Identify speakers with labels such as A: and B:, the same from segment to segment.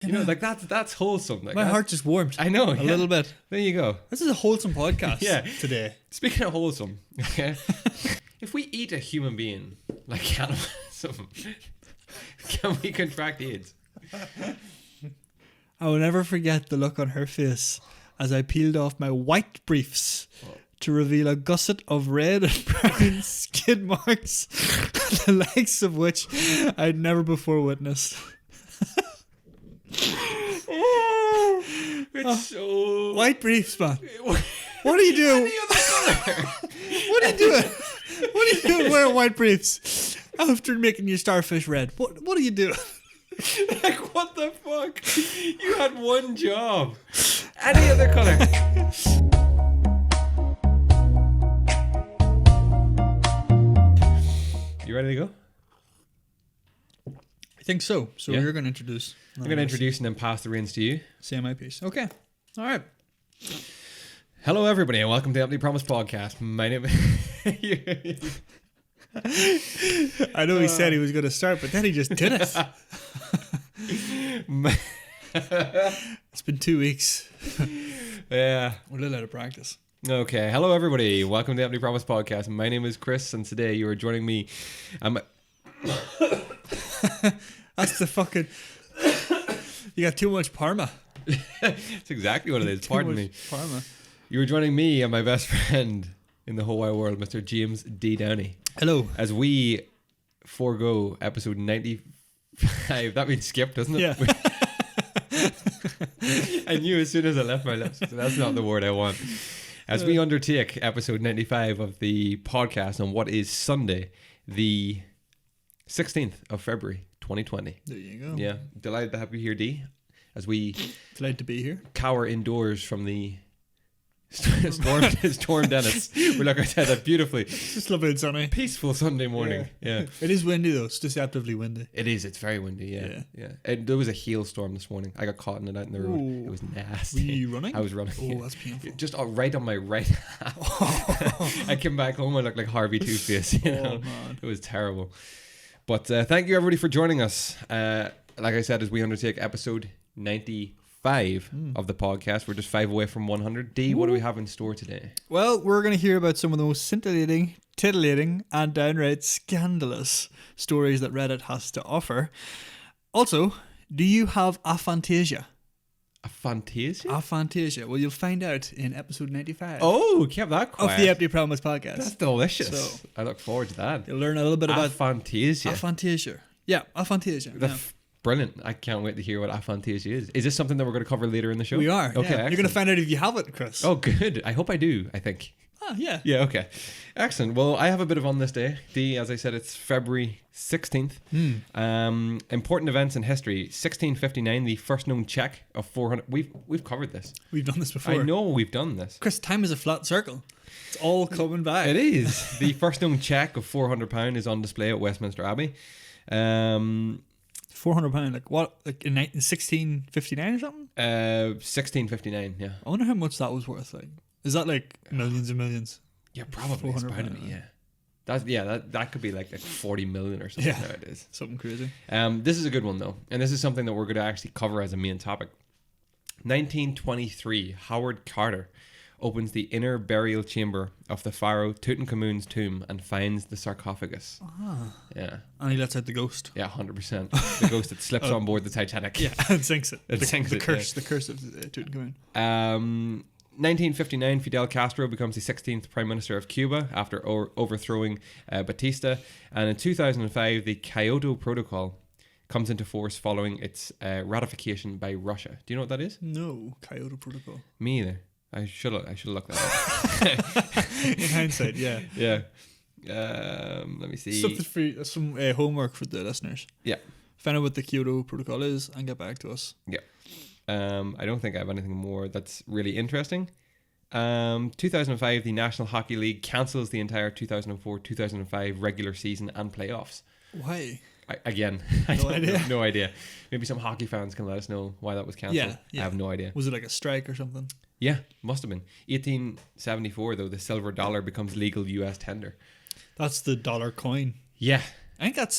A: You know, like that's wholesome. Like,
B: My heart just warmed.
A: I know.
B: A little bit.
A: There you go.
B: This is a wholesome podcast today.
A: Speaking of wholesome, okay. If we eat a human being like cannibalism, can we contract AIDS?
B: I will never forget the look on her face as I peeled off my white briefs to reveal a gusset of red and brown skid marks, the likes of which I'd never before witnessed.
A: It's so
B: white briefs, man. What are you doing? What are you doing? What are you doing wearing white briefs after making your starfish red? What are you doing?
A: Like, what the fuck? You had one job. Any other colour. You ready to go?
B: I think so. So
A: Yeah.
B: you're going to introduce.
A: I'm going to introduce and then pass the reins to you.
B: Say my piece. Okay. All right.
A: Hello, everybody, and welcome to the Empty Promise Podcast. My name is...
B: I know he said he was going to start, but then he just did it. It's been 2 weeks.
A: Yeah.
B: We're a little out of practice.
A: Okay. Hello, everybody. Welcome to the Empty Promise Podcast. My name is Chris, and today you are joining me.
B: That's the fucking... You got too much Parma.
A: That's exactly what it is. Pardon me.
B: Parma.
A: You are joining me and my best friend in the whole wide world, Mr. James D. Downey.
B: Hello.
A: As we forego episode 95. That means skip, doesn't it?
B: Yeah.
A: I knew as soon as I left my lips. So that's not the word I want. As we undertake episode 95 of the podcast on what is Sunday, the 16th of February, 2020.
B: There you go.
A: Yeah. Delighted to have you here, D. As we
B: Delighted to be here.
A: cower indoors from the storm Dennis. We look outside that beautifully
B: It's just lovely and sunny.
A: peaceful Sunday morning. Yeah.
B: It is windy though. It's deceptively windy.
A: It is. It's very windy. Yeah. There was a hailstorm this morning. I got caught in it out in the road.
B: Ooh.
A: It was
B: Were
A: nasty.
B: you running?
A: I was running.
B: Oh, that's painful.
A: Just right on my right half. I came back home. I looked like Harvey Two-Face. You know?
B: Man.
A: It was terrible. But thank you everybody for joining us. Like I said, as we undertake episode 95 of the podcast, we're just 5 away from 100. D, what do we have in store today?
B: Well, we're going to hear about some of the most scintillating, titillating, and downright scandalous stories that Reddit has to offer. Also, do you have aphantasia?
A: A Fantasia?
B: Aphantasia. Well, you'll find out in episode 95
A: Oh, kept that quiet.
B: of the Empty Promise podcast.
A: That's delicious.
B: So-
A: I look forward to that.
B: You'll learn a little bit about
A: Aphantasia.
B: aphantasia. Yeah, aphantasia. Yeah.
A: Brilliant. I can't wait to hear what aphantasia is. Is this something that we're going to cover later in the show?
B: We are.
A: Okay,
B: Yeah. You're going to find out if you have it, Chris.
A: Oh, good. I hope I do, I think.
B: Ah, yeah.
A: Yeah, okay. Excellent. Well, I have a bit of on this day. As I said, it's February 16th. Important events in history. 1659, the first known check of 400. We've covered this.
B: We've done this before.
A: I know we've done this.
B: Chris, time is a flat circle. It's all coming back.
A: It is. The first known check of £400 is on display at Westminster Abbey.
B: £400, like what? Like in 1659 or something?
A: 1659, yeah.
B: I wonder how much that was worth. Like, is that like millions and millions?
A: Yeah, probably. It's bound to be, yeah. That could be like 40 million or something nowadays.
B: Something crazy.
A: This is a good one though, and this is something that we're going to actually cover as a main topic. 1923, Howard Carter opens the inner burial chamber of the pharaoh Tutankhamun's tomb and finds the sarcophagus. Yeah.
B: And he lets out the ghost.
A: Yeah, 100%. The ghost that slips on board the Titanic.
B: Yeah, and sinks it.
A: Sinks
B: the
A: it,
B: curse, the curse of Tutankhamun.
A: 1959, Fidel Castro becomes the 16th Prime Minister of Cuba after overthrowing Batista. And in 2005, the Kyoto Protocol comes into force following its ratification by Russia. Do you know what that is?
B: No, Kyoto Protocol.
A: Me either. I should look that up.
B: In hindsight, yeah.
A: Yeah. Let me see.
B: Something for some homework for the listeners.
A: Yeah.
B: Find out what the Kyoto Protocol is and get back to us.
A: Yeah. I don't think I have anything more that's really interesting. 2005, the National Hockey League cancels the entire 2004-2005 regular season and playoffs.
B: Why?
A: No idea. Maybe some hockey fans can let us know why that was cancelled.
B: Yeah.
A: I have no idea.
B: Was it like a strike or something?
A: Yeah, must have been. 1874, though, the silver dollar becomes legal US tender.
B: That's the dollar coin.
A: Yeah.
B: I think that's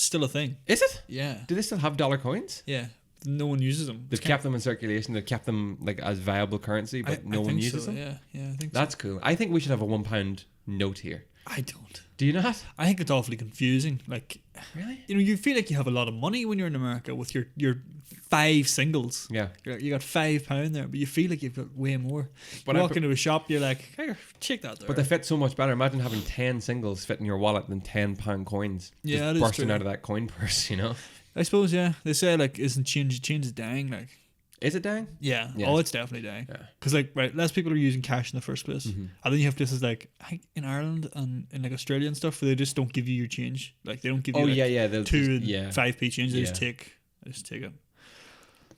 B: still a thing.
A: Is it?
B: Yeah.
A: Do they still have dollar coins?
B: Yeah. no one uses them.
A: They've kept them in circulation. They've kept them like as viable currency, but no one uses them.
B: Yeah, I think
A: that's cool. I think we should have a £1 note here.
B: I don't.
A: Do you not?
B: I think it's awfully confusing. Like,
A: really,
B: you feel like you have a lot of money when you're in America with your 5 singles.
A: Yeah,
B: you got £5 there, but you feel like you've got way more. But you walk into a shop, you're like, hey, check that there.
A: But they fit so much better. Imagine having 10 singles fit in your wallet than £10 coins.
B: Yeah,
A: just
B: that is
A: bursting
B: true.
A: out of that coin purse.
B: I suppose, yeah. They say like, isn't change is dying? Like,
A: is it dying?
B: yeah.
A: Yes.
B: Oh, it's definitely dying.
A: Yeah.
B: Because like, right, less people are using cash in the first place,
A: Mm-hmm.
B: and then you have places like I think in Ireland and in like Australia and stuff where they just don't give you your change. Like they don't give you.
A: Oh
B: like,
A: yeah. They'll
B: 2
A: just,
B: and 5p change. They
A: Yeah.
B: just take it.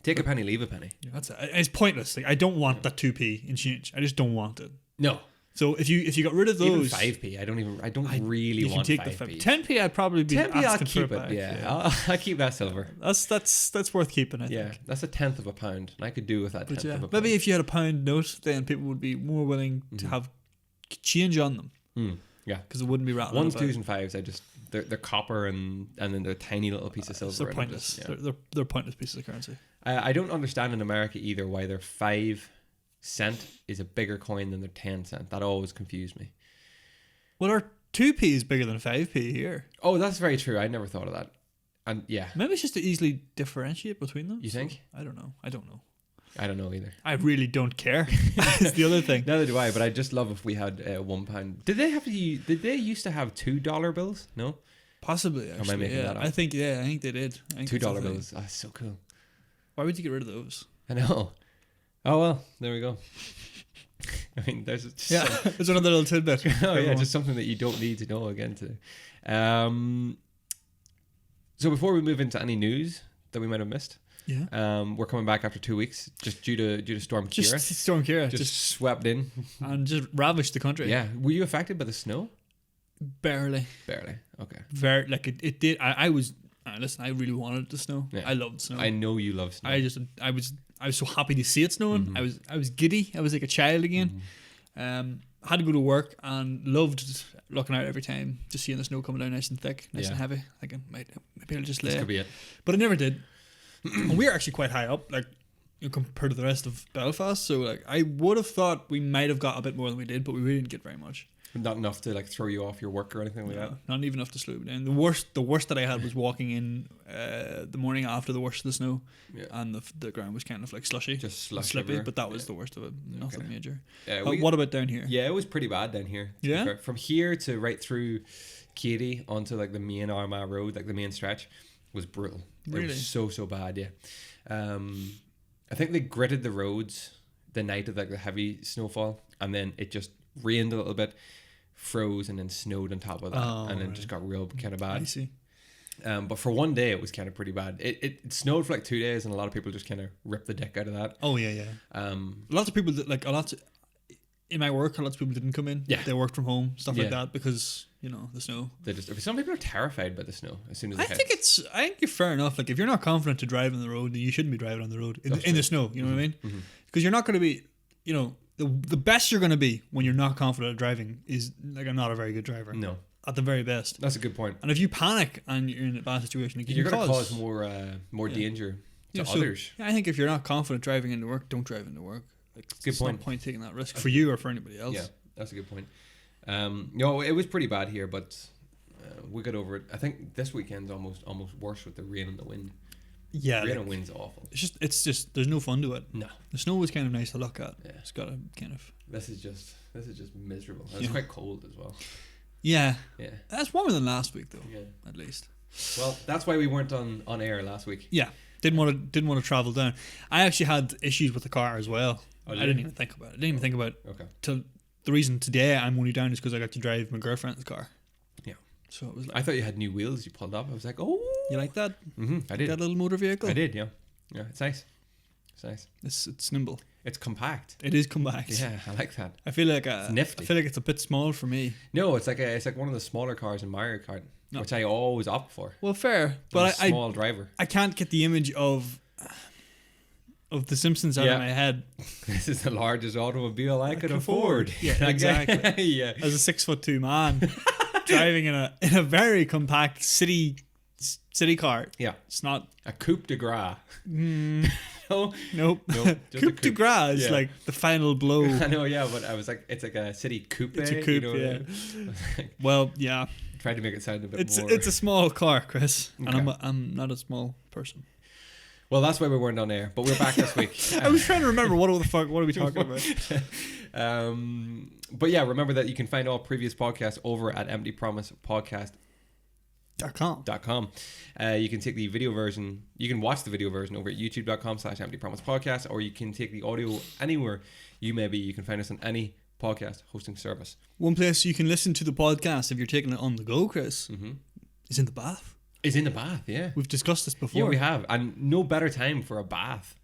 A: Take a penny, leave a penny.
B: Yeah, that's it. It's pointless. Like I don't want that 2p in change. I just don't want it.
A: No.
B: So if you got rid of those,
A: Even 5p. I don't really
B: you can
A: want
B: take
A: 5p.
B: 10p. I'd probably be
A: 10p, I'll
B: asking for
A: keep
B: it
A: it.
B: back.
A: Yeah. I'll keep that silver.
B: That's worth keeping. I
A: Yeah,
B: think.
A: that's a tenth of a pound, and I could do with that
B: But
A: tenth
B: yeah,
A: of a pound.
B: maybe if you had a pound note, then people would be more willing to have change on them.
A: Yeah,
B: Because it wouldn't be rattling.
A: ones,
B: about.
A: twos, and fives. They're copper and then they're a tiny little piece of silver.
B: So they're
A: and
B: pointless.
A: just- yeah.
B: They're pointless pieces of currency.
A: I don't understand in America either why their 5 cent is a bigger coin than their 10 cent. That always confused me.
B: Well, our 2p is bigger than 5p here.
A: Oh, that's very true. I never thought of that. And yeah,
B: Maybe it's just to easily differentiate between them.
A: You think?
B: I don't know.
A: I don't know either.
B: I really don't care. It's the other thing.
A: Neither do I. But I just love if we had £1. Did they used to have $2 bills? No,
B: Possibly. Actually,
A: I making
B: yeah.
A: that up?
B: I think they did. I think
A: $2
B: that's the thing.
A: bills. That's so cool.
B: Why would you get rid of those?
A: I know. Oh well, there we go. I mean, there's just
B: There's another little tidbit.
A: oh yeah, just something that you don't need to know again today. So before we move into any news that we might have missed, we're coming back after 2 weeks, just due to Storm Kira.
B: Just Storm Kira,
A: just swept in
B: and just ravished the country.
A: Yeah, were you affected by the snow?
B: Barely.
A: Okay.
B: Very like it did. I was. Listen, I really wanted it to snow.
A: Yeah.
B: I loved snow.
A: I know you love snow.
B: I was so happy to see it snowing.
A: Mm-hmm.
B: I was giddy. I was like a child again. Had to go to work and loved looking out every time, just seeing the snow coming down nice and thick, nice and heavy. Thinking maybe I'll just lay.
A: This could be it.
B: But I never did. And we're actually quite high up, like compared to the rest of Belfast. So like I would have thought we might have got a bit more than we did, but we really didn't get very much.
A: Not enough to like throw you off your work or anything like that.
B: Not even enough to slow me down. The worst that I had was walking in the morning after the worst of the snow, and the ground was kind of like slushy,
A: Just slush
B: slippy.
A: everywhere.
B: But that was the worst of it. Nothing major.
A: What
B: about down here?
A: Yeah, it was pretty bad down here.
B: Yeah?
A: From here to right through Katy onto like the main Armagh Road, like the main stretch, was brutal.
B: Really?
A: It was so bad. Yeah. I think they gritted the roads the night of like the heavy snowfall, and then it just rained a little bit, froze, and then snowed on top of that, and then just got real kind of bad.
B: I see.
A: But for one day, it was kind of pretty bad. It snowed for like 2 days, and a lot of people just kind of ripped the dick out of that.
B: Oh yeah. Lots of people in my work, lots of people didn't come in.
A: Yeah.
B: They worked from home, stuff like that, because the snow.
A: Some people are terrified by the snow as soon as
B: I think you're fair enough. Like if you're not confident to drive on the road, then you shouldn't be driving on the road in the snow. You know what I mean? Because you're not going to be, the best you're going to be when you're not confident at driving is like I'm not a very good driver.
A: No.
B: At the very best.
A: That's a good point.
B: And if you panic and you're in a bad situation, like
A: you're going to cause more danger to others.
B: I think if you're not confident driving into work, don't drive into work. Like,
A: good point.
B: No point taking that risk for you or for anybody else.
A: Yeah, that's a good point. It was pretty bad here, but we got over it. I think this weekend's almost worse with the rain and the wind.
B: Yeah,
A: rain and wind's awful.
B: It's just there's no fun to it.
A: No,
B: the snow was kind of nice to look at.
A: Yeah.
B: It's got a kind of.
A: This is just miserable. It's quite cold as well.
B: Yeah.
A: Yeah.
B: That's warmer than last week though.
A: Yeah.
B: At least.
A: Well, that's why we weren't on air last week.
B: Yeah. Didn't want to travel down. I actually had issues with the car as well.
A: Oh,
B: I didn't even think about it.
A: Okay.
B: Till the reason today I'm only down is because I got to drive my girlfriend's car.
A: Yeah.
B: So it was.
A: I thought you had new wheels you pulled up. I was like, oh.
B: You like that?
A: I did.
B: That little motor vehicle.
A: I did. Yeah. Yeah. It's nice. It's nice.
B: It's nimble.
A: It's compact.
B: It is compact.
A: Yeah, I like that.
B: I feel like
A: it's nifty.
B: I feel like it's a bit small for me.
A: No, it's like one of the smaller cars in Mario Kart, which I always opt for.
B: Well, fair, but
A: I'm a small driver.
B: I can't get the image of the Simpsons out of my head.
A: This is the largest automobile I could afford.
B: Yeah, exactly.
A: Yeah.
B: As a 6'2" man driving in a very compact city city car.
A: Yeah.
B: It's not.
A: A coupe de gras. No.
B: Nope.
A: No, just a
B: Coupe de gras is
A: Yeah.
B: like the final blow.
A: I know, yeah, but I was like, it's like a city coupe.
B: It's a coupe,
A: you know what I
B: yeah.
A: mean?
B: Well, yeah.
A: Tried to make it sound a bit
B: It's
A: more.
B: it's a small car, Chris, and
A: Okay.
B: I'm not a small person.
A: Well, that's why we weren't on air, but we're back this week.
B: I was trying to remember what are we talking about?
A: But yeah, remember that you can find all previous podcasts over at emptypromisepodcast.com.
B: .com.
A: You can take the video version. You can watch the video version over at youtube.com/emptypromisepodcast, or you can take the audio anywhere you may be. You can find us on any podcast hosting service.
B: One place you can listen to the podcast if you're taking it on the go, Chris, is in the bath.
A: Is in the bath, yeah.
B: We've discussed this before.
A: Yeah, we have. And no better time for a bath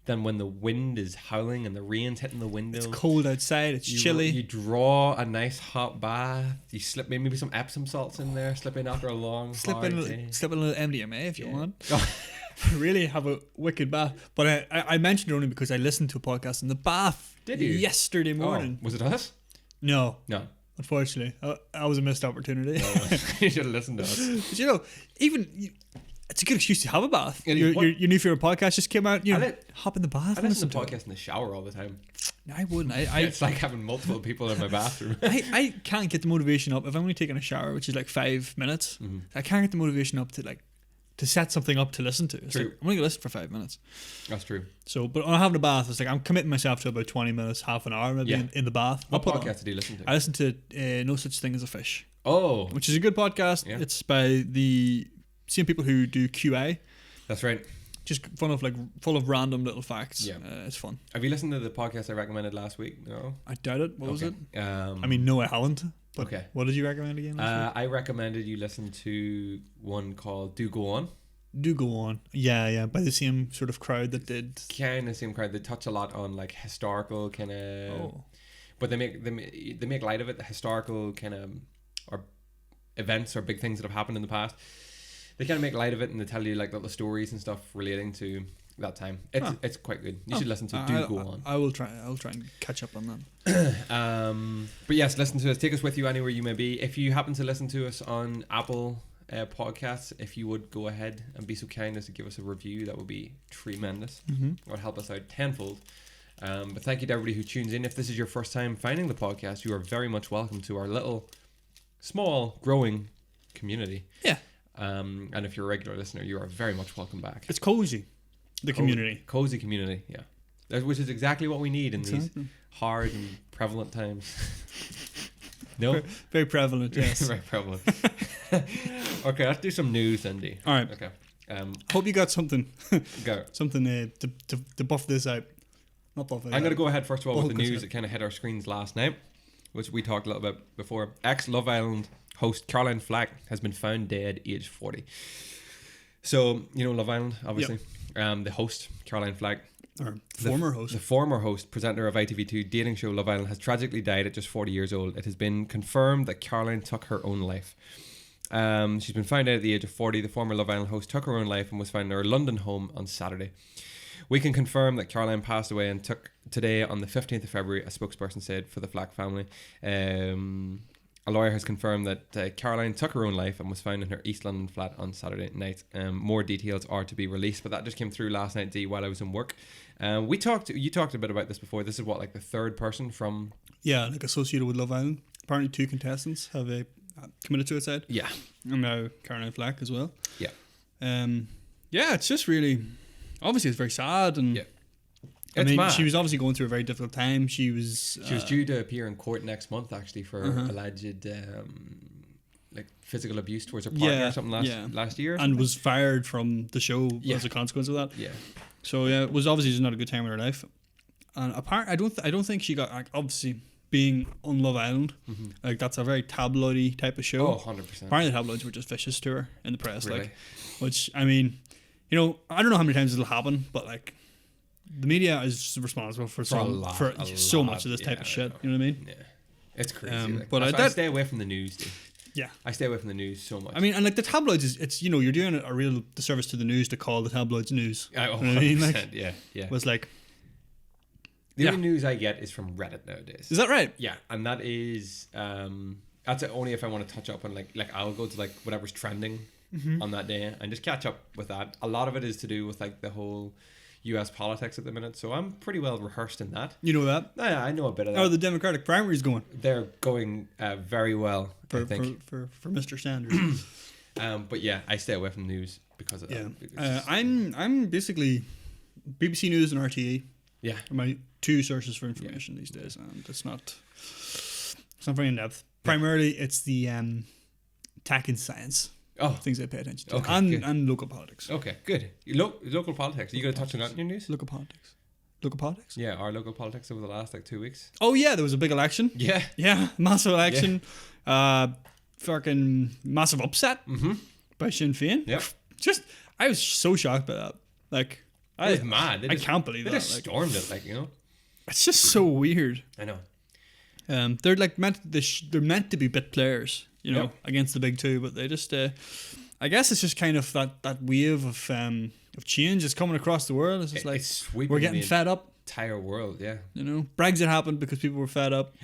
A: than when the wind is howling and the rain's hitting the window.
B: It's cold outside. It's chilly.
A: You draw a nice hot bath. You slip maybe some Epsom salts in there. Slip in after a long
B: Slip
A: hard
B: in
A: day.
B: a little MDMA if you
A: Yeah.
B: want. Really have a wicked bath. But I mentioned it only because I listened to a podcast in the bath.
A: Did you?
B: Yesterday morning.
A: Oh, was it us?
B: No,
A: No.
B: unfortunately. That was a missed opportunity.
A: You should have listened to us.
B: But you know, it's a good excuse to have a bath.
A: It is.
B: Your
A: What-
B: new favorite podcast just came out.
A: I
B: Hop in the bath.
A: I
B: and
A: listen to
B: to it.
A: podcasts in the shower all the time.
B: I wouldn't.
A: It's like having multiple people in my bathroom.
B: I can't get the motivation up if I'm only taking a shower, which is like 5 minutes. I can't get the motivation up to set something up to listen to. It's
A: True.
B: like, I'm only gonna listen for 5 minutes.
A: That's true.
B: So, but when I'm having a bath, it's like I'm committing myself to about 20 minutes, half an hour, maybe
A: Yeah.
B: in the bath.
A: What
B: I'll put
A: podcast did you listen to?
B: I listen to No Such Thing as a Fish,
A: Oh,
B: which is a good podcast.
A: Yeah.
B: It's by the same people who do QA.
A: that's right.
B: Just full of random little facts.
A: Yeah.
B: It's fun.
A: Have you listened to the podcast I recommended last week? No.
B: I doubt it. What was it?
A: I
B: I mean, no, I haven't. But
A: okay.
B: what did you recommend again? Last
A: I recommended you listen to one called Do Go On.
B: week? Do go on. Yeah, by the same sort of crowd that did.
A: Kind of same crowd. They touch a lot on like historical kind of,
B: Oh,
A: but they make light of it. The historical kind of or events or big things that have happened in the past. They kind of make light of it and they tell you like little stories and stuff relating to that time. It's quite good. You should listen to Do Go On.
B: I will try. I'll try and catch up on that.
A: But yes, listen to us. Take us with you anywhere you may be. If you happen to listen to us on Apple podcasts, if you would go ahead and be so kind as to give us a review, that would be tremendous. It would help us out tenfold. But thank you to everybody who tunes in. If this is your first time finding the podcast, you are very much welcome to our little, small, growing community.
B: Yeah,
A: And if you're a regular listener, you are very much welcome back.
B: it's cozy. The community.
A: Cozy community, yeah. Which is exactly what we need in these
B: Exactly.
A: hard and prevalent times. No?
B: Very prevalent. Yes.
A: Very prevalent. Okay, let's do some news, Andy.
B: All right.
A: Okay.
B: Hope you got something.
A: Go.
B: Something to buff this out. Not buff it.
A: I'm going to go ahead first of all with the
B: Bulk us
A: news
B: out.
A: that kind of hit our screens last night, which we talked a little bit before. Ex-Love Island host Caroline Flack has been found dead, aged 40. So, you know Love Island, obviously. The host, Caroline Flack.
B: Or former host.
A: The former host, presenter of ITV2 dating show Love Island, has tragically died at just 40 years old. It has been confirmed that Caroline took her own life. She's been found out at the age of 40. The former Love Island host took her own life and was found in her London home on Saturday. We can confirm that Caroline passed away and took today on the 15th of February, a spokesperson said for the Flack family. A lawyer has confirmed that Caroline took her own life and was found in her East London flat on Saturday night. More details are to be released, but that just came through last night, Dee, while I was in work. You talked a bit about this before. This is what, like the third person from...
B: Yeah, like associated with Love Island. Apparently 2 contestants have committed suicide.
A: Yeah.
B: And now Caroline Flack as well.
A: Yeah.
B: Yeah, it's just really... Obviously, it's very sad. And
A: Yeah.
B: I
A: It's
B: mean,
A: mad.
B: she was obviously going through a very difficult time. She was
A: due to appear in court next month, actually, for alleged like physical abuse towards her partner or something last year.
B: and was fired from the show
A: Yeah.
B: as a consequence of that.
A: Yeah.
B: So yeah, it was obviously just not a good time in her life. And apart, I don't think she got, like, obviously being on Love Island, like that's a very tabloidy type of show.
A: Oh, 100%.
B: Apparently the tabloids were just vicious to her in the press,
A: Really?
B: like, which, I mean, you know, I don't know how many times it'll happen, but like the media is responsible for so much of this type of shit. You know what I mean?
A: Yeah. It's crazy.
B: but
A: That's
B: I-
A: why I
B: that-
A: stay away from the news, dude.
B: Yeah.
A: I stay away from the news so much.
B: I mean, and like the tabloids it's you know, you're doing a real disservice to the news to call the tabloids news.
A: I,
B: You know what I mean?
A: 100%,
B: Like,
A: yeah.
B: was like,
A: The only news I get is from Reddit nowadays.
B: is that right?
A: Yeah, and that is that's only if I want to touch up on like I'll go to like whatever's trending on that day and just catch up with that. A lot of it is to do with like the whole US politics at the minute, so I'm pretty well rehearsed in that.
B: You know that?
A: Yeah, I know a bit of that.
B: How are the Democratic primaries going?
A: They're going very well, I think.
B: For Mr. Sanders.
A: But yeah, I stay away from news because of that.
B: Yeah. I'm basically BBC News and RTE.
A: Yeah.
B: Are my two sources for information these days, and it's not very in depth. Primarily, it's the tech and science. Things I pay attention to.
A: Okay,
B: and local politics.
A: Okay, good. Local politics. Are you going to touch on that in your news?
B: Local politics. Local politics?
A: Yeah, our local politics over the last 2 weeks.
B: Oh yeah, there was a big election.
A: Yeah.
B: Yeah, massive election. Yeah. Fucking massive upset by Sinn Féin.
A: Yep.
B: I was so shocked by that. Like,
A: it was mad.
B: I can't believe that.
A: They just stormed it, like, you know.
B: It's just so weird.
A: I know.
B: They're like they're meant to be bit players, you know, against the big two, but they just I guess it's just kind of that wave of change is coming across the world. It's just like we're getting fed up.
A: Entire world, yeah.
B: You know, Brexit happened because people were fed up.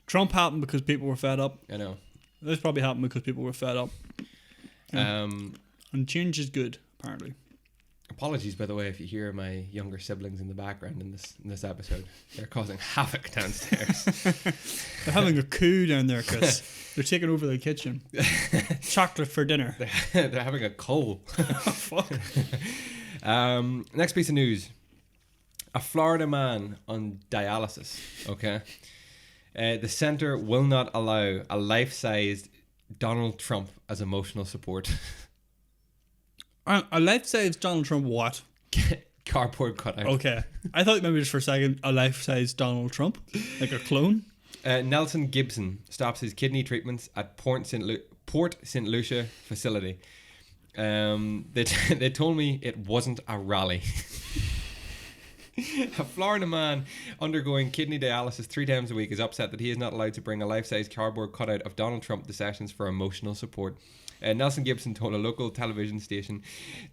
B: Trump happened because people were fed up.
A: I know.
B: This probably happened because people were fed up. And change is good, apparently.
A: Apologies, by the way, if you hear my younger siblings in the background in this episode. They're causing havoc downstairs.
B: They're having a coup down there, Chris. They're taking over the kitchen. Chocolate for dinner.
A: They're having a coal.
B: Fuck.
A: Next piece of news. A Florida man on dialysis. Okay. The center will not allow a life-sized Donald Trump as emotional support.
B: A life-size Donald Trump what?
A: Cardboard cutout.
B: Okay. I thought maybe just for a second a life-size Donald Trump, like a clone.
A: Nelson Gibson stops his kidney treatments at Port St. Lucia facility. They told me it wasn't a rally. A Florida man undergoing kidney dialysis 3 times a week is upset that he is not allowed to bring a life-size cardboard cutout of Donald Trump to sessions for emotional support. Nelson Gibson told a local television station,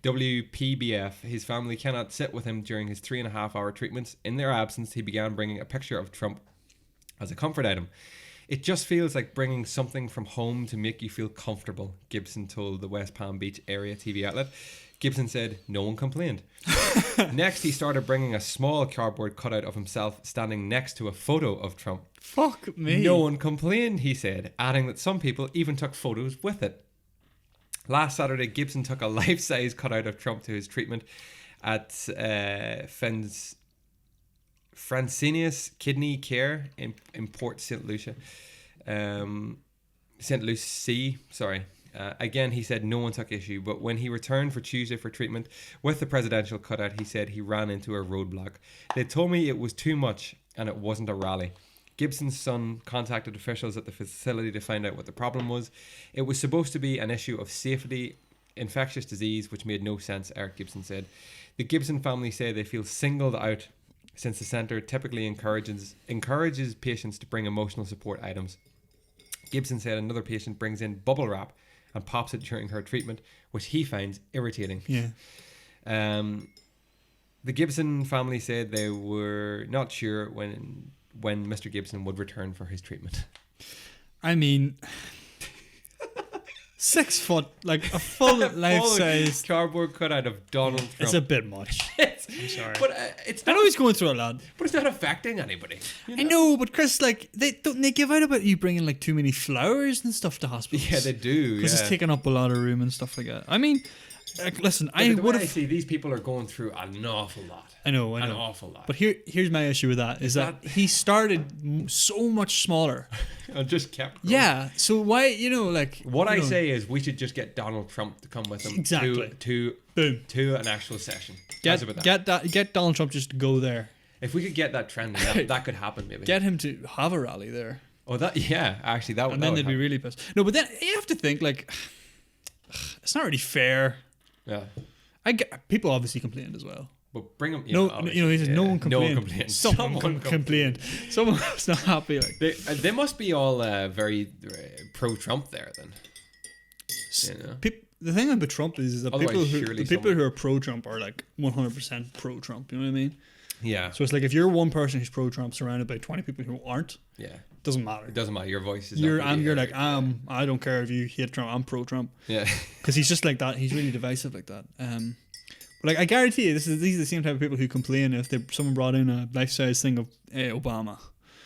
A: WPBF, his family cannot sit with him during his 3.5-hour treatments. In their absence, he began bringing a picture of Trump as a comfort item. It just feels like bringing something from home to make you feel comfortable, Gibson told the West Palm Beach area TV outlet. Gibson said no one complained. Next, he started bringing a small cardboard cutout of himself standing next to a photo of Trump.
B: Fuck me.
A: No one complained, he said, adding that some people even took photos with it. Last Saturday, Gibson took a life-size cutout of Trump to his treatment at Francinius Kidney Care in Port St. Lucia. St. Lucie, sorry. Again, he said no one took issue, but when he returned for Tuesday for treatment with the presidential cutout, he said he ran into a roadblock. They told me it was too much and it wasn't a rally. Gibson's son contacted officials at the facility to find out what the problem was. It was supposed to be an issue of safety, infectious disease, which made no sense, Eric Gibson said. The Gibson family say they feel singled out since the centre typically encourages patients to bring emotional support items. Gibson said another patient brings in bubble wrap and pops it during her treatment, which he finds irritating.
B: Yeah.
A: The Gibson family said they were not sure when Mr. Gibson would return for his treatment.
B: I mean, 6 foot, like a full life-size
A: cardboard cutout of Donald Trump.
B: It's a bit much. I'm sorry,
A: but it's not.
B: I know he's going through a lot,
A: but it's not affecting anybody. You know?
B: I know, but Chris, like, they give out about you bringing like too many flowers and stuff to hospitals.
A: Yeah, they do.
B: Because it's taking up a lot of room and stuff like that. I mean, listen, I would have.
A: I see these people are going through an awful lot.
B: I know.
A: An awful lot.
B: But here's my issue with that is that he started so much smaller.
A: And just kept going.
B: Yeah. So why, like...
A: What I say is we should just get Donald Trump to come with him to an actual session.
B: Get Donald Trump just to go there.
A: If we could get that trend, that could happen maybe.
B: Get him to have a rally there.
A: Oh, actually that would.
B: And then they'd be really pissed. No, but then you have to think, like, it's not really fair.
A: Yeah.
B: People obviously complained as well.
A: But bring them.
B: He says no one complained.
A: No one complained.
B: Someone complained. Someone was not happy. Like
A: they must be all very pro-Trump there then.
B: The thing about Trump is that
A: Otherwise,
B: people who are pro-Trump are like 100% pro-Trump. You know what I mean?
A: Yeah.
B: So it's like if you're one person who's pro-Trump surrounded by 20 people who aren't,
A: Yeah.
B: doesn't matter.
A: It doesn't matter. Your voice is.
B: You're
A: not really
B: like,
A: heard.
B: I don't care if you hate Trump. I'm pro-Trump.
A: Yeah.
B: Because he's just like that. He's really divisive like that. But like I guarantee you, these are the same type of people who complain if someone brought in a life-size thing of Obama.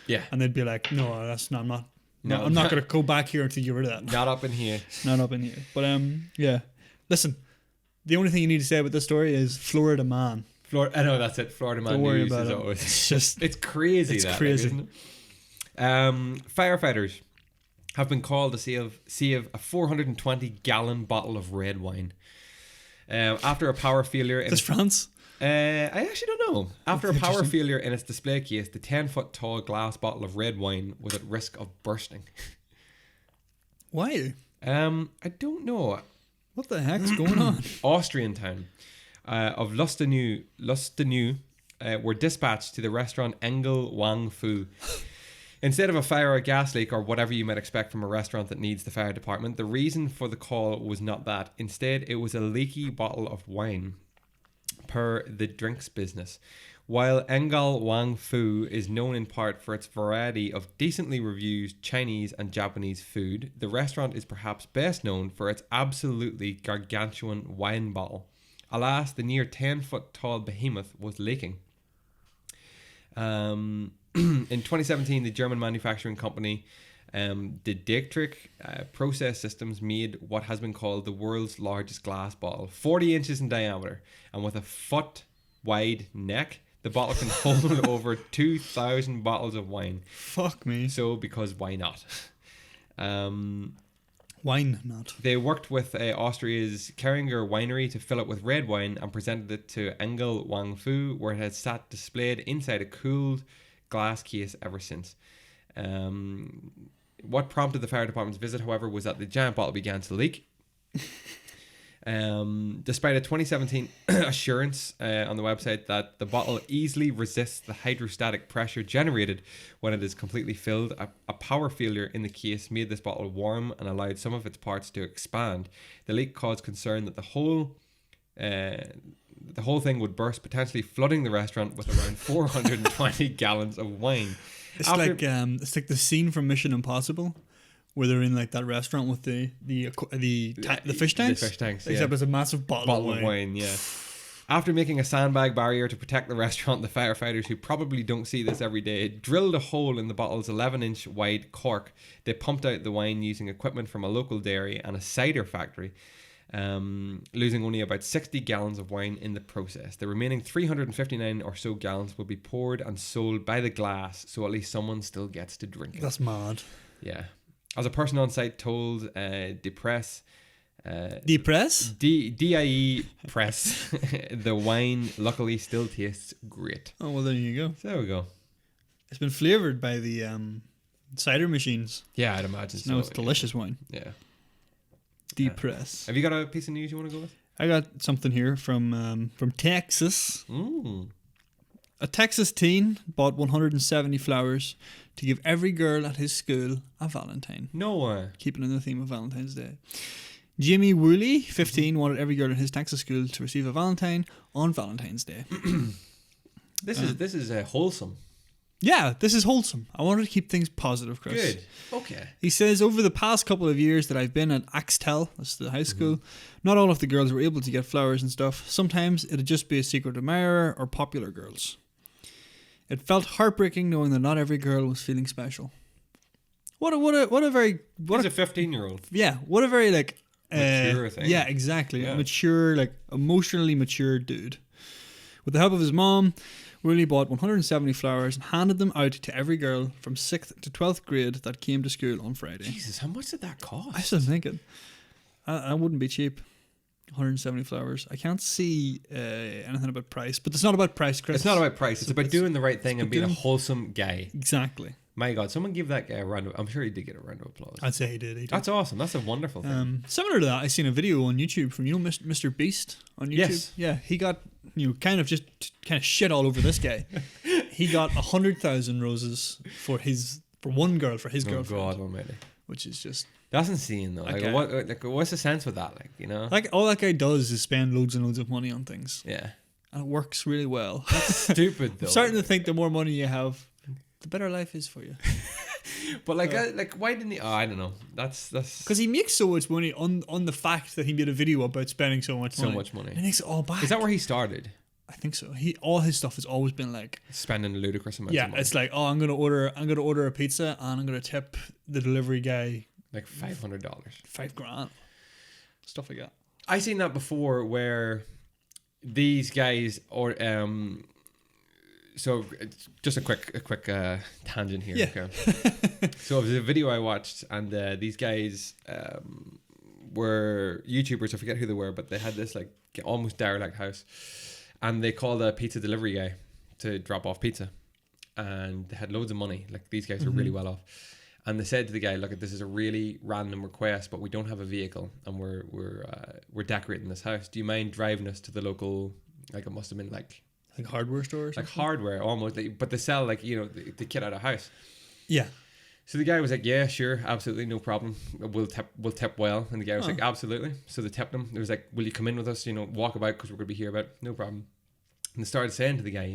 A: Yeah.
B: And they'd be like, no, that's not. I'm not.
A: No,
B: I'm not going to go back here until you get rid of that.
A: Not up in here.
B: Not up in here. But yeah. Listen, the only thing you need to say about this story is Florida man.
A: I know that's it. Florida man
B: Don't worry
A: news
B: about
A: is
B: it.
A: always.
B: It's just.
A: It's crazy.
B: It's
A: that,
B: crazy.
A: Like, isn't it? Firefighters have been called to save a 420-gallon bottle of red wine after a power failure.
B: Is this France?
A: I actually don't know. After a power
B: Interesting.
A: failure in its display case, the 10-foot tall glass bottle of red wine was at risk of bursting.
B: Why?
A: I don't know.
B: What the heck's going on?
A: Austrian town of Lustenau were dispatched to the restaurant Engel Wang Fu. Instead of a fire or gas leak or whatever you might expect from a restaurant that needs the fire department, the reason for the call was not that. Instead, it was a leaky bottle of wine, per the drinks business. While Engel Wang Fu is known in part for its variety of decently reviewed Chinese and Japanese food, the restaurant is perhaps best known for its absolutely gargantuan wine bottle. Alas, the near 10-foot tall behemoth was leaking. In 2017, the German manufacturing company Didaktik Process Systems made what has been called the world's largest glass bottle, 40 inches in diameter, and with a foot-wide neck. The bottle can hold over 2,000 bottles of wine.
B: Fuck me.
A: So, because why not?
B: Wine not.
A: They worked with Austria's Keringer winery to fill it with red wine and presented it to Engel Wang Fu, where it has sat displayed inside a cooled glass case ever since. What prompted the fire department's visit, however, was that the giant bottle began to leak. Despite a 2017 assurance on the website that the bottle easily resists the hydrostatic pressure generated when it is completely filled, a power failure in the case made this bottle warm and allowed some of its parts to expand. The leak caused concern that the whole thing would burst, potentially flooding the restaurant with around 420 gallons of wine.
B: It's like the scene from Mission Impossible, where they're in like that restaurant with the fish tanks.
A: The fish tanks,
B: Except it's a massive bottle of wine.
A: Yeah. After making a sandbag barrier to protect the restaurant, the firefighters, who probably don't see this every day, drilled a hole in the bottle's 11-inch wide cork. They pumped out the wine using equipment from a local dairy and a cider factory, losing only about 60 gallons of wine in the process. The remaining 359 or so gallons will be poured and sold by the glass, so at least someone still gets to drink it.
B: That's mad.
A: Yeah. As a person on site told DIE-Press,
B: DIE,
A: Press, the wine luckily still tastes great.
B: Oh, well, there you go.
A: So there we go.
B: It's been flavoured by the cider machines.
A: Yeah, I'd imagine so.
B: No, it's delicious wine.
A: Yeah.
B: DIE-Press.
A: Have you got a piece of news you want to go with?
B: I got something here from Texas. A Texas teen bought 170 flowers to give every girl at his school a Valentine.
A: No way.
B: Keeping in the theme of Valentine's Day. Jimmy Woolley, 15, wanted every girl in his Texas school to receive a Valentine on Valentine's Day.
A: This is wholesome.
B: Yeah, this is wholesome. I wanted to keep things positive, Chris.
A: Good. Okay.
B: He says, over the past couple of years that I've been at Axtell, that's the high school, not all of the girls were able to get flowers and stuff. Sometimes it'd just be a secret admirer or popular girls. It felt heartbreaking knowing that not every girl was feeling special. He's a
A: 15-year-old.
B: Yeah, what a very like
A: mature thing.
B: Yeah, exactly.
A: Yeah.
B: Mature, like emotionally mature dude. With the help of his mom, Willie bought 170 flowers and handed them out to every girl from 6th to 12th grade that came to school on Friday.
A: Jesus, how much did that cost?
B: I was just thinking, I wouldn't be cheap. 170 flowers. I can't see anything about price, but it's not about price, Chris.
A: It's not about price. It's about doing the right thing and being a wholesome guy.
B: Exactly.
A: My God, someone give that guy a round of... I'm sure he did get a round of applause.
B: I'd say he did.
A: That's awesome. That's a wonderful thing.
B: Similar to that, I seen a video on YouTube from, Mr. Beast on YouTube.
A: Yes.
B: Yeah, he got, kind of shit all over this guy. He got 100,000 roses for one girl, for his girlfriend.
A: Oh, God almighty.
B: which is just
A: That's insane though.
B: Okay.
A: What's the sense with that? Like, you know?
B: like all that guy does is spend loads and loads of money on things,
A: Yeah.
B: and it works really well.
A: That's stupid though.
B: I'm starting to think the more money you have, the better life is for you.
A: But why didn't he? Oh, I don't know. That's
B: Because he makes so much money on the fact that he made a video about spending so much money.
A: money.
B: He makes it all back.
A: Is that where he started?
B: I think so. All his stuff has always been like,
A: Spending ludicrous amounts
B: yeah,
A: of money.
B: it's like, oh, I'm gonna order a pizza and I'm gonna tip the delivery guy
A: Like $500.
B: $5,000, stuff like that.
A: I seen that before where these guys or so just a quick tangent here.
B: Yeah.
A: Okay. So it was a video I watched, and these guys were YouTubers. I forget who they were, but they had this like almost derelict house, and they called a pizza delivery guy to drop off pizza, and they had loads of money. Like these guys were really well off. And they said to the guy, "Look, this is a really random request, but we don't have a vehicle, and we're decorating this house. Do you mind driving us to the local? Like it must have been like
B: hardware store or something?
A: like hardware almost, but they sell like the kit out of house."
B: Yeah.
A: So the guy was like, "Yeah, sure, absolutely, no problem. We'll tip well." And the guy was like, "Absolutely." So they tipped him. It was like, "Will you come in with us? Walk about because we're gonna be here about no problem." And they started saying to the guy,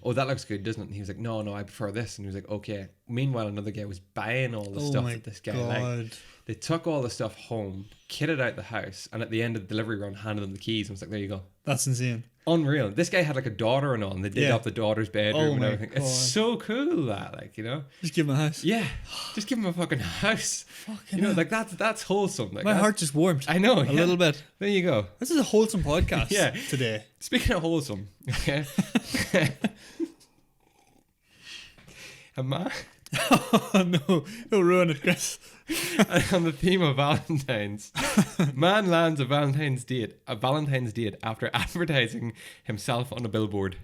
A: "Oh, that looks good, doesn't it?" And he was like, No, I prefer this. And he was like, "Okay." Meanwhile, another guy was buying all the stuff that this guy liked. They took all the stuff home, kitted out the house, and at the end of the delivery run, handed them the keys and was like, "There you go."
B: That's insane.
A: Unreal. This guy had like a daughter and all, and they did up the daughter's bedroom and
B: my
A: everything.
B: God.
A: It's so cool that,
B: Just give him a house.
A: Yeah, just give him a fucking house.
B: Fucking hell.
A: Like that's wholesome. Like
B: My heart just warmed.
A: I know,
B: a little bit.
A: There you go.
B: This is a wholesome podcast.
A: Yeah.
B: Today.
A: Speaking of wholesome, okay. A man
B: Oh no, ruin it, Chris.
A: on the theme of Valentines. Man lands a Valentine's date after advertising himself on a billboard.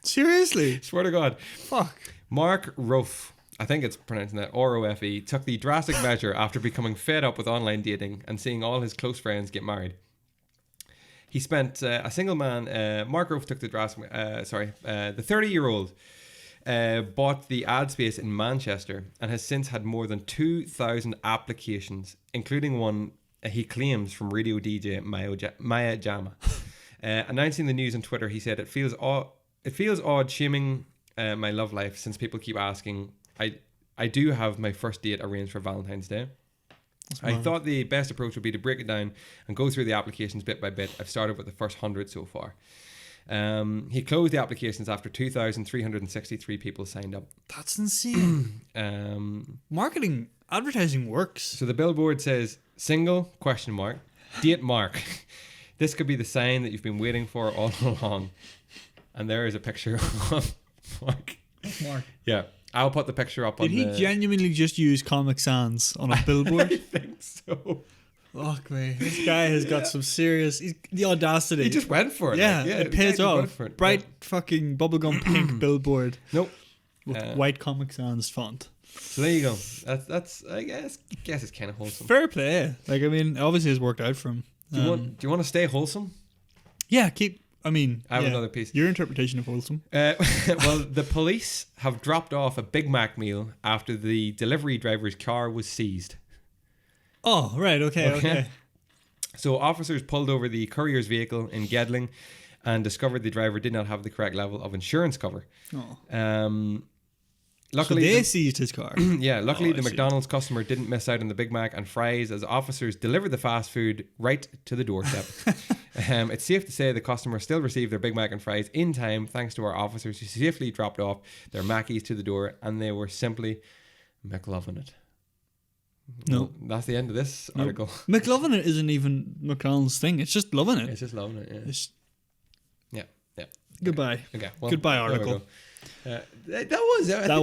B: Seriously?
A: Swear to God.
B: Fuck.
A: Mark Rofe, I think it's pronounced that, R-O-F-E, took the drastic measure after becoming fed up with online dating and seeing all his close friends get married. He spent a single man. Mark Rofe took the drastic. The 30-year-old. Bought the ad space in Manchester and has since had more than 2,000 applications, including one he claims from radio DJ Maya Jama. Announcing the news on Twitter, he said, It feels odd shaming my love life since people keep asking. I do have my first date arranged for Valentine's Day. I thought the best approach would be to break it down and go through the applications bit by bit. I've started with the first 100 so far. He closed the applications after 2,363 people signed up.
B: That's insane.
A: Marketing,
B: advertising works.
A: So the billboard says, "Single, ? Date mark. This could be the sign that you've been waiting for all along." And there is a picture of Mark.
B: Mark.
A: Yeah. I'll put the picture up on
B: Did he genuinely just use Comic Sans on a billboard?
A: I think so.
B: Fuck me. This guy has got some serious... the audacity.
A: He just went for it.
B: Yeah, it pays off. Bright fucking bubblegum pink billboard.
A: Nope.
B: With white Comic Sans font.
A: So there you go. That's I guess it's kind of wholesome.
B: Fair play. Like, I mean, obviously it's worked out for him.
A: Do you want to stay wholesome?
B: Yeah, I
A: have another piece.
B: Your interpretation of wholesome.
A: Well, the police have dropped off a Big Mac meal after the delivery driver's car was seized.
B: Oh, right. Okay.
A: So officers pulled over the courier's vehicle in Gedling and discovered the driver did not have the correct level of insurance cover.
B: Oh.
A: Luckily,
B: so they seized his car.
A: Yeah, luckily the McDonald's customer didn't miss out on the Big Mac and fries as officers delivered the fast food right to the doorstep. It's safe to say the customer still received their Big Mac and fries in time thanks to our officers who safely dropped off their Mackies to the door, and they were simply McLovin' it.
B: No.
A: That's the end of this article.
B: McLovin' it isn't even McDonald's thing. It's just loving it.
A: It's just loving it, yeah. Yeah.
B: Goodbye.
A: Okay. Well,
B: goodbye article.
A: That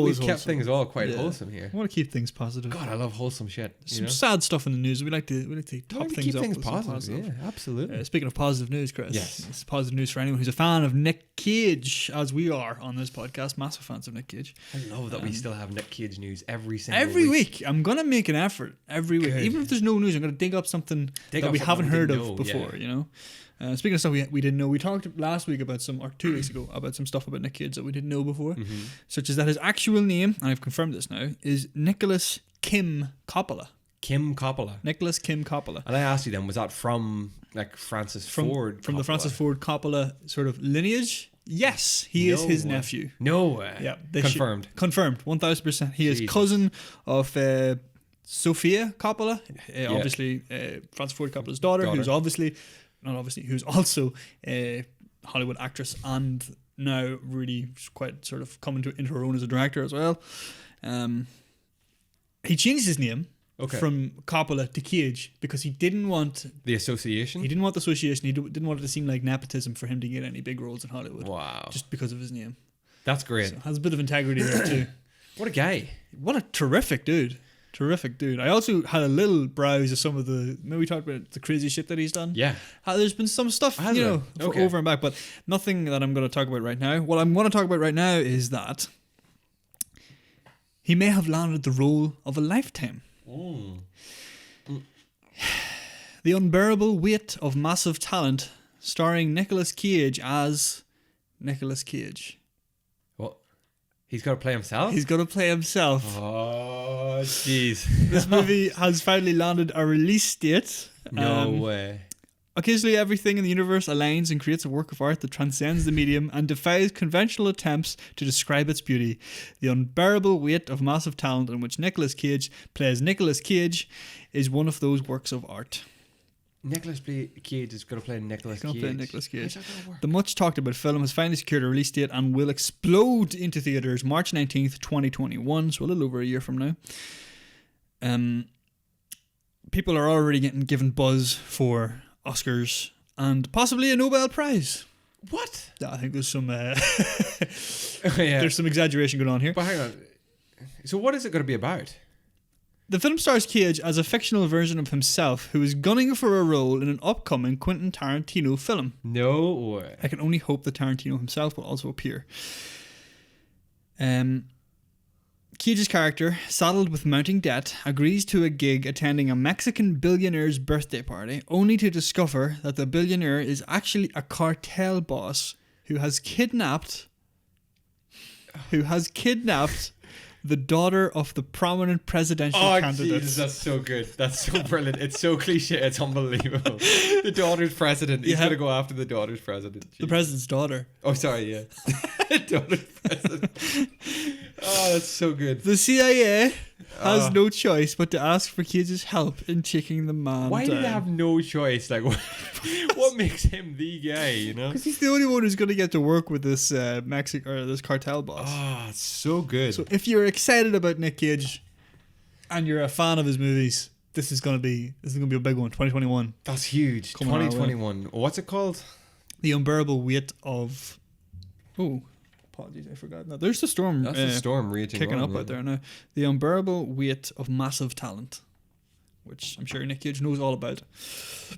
A: was we kept things all quite wholesome here.
B: I want to keep things positive.
A: God, I love wholesome shit.
B: Some sad stuff in the news. We like to top things
A: keep
B: up.
A: Things positive. Yeah, absolutely.
B: Speaking of positive news, Chris.
A: Yes.
B: It's positive news for anyone who's a fan of Nick Cage, as we are on this podcast. Massive fans of Nick Cage.
A: I love that we still have Nick Cage news every single
B: week. I'm gonna make an effort every week, even if there's no news. I'm gonna dig up something that we haven't heard of before. You know. Speaking of stuff we didn't know, we talked last week about or 2 weeks ago, about some stuff about Nick Cage that we didn't know before, such as that his actual name, and I've confirmed this now, is Nicholas Kim Coppola.
A: Kim Coppola.
B: Nicholas Kim Coppola.
A: And I asked you then, was that from like Francis Ford?
B: From
A: Coppola?
B: the Francis Ford Coppola sort of lineage? Yes, he is his nephew.
A: No way.
B: Yeah,
A: Confirmed.
B: Confirmed, 1000%. He is cousin of Sophia Coppola, obviously Francis Ford Coppola's daughter. Who's who's also a Hollywood actress and now really quite sort of coming into her own as a director as well. He changed his name from Coppola to Cage because he didn't want
A: the association.
B: He didn't want the association. He didn't want it to seem like nepotism for him to get any big roles in Hollywood.
A: Wow.
B: Just because of his name.
A: That's great.
B: So has a bit of integrity there too.
A: What a guy. What
B: a terrific dude. Terrific dude. I also had a little browse of some of maybe we talked about the crazy shit that he's done.
A: Yeah.
B: There's been some stuff, over and back, but nothing that I'm going to talk about right now. What I'm going to talk about right now is that he may have landed the role of a lifetime. The Unbearable Weight of Massive Talent, starring Nicolas Cage as Nicolas Cage.
A: What? He's got to play himself?
B: He's got to play himself.
A: Oh, jeez.
B: This movie has finally landed a release date.
A: No way.
B: Occasionally, everything in the universe aligns and creates a work of art that transcends the medium and defies conventional attempts to describe its beauty. The Unbearable Weight of Massive Talent, in which Nicolas Cage plays Nicolas Cage, is one of those works of art.
A: Nicolas Cage is going to play Nicolas Cage.
B: The much talked about film has finally secured a release date and will explode into theaters March 19th, 2021, so a little over a year from now. People are already getting given buzz for Oscars and possibly a Nobel Prize.
A: What?
B: I think there's some there's some exaggeration going on here.
A: But hang on. So what is it going to be about?
B: The film stars Cage as a fictional version of himself who is gunning for a role in an upcoming Quentin Tarantino film.
A: No way.
B: I can only hope that Tarantino himself will also appear. Cage's character, saddled with mounting debt, agrees to a gig attending a Mexican billionaire's birthday party, only to discover that the billionaire is actually a cartel boss who has kidnapped the daughter of the prominent presidential candidate. Oh, Jesus,
A: that's so good. That's so brilliant. It's so cliche. It's unbelievable. The daughter's president. He's going to go after the daughter's president. Jeez.
B: The president's daughter.
A: Oh, sorry, yeah. Daughter's president. Oh, that's so good.
B: The CIA has no choice but to ask for Cage's help in taking the man
A: Why
B: down.
A: do they have no choice? Like, what makes him the guy, you know?
B: Because he's the only one who's going to get to work with this this cartel boss.
A: Oh, it's so good.
B: So if you're excited about Nick Cage and you're a fan of his movies, this is going to be a big one. 2021.
A: That's huge. 2021. What's it called?
B: The Unbearable Weight of... Oh, apologies, I forgot. No, there's the storm.
A: That's the storm raging
B: kicking
A: on,
B: up out there now. The Unbearable Weight of Massive Talent, which I'm sure Nick Cage knows all about.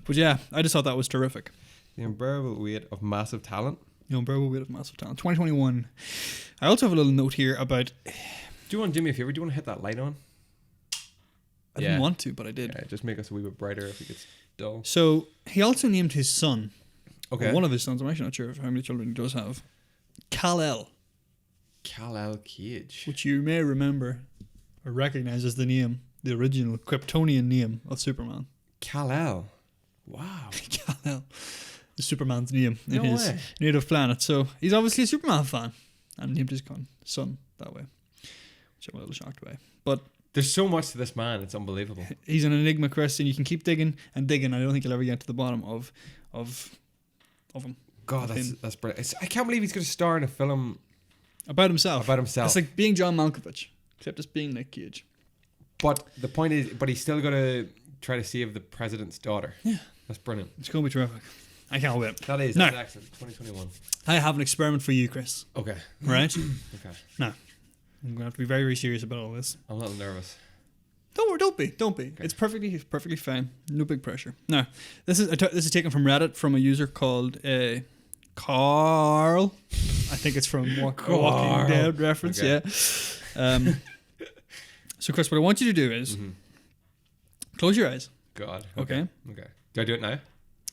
B: But yeah, I just thought that was terrific.
A: The Unbearable Weight of Massive Talent.
B: The Unbearable Weight of Massive Talent. 2021. I also have a little note here about...
A: Do you want to do me a favor? Do you want to hit that light on?
B: I didn't want to, but I did.
A: Yeah, just make us a wee bit brighter if it gets dull.
B: So he also named his son.
A: Okay.
B: One of his sons. I'm actually not sure of how many children he does have. Kal-El.
A: Kal-El Cage.
B: Which you may remember or recognize as the name, the original Kryptonian name of Superman.
A: Kal-El. Wow.
B: Kal-El. The Superman's name in his
A: way.
B: native planet. So he's obviously a Superman fan and named his son that way, which I'm a little shocked by. But
A: there's so much to this man, it's unbelievable.
B: He's an enigma, Chris, and you can keep digging and digging. I don't think you'll ever get to the bottom of him.
A: God, that's brilliant. I can't believe he's going to star in a film
B: about himself.
A: It's
B: like being John Malkovich, except it's being Nick Cage.
A: But the point is, he's still going to try to save the president's daughter.
B: Yeah.
A: That's brilliant.
B: It's going to be terrific. I can't wait.
A: That's excellent. 2021.
B: I have an experiment for you, Chris.
A: Okay.
B: Right?
A: Okay.
B: Now, I'm going to have to be very, very serious about all this.
A: I'm a little nervous.
B: Don't worry, don't be. Okay. It's perfectly fine. No big pressure. Now, this is taken from Reddit from a user called Carl. I think it's from Walking Dead reference. Okay. Yeah. So, Chris, what I want you to do is close your eyes.
A: God.
B: Okay.
A: Do I do it now?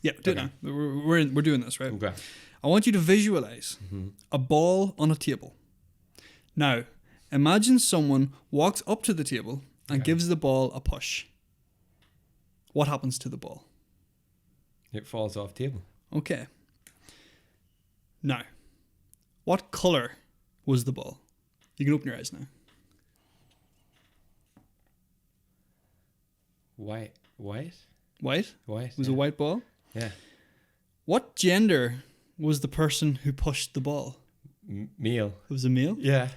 B: Yeah, do it
A: Okay.
B: now. We're doing this, right?
A: Okay.
B: I want you to visualize
A: Mm-hmm.
B: a ball on a table. Now, imagine someone walks up to the table and
A: Okay.
B: gives the ball a push. What happens to the ball?
A: It falls off table.
B: Okay. Now, what color was the ball? You can open your eyes now.
A: White. White?
B: White?
A: White.
B: It was
A: yeah.
B: a white ball.
A: Yeah.
B: What gender was the person who pushed the ball?
A: Meal.
B: It was a male.
A: Yeah.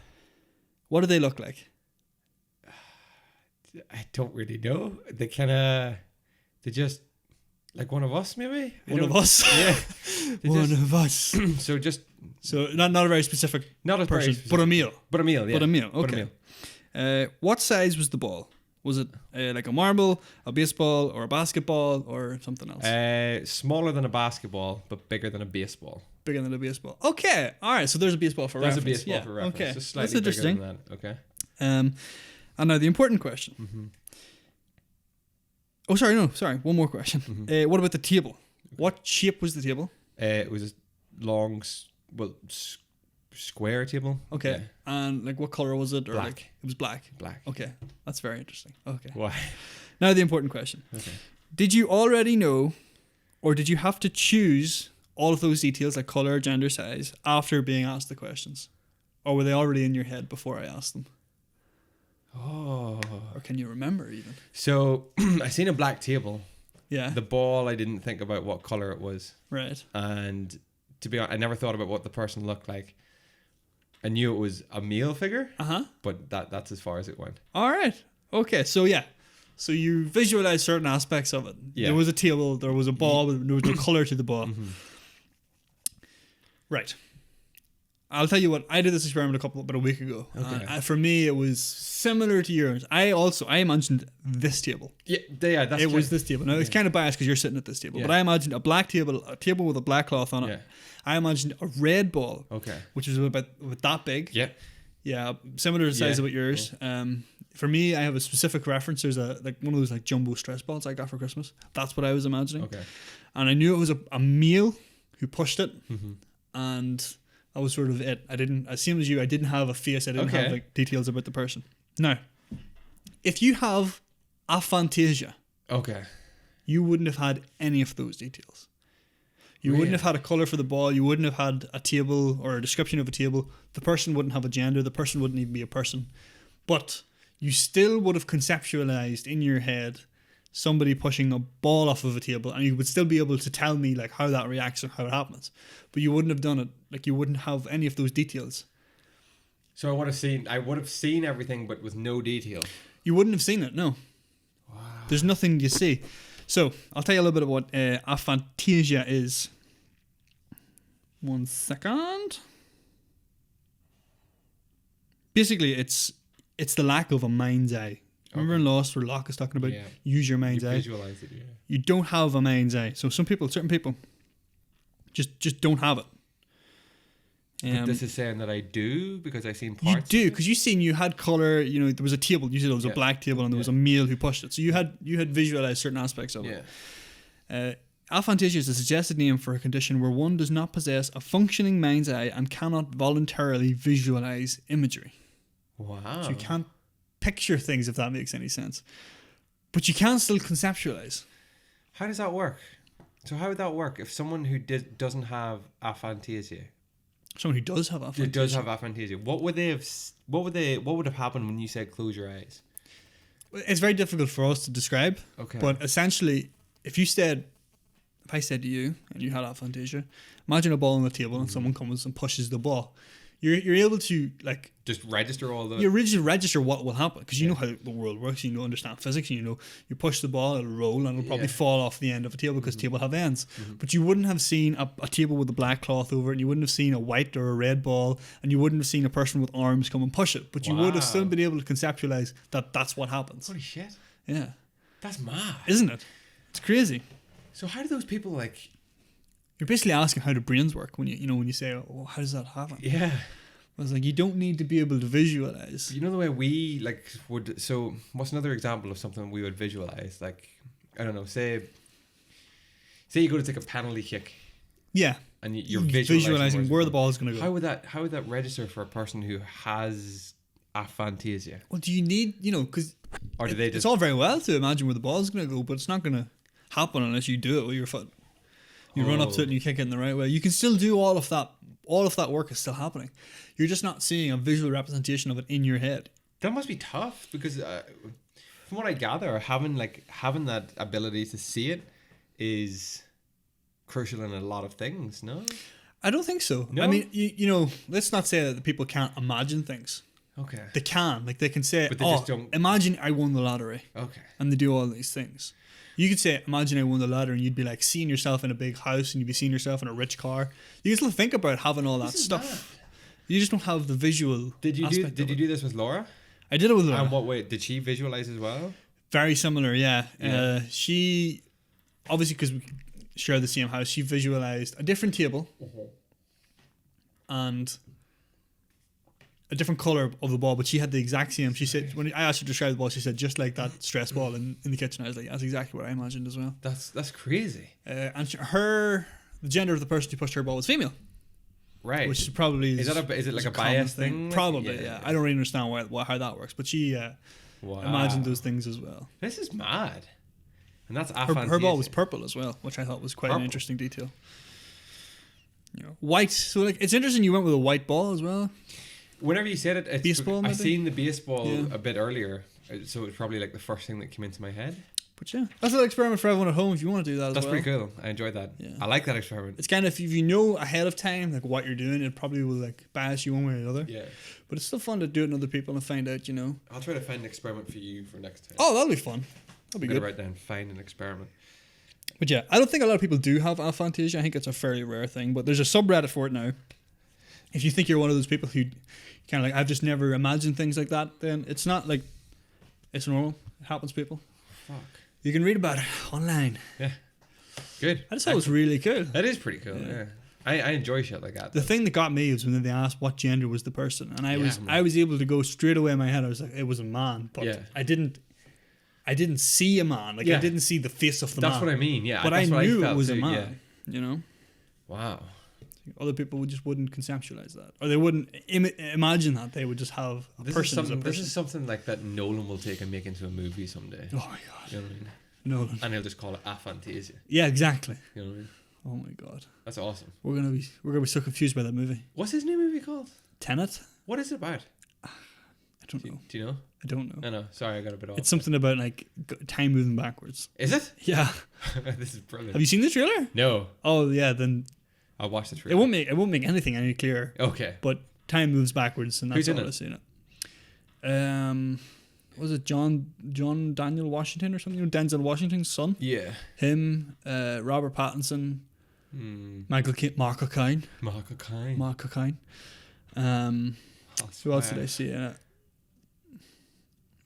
B: What do they look like?
A: I don't really know. They kind of... They just... Like one of us, maybe?
B: One of us.
A: Yeah. They
B: One
A: just-
B: of us.
A: So just...
B: So not a very specific
A: Not a
B: person,
A: person,
B: but a meal.
A: But a meal, yeah.
B: But a meal.
A: But a
B: Okay.
A: meal.
B: What size was the ball? Was it like a marble, a baseball, or a basketball, or something else?
A: Smaller than a basketball, but bigger than a baseball.
B: Bigger than a baseball. Okay. All right. So there's a baseball for
A: There's
B: reference.
A: a baseball
B: Yeah.
A: for reference.
B: Okay.
A: Just
B: That's
A: slightly
B: interesting.
A: bigger than that. Okay.
B: And now the important question.
A: Mm-hmm.
B: Oh, sorry. No. Sorry. One more question.
A: Mhm.
B: What about the table? What shape was the table?
A: It was a long, square table.
B: Okay.
A: Yeah.
B: And like what color was it? Or
A: Black.
B: like it was black.
A: Black.
B: Okay. That's very interesting. Okay.
A: Why?
B: Now the important question.
A: Okay.
B: Did you already know, or did you have to choose all of those details like color, gender, size after being asked the questions? Or were they already in your head before I asked them?
A: Oh.
B: Or can you remember even?
A: So I seen a black table.
B: Yeah.
A: The ball, I didn't think about what color it was,
B: Right.
A: and to be honest, I never thought about what the person looked like. I knew it was a male figure,
B: Uh-huh.
A: but that's as far as it went.
B: All right. Okay. So yeah. So you visualize certain aspects of it.
A: Yeah.
B: There was a table, there was a ball, but there was no color to the ball.
A: Mm-hmm.
B: Right. I'll tell you what, I did this experiment about a week ago.
A: Okay.
B: And for me, it was similar to yours. I imagined this table.
A: Yeah, that's
B: It was
A: true.
B: this table. Now, it's
A: Yeah.
B: kind of biased because you're sitting at this table,
A: Yeah.
B: but I imagined a table with a black cloth on it.
A: Yeah.
B: I imagined a red ball,
A: Okay.
B: which was about that big.
A: Yeah.
B: Yeah, similar to size
A: Yeah.
B: of yours. For me, I have a specific reference. There's one of those like jumbo stress balls I got for Christmas. That's what I was imagining.
A: Okay.
B: And I knew it was a male who pushed it,
A: Mm-hmm.
B: and that was sort of it. Same as you, I didn't have a face. I didn't have
A: Okay.
B: like details about the person. Now, if you have aphantasia,
A: Okay.
B: you wouldn't have had any of those details. You wouldn't have had a color for the ball. You wouldn't have had a table or a description of a table. The person wouldn't have a gender. The person wouldn't even be a person. But you still would have conceptualized in your head somebody pushing a ball off of a table, and you would still be able to tell me like how that reacts or how it happens. But you wouldn't have done it. Like you wouldn't have any of those details.
A: So I would have seen everything, but with no detail.
B: You wouldn't have seen it. No.
A: Wow.
B: There's nothing you see. So I'll tell you a little bit about what aphantasia is. 1 second. Basically, it's the lack of a mind's eye. Remember in Lost where Locke is talking about
A: Yeah.
B: use your mind's
A: You
B: eye?
A: visualize it, yeah.
B: You don't have a mind's eye. So certain people, just don't have it.
A: But this is saying that I do because I've seen
B: You
A: parts.
B: do,
A: of it?
B: because you seen you had color. You know, there was a table. You said it was a
A: Yeah.
B: black table, and there was a male who pushed it. So you had visualized certain aspects of it.
A: Yeah.
B: Aphantasia is a suggested name for a condition where one does not possess a functioning mind's eye and cannot voluntarily visualize imagery.
A: Wow.
B: So you can't picture things, if that makes any sense. But you can still conceptualize.
A: How does that work? So how would that work if someone who doesn't have aphantasia,
B: Someone who does have aphantasia.
A: does have aphantasia, what would have happened when you said close your eyes?
B: It's very difficult for us to describe.
A: Okay.
B: But essentially, if I said to you and you had aphantasia, imagine a ball on the table and someone comes and pushes the ball. You're able to like
A: just register all the.
B: you originally register what will happen because you know how the world works. You know, understand physics. You push the ball, it'll roll, and it'll probably fall off the end of a table because table have ends. But you wouldn't have seen a table with a black cloth over it, and you wouldn't have seen a white or a red ball, and you wouldn't have seen a person with arms come and push it. But you would have still
A: Wow.
B: been able to conceptualize that that's what happens.
A: Holy shit!
B: Yeah,
A: That's mad.
B: isn't it? It's crazy.
A: So how do those people like?
B: You're basically asking how the brains work when you say, "Oh, how does that happen?"
A: Yeah.
B: I was like, you don't need to be able to visualize.
A: You know the way we like would. So what's another example of something we would visualize? Like I don't know. Say Say you go to take a penalty kick
B: Yeah.
A: and you're
B: visualizing where the ball is going to go.
A: How would that register for a person who has aphantasia?
B: Well, do you need, because
A: Or do they just...
B: it's all very well to imagine where the ball is going to go, but it's not going to happen unless you do it with your foot. You run up to it and you kick it in the right way. You can still do all of that. All of that work is still happening. You're just not seeing a visual representation of it in your head.
A: That must be tough because from what I gather, having that ability to see it is crucial in a lot of things, no?
B: I don't think so.
A: No?
B: I mean, let's not say that the people can't imagine things.
A: Okay.
B: They can. Like, they can say,
A: But they just don't...
B: imagine I won the lottery.
A: Okay.
B: And they do all these things. You could say, imagine I won the lottery, and you'd be like seeing yourself in a big house, and you'd be seeing yourself in a rich car. You can still think about having all that stuff.
A: Mad.
B: You just don't have the visual
A: Did you
B: do
A: this with Laura?
B: I did it with Laura.
A: And what way? Did she visualize as well?
B: Very similar, yeah.
A: Yeah.
B: She, obviously because we share the same house, she visualized a different table and a different color of the ball, but she had the exact same. She said, when I asked her to describe the ball, she said, just like that stress ball in the kitchen. I was like, that's exactly what I imagined as well.
A: That's crazy.
B: And the gender of the person who pushed her ball was female.
A: Right.
B: Which probably
A: is it like a bias thing?
B: Probably, yeah. I don't really understand how that works, but she imagined those things as well.
A: This is mad. And that's
B: her ball was purple as well, which I thought was quite an interesting detail. White. So like, it's interesting you went with a white ball as well.
A: Whenever you said it,
B: baseball.
A: I seen the baseball a bit earlier, so it's probably like the first thing that came into my head.
B: But yeah, that's an experiment for everyone at home if you want to do that.
A: That's pretty cool. I enjoyed that. Yeah. I like that experiment.
B: It's kind of, if you know ahead of time like what you're doing, it probably will like bias you one way or the other.
A: Yeah.
B: But it's still fun to do it in other people and find out.
A: I'll try to find an experiment for you for next time.
B: Oh, that'll be fun. That'll be good.
A: Write down find an experiment.
B: But yeah, I don't think a lot of people do have aphantasia. I think it's a fairly rare thing. But there's a subreddit for it now. If you think you're one of those people who kind of like, I've just never imagined things like that, then it's not like, it's normal. It happens, people.
A: Fuck.
B: You can read about it online.
A: Yeah. Good.
B: I just thought it was really cool.
A: That is pretty cool, yeah. I enjoy shit like that.
B: The thing that got me was when they asked what gender was the person. And I was able to go straight away in my head. I was like, it was a man. But I didn't see a man. Like, I didn't see the face of the man.
A: That's what I mean, yeah.
B: But I knew it was a man,
A: Wow.
B: Other people wouldn't conceptualize that, or they wouldn't imagine that. They would just have a person as a person.
A: This is something like that Nolan will take and make into a movie someday.
B: Oh my god!
A: You know what I mean?
B: Nolan.
A: And he'll just call it aphantasia.
B: Yeah, exactly.
A: You know what I mean?
B: Oh my god!
A: That's awesome.
B: We're gonna be so confused by that movie.
A: What's his new movie called?
B: Tenet.
A: What is it about?
B: I don't know.
A: Do you know?
B: I don't know.
A: No. Sorry, I got a bit off.
B: It's something about like time moving backwards.
A: Is it?
B: Yeah.
A: This is brilliant.
B: Have you seen the trailer?
A: No.
B: Oh yeah, then.
A: I'll watch the trailer.
B: It won't make anything any clearer.
A: Okay.
B: But time moves backwards, and that's all I've seen it. Was it John Daniel Washington or something? Denzel Washington's son.
A: Yeah.
B: Him, Robert Pattinson, Mark O'Kine. Who else did I see in it?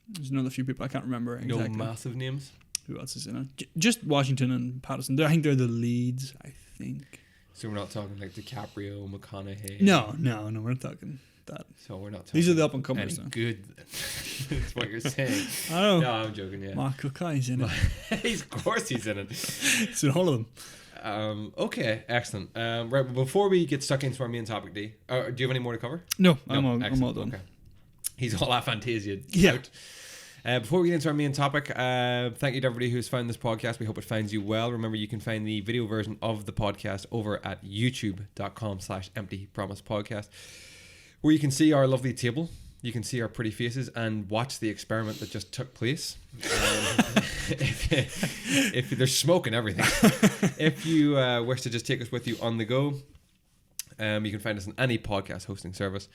B: There's another few people I can't remember exactly.
A: No massive names.
B: Who else is in it? Just Washington and Pattinson. I think they're the leads. I think.
A: So we're not talking like DiCaprio, McConaughey.
B: No, we're not talking that.
A: So we're not talking.
B: These are the up and comers.
A: Good. That's what you're saying.
B: I don't know.
A: No, I'm joking. Yeah.
B: Mark O'Kine's in it.
A: Of course he's in it.
B: It's in all of them.
A: Okay, excellent. Right, before we get stuck into our main topic, D, do you have any more to cover?
B: No, I'm all done.
A: Okay. He's all aphantasia.
B: Yeah.
A: Out. Before we get into our main topic, thank you to everybody who's found this podcast. We hope it finds you well. Remember, you can find the video version of the podcast over at youtube.com/emptypromisepodcast, where you can see our lovely table, you can see our pretty faces, and watch the experiment that just took place. If there's smoke and everything. If you wish to just take us with you on the go, you can find us on any podcast hosting service.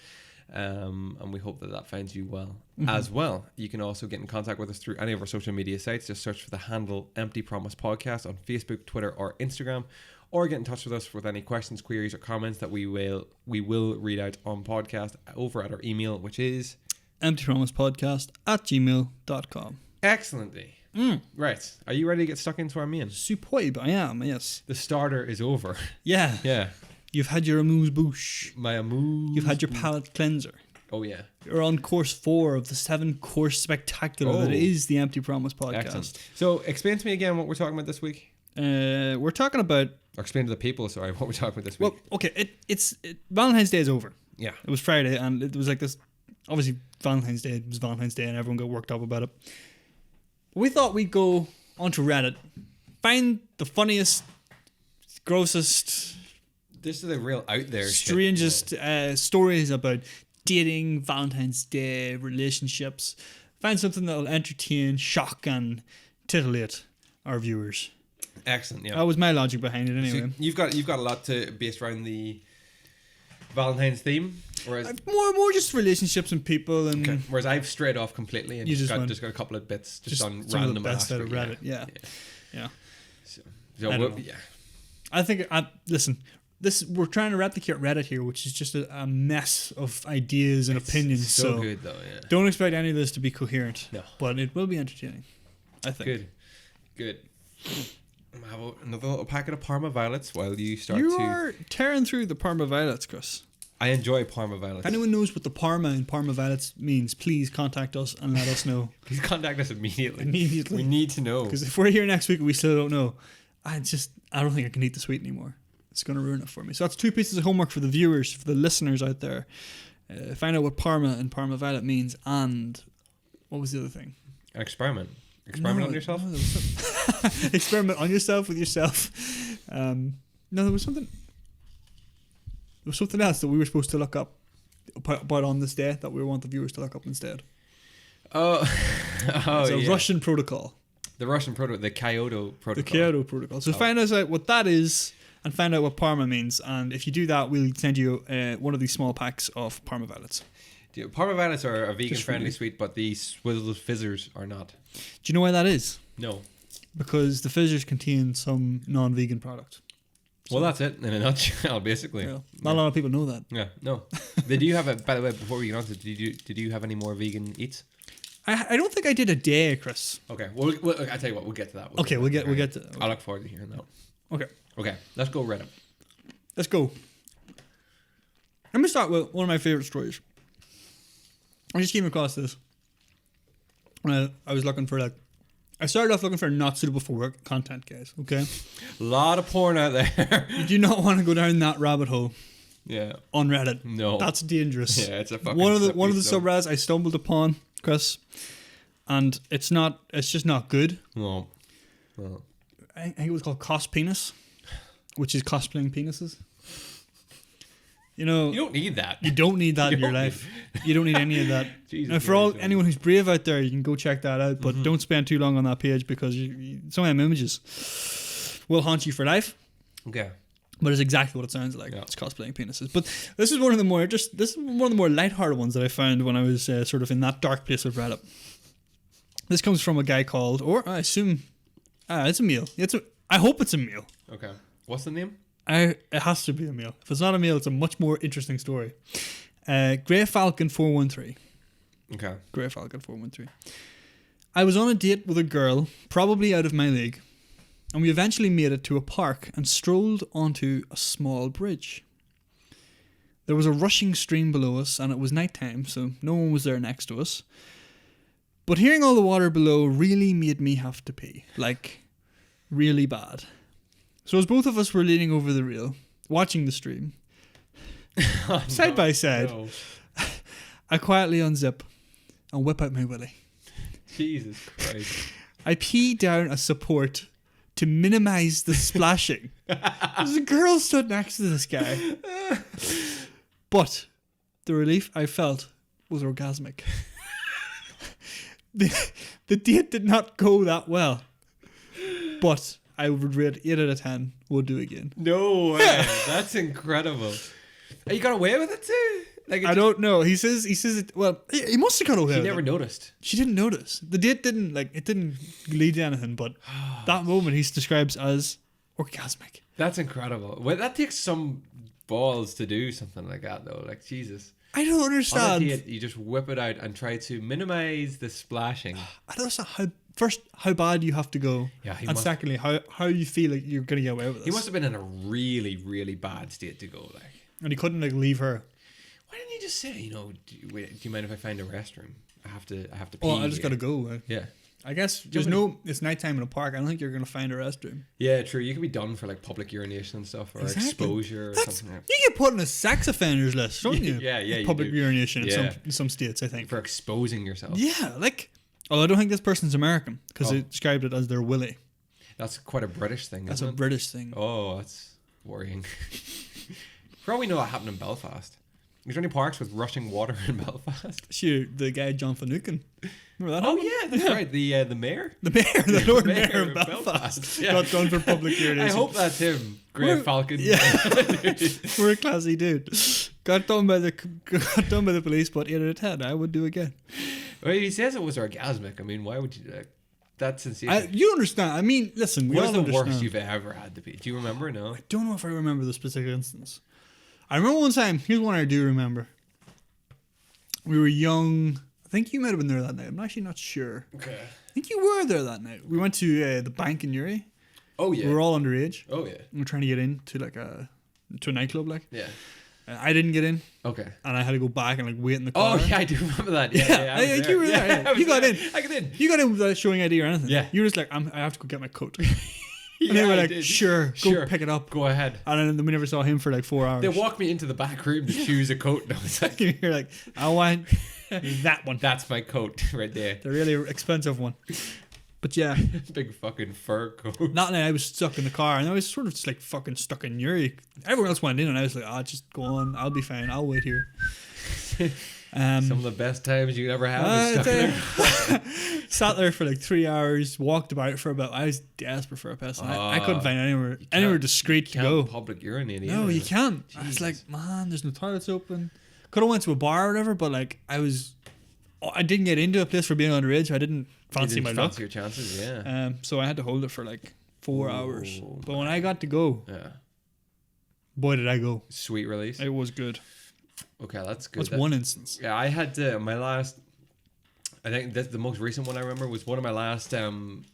A: And we hope that finds you well as well. You can also get in contact with us through any of our social media sites. Just search for the handle Empty Promise Podcast on Facebook, Twitter, or Instagram, or get in touch with us with any questions, queries, or comments that we will read out on podcast over at our email, which is
B: emptypromisepodcast@gmail.com.
A: Excellently. Right. Are you ready to get stuck into our main?
B: Superb, I am, yes.
A: The starter is over.
B: Yeah.
A: Yeah.
B: You've had your amuse-bouche.
A: My amuse.
B: You've had your palate cleanser.
A: Oh, yeah.
B: You're on course 4 of the 7-course spectacular that is the Empty Promise Podcast.
A: Excellent. So, explain to me again what we're talking about this week.
B: We're talking about.
A: Or explain to the people, sorry, what we're talking about this
B: Well,
A: week.
B: okay, Valentine's Day is over.
A: Yeah.
B: It was Friday, and it was like this. Obviously, Valentine's Day. It was Valentine's Day, and everyone got worked up about it. We thought we'd go onto Reddit, find the funniest, grossest,
A: This is a real out there
B: strangest stories about dating, Valentine's Day, relationships. Find something that'll entertain, shock, and titillate our viewers.
A: Excellent, yeah.
B: That was my logic behind it, anyway.
A: So you've got a lot based around the Valentine's theme, whereas
B: More just relationships and people, and
A: whereas I've strayed off completely and
B: You
A: just
B: just
A: got a couple of bits just on
B: some of the
A: random
B: best out
A: after,
B: of Reddit. Yeah.
A: So
B: I don't know.
A: yeah.
B: I think listen. We're trying to replicate Reddit here, which is just a mess of ideas and opinions.
A: So good though, yeah.
B: Don't expect any of this to be coherent.
A: No.
B: But it will be entertaining, I think.
A: Good. Have another little packet of Parma Violets while you start
B: You are tearing through the Parma Violets, Chris.
A: I enjoy Parma Violets.
B: If anyone knows what the Parma in Parma Violets means, please contact us and let us know.
A: Please contact us immediately.
B: Immediately.
A: We need to know.
B: Because if we're here next week and we still don't know, I don't think I can eat the sweet anymore. It's going to ruin it for me. So that's 2 pieces of homework for the viewers, for the listeners out there. Find out what Parma and Parma Violet means, and what was the other thing?
A: An experiment. Experiment on yourself?
B: No, experiment on yourself with yourself. No, there was something. There was something else that we were supposed to look up about on this day that we want the viewers to look up instead.
A: Oh,
B: It's a Russian protocol.
A: The Russian protocol, the Kyoto protocol.
B: The Kyoto protocol. So find out what that is and find out what Parma means. And if you do that, we'll send you one of these small packs of Parma Violets.
A: Parma Violets are a vegan-friendly sweet, but the swizzled fizzers are not.
B: Do you know why that is?
A: No.
B: Because the fizzers contain some non-vegan product.
A: Well, that's it in a nutshell, basically.
B: Yeah. Not a lot of people know that.
A: Yeah, no. Did you have by the way, before we get on to it, did you have any more vegan eats?
B: I don't think I did a day, Chris.
A: Okay, well, I'll tell you what, we'll get to that.
B: We'll get to that.
A: I look forward to hearing that.
B: Okay,
A: let's go Reddit.
B: Let's go. Let me start with one of my favorite stories. I just came across this. I was looking for I started off looking for not suitable for work content, guys. Okay,
A: a lot of porn out there.
B: You do not want to go down that rabbit hole.
A: Yeah.
B: On Reddit.
A: No.
B: That's dangerous.
A: Yeah, it's a fucking
B: one of the
A: slope.
B: subreddits I stumbled upon, Chris, and it's just not good.
A: No.
B: I think it was called Cos Penis, which is cosplaying penises. You know,
A: you don't need that.
B: You don't need that in your life. You don't need any of that.
A: Jesus,
B: and for anyone who's brave out there, you can go check that out. But don't spend too long on that page because some of them images will haunt you for life.
A: Okay.
B: But it's exactly what it sounds like.
A: Yeah.
B: It's cosplaying penises. But this is one of the more lighthearted ones that I found when I was sort of in that dark place of Reddit. This comes from a guy called, or I assume, it's a male. I hope it's a male.
A: Okay. What's the name?
B: It has to be a male. If it's not a male, it's a much more interesting story. Grey Falcon 413.
A: Okay.
B: Grey Falcon 413. I was on a date with a girl, probably out of my league, and we eventually made it to a park and strolled onto a small bridge. There was a rushing stream below us, and it was nighttime, so no one was there next to us. But hearing all the water below really made me have to pee. Really bad. So as both of us were leaning over the rail, watching the stream, side by side,
A: no.
B: I quietly unzip and whip out my willy.
A: Jesus Christ.
B: I pee down a support to minimize the splashing. There's a girl stood next to this guy. But the relief I felt was orgasmic. The date did not go that well. But I would rate 8 out of 10. Would do again.
A: No way. That's incredible. You got away with it too?
B: I don't know. He says it. Well, he must have got away with it.
A: She never noticed.
B: She didn't notice. The date didn't lead to anything, but that moment he describes as orgasmic.
A: That's incredible. Well, that takes some balls to do something like that though. Jesus.
B: I don't understand.
A: On a date, you just whip it out and try to minimize the splashing.
B: I don't understand how bad you have to go.
A: Yeah,
B: and secondly, how you feel like you're going to get away with this.
A: He must have been in a really, really bad state to go.
B: And he couldn't leave her.
A: Why didn't he just say, do you mind if I find a restroom? I have to pee.
B: Oh, I just got to go.
A: Yeah.
B: I guess it's nighttime in a park. I don't think you're going to find a restroom.
A: Yeah, true. You could be done for like public urination and stuff, or exposure or something.
B: You get put on a sex offenders list, don't you?
A: Yeah.
B: Public urination
A: Yeah.
B: in some states, I think.
A: For exposing yourself.
B: Yeah, like, although I don't think this person's American because they described it as their willy.
A: That's quite a British thing,
B: That's
A: isn't
B: a
A: it?
B: British thing.
A: Oh, that's worrying. For all we know, that happened in Belfast. Is there any parks with rushing water in Belfast?
B: Sure, the guy John Finucane. Remember that?
A: Oh yeah, that's right. The mayor.
B: The Lord Mayor of Belfast
A: Yeah.
B: got done for public urination.
A: I hope that's him. Grey Falcon.
B: Yeah. We're a classy dude. Got done by the police, but 8 out of 10. I would do again.
A: Well, he says it was orgasmic. I mean, why would you do that? That's insane.
B: You understand. I mean, listen, we
A: What
B: all
A: is the
B: understand.
A: worst you've ever had to be? Do you remember? No.
B: I don't know if I remember the specific instance. I remember one time. Here's one I do remember. We were young. I think you might have been there that night. I'm actually not sure.
A: Okay.
B: I think you were there that night. We went to the bank in Uri.
A: Oh yeah.
B: We were all underage.
A: Oh yeah.
B: We were trying to get into to a nightclub, like.
A: Yeah.
B: I didn't get in.
A: Okay.
B: And I had to go back and like wait in the car.
A: Oh yeah, I do remember that. Yeah, I was
B: you were there.
A: Yeah,
B: You got
A: there.
B: in.
A: I got in.
B: You got in without showing ID or anything.
A: Yeah.
B: You were just like, I have to go get my coat. And
A: Yeah,
B: they were
A: I
B: like,
A: did.
B: sure, go pick it up.
A: Go ahead.
B: And then we never saw him for like 4 hours.
A: They walked me into the back room to choose a coat, and I was like,
B: You're like, I want that one.
A: "That's my coat right there."
B: The really expensive one. But yeah,
A: Big fucking fur coat.
B: that night I was stuck in the car and I was sort of just like fucking stuck in Uri. Everyone else went in and I was like, just go on. I'll be fine. I'll wait here.
A: Some of the best times you could ever have is stuck in there.
B: Sat there for like 3 hours, walked about for about. I was desperate for a piss. And I couldn't find anywhere discreet to go.
A: Public urinate.
B: No, you can't. I was like, man, there's no toilets open. Could have went to a bar or whatever, but like I didn't get into a place for being underage. I didn't fancy my luck.
A: Fancy your chances, yeah.
B: So I had to hold it for like 4 hours. But when I got to go,
A: Yeah.
B: boy, did I go.
A: Sweet release.
B: It was good.
A: Okay, that's good.
B: What's one instance?
A: Yeah, I had my last. I think that's the most recent one I remember was one of my last runs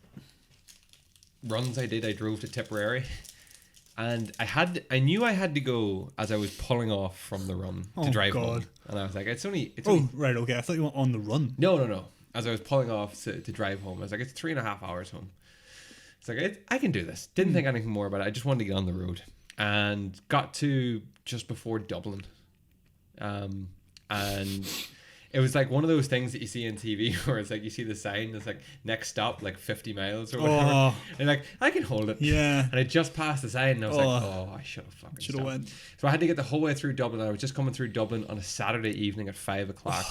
A: I did. I drove to Tipperary, and I knew I had to go as I was pulling off from the run to drive home, and I was like, it's only.
B: Right, okay. I thought you went on the run.
A: No. As I was pulling off to drive home, I was like, it's 3.5 hours home. It's like I can do this. Didn't think anything more about it. I just wanted to get on the road, and got to just before Dublin. And it was like one of those things that you see on TV where it's like you see the sign that's like next stop like 50 miles or whatever. And like I can hold it.
B: Yeah.
A: And I just passed the sign and I was like, I should have fucking stopped.
B: Went.
A: So I had to get the whole way through Dublin. I was just coming through Dublin on a Saturday evening at 5 o'clock.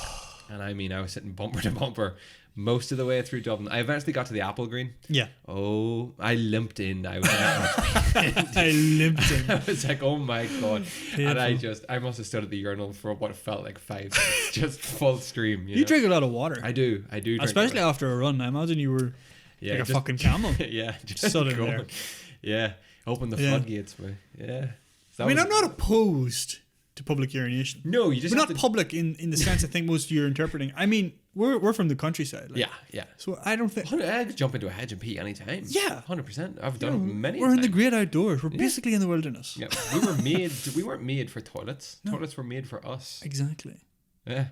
A: And I mean, I was sitting bumper to bumper most of the way through Dublin. I eventually got to the Apple Green.
B: Yeah.
A: Oh, I limped in. I was
B: I limped in.
A: I was like, oh my God.
B: Painful.
A: And I must have stood at the urinal for what felt like 5 minutes. Just full stream.
B: You drink a lot of water.
A: I do. Drink
B: especially after a run. I imagine you were like a fucking camel.
A: Yeah. Just
B: stood in there.
A: Yeah. Open the floodgates, man. Yeah. So
B: I'm not opposed to public urination.
A: No, you just
B: we're not public in the sense I think most of you're interpreting. I mean, we're from the countryside. Like,
A: yeah.
B: So I don't think
A: I could jump into a hedge and pee anytime.
B: Yeah.
A: 100%. I've done it many
B: We're
A: times.
B: in the great outdoors. We're basically in the wilderness.
A: Yeah. We weren't made for toilets. No. Toilets were made for us.
B: Exactly.
A: Yeah.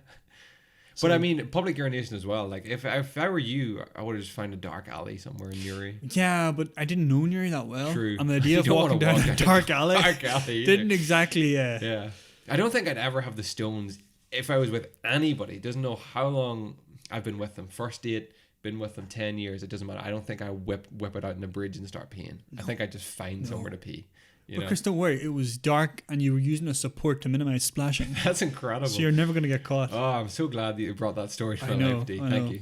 A: But I mean, public urination as well. Like, if I were you, I would have just found a dark alley somewhere in Newry.
B: Yeah, but I didn't know Newry that well.
A: True.
B: And the idea of walking down a dark alley didn't exactly...
A: Yeah. I don't think I'd ever have the stones if I was with anybody. Doesn't know how long I've been with them. First date, been with them 10 years. It doesn't matter. I don't think I whip it out in a bridge and start peeing. No. I think I just find somewhere to pee.
B: But Chris, don't worry. It was dark and you were using a support to minimize splashing.
A: That's incredible.
B: So you're never going to get caught.
A: Oh, I'm so glad that you brought that story to my life, D. Thank you.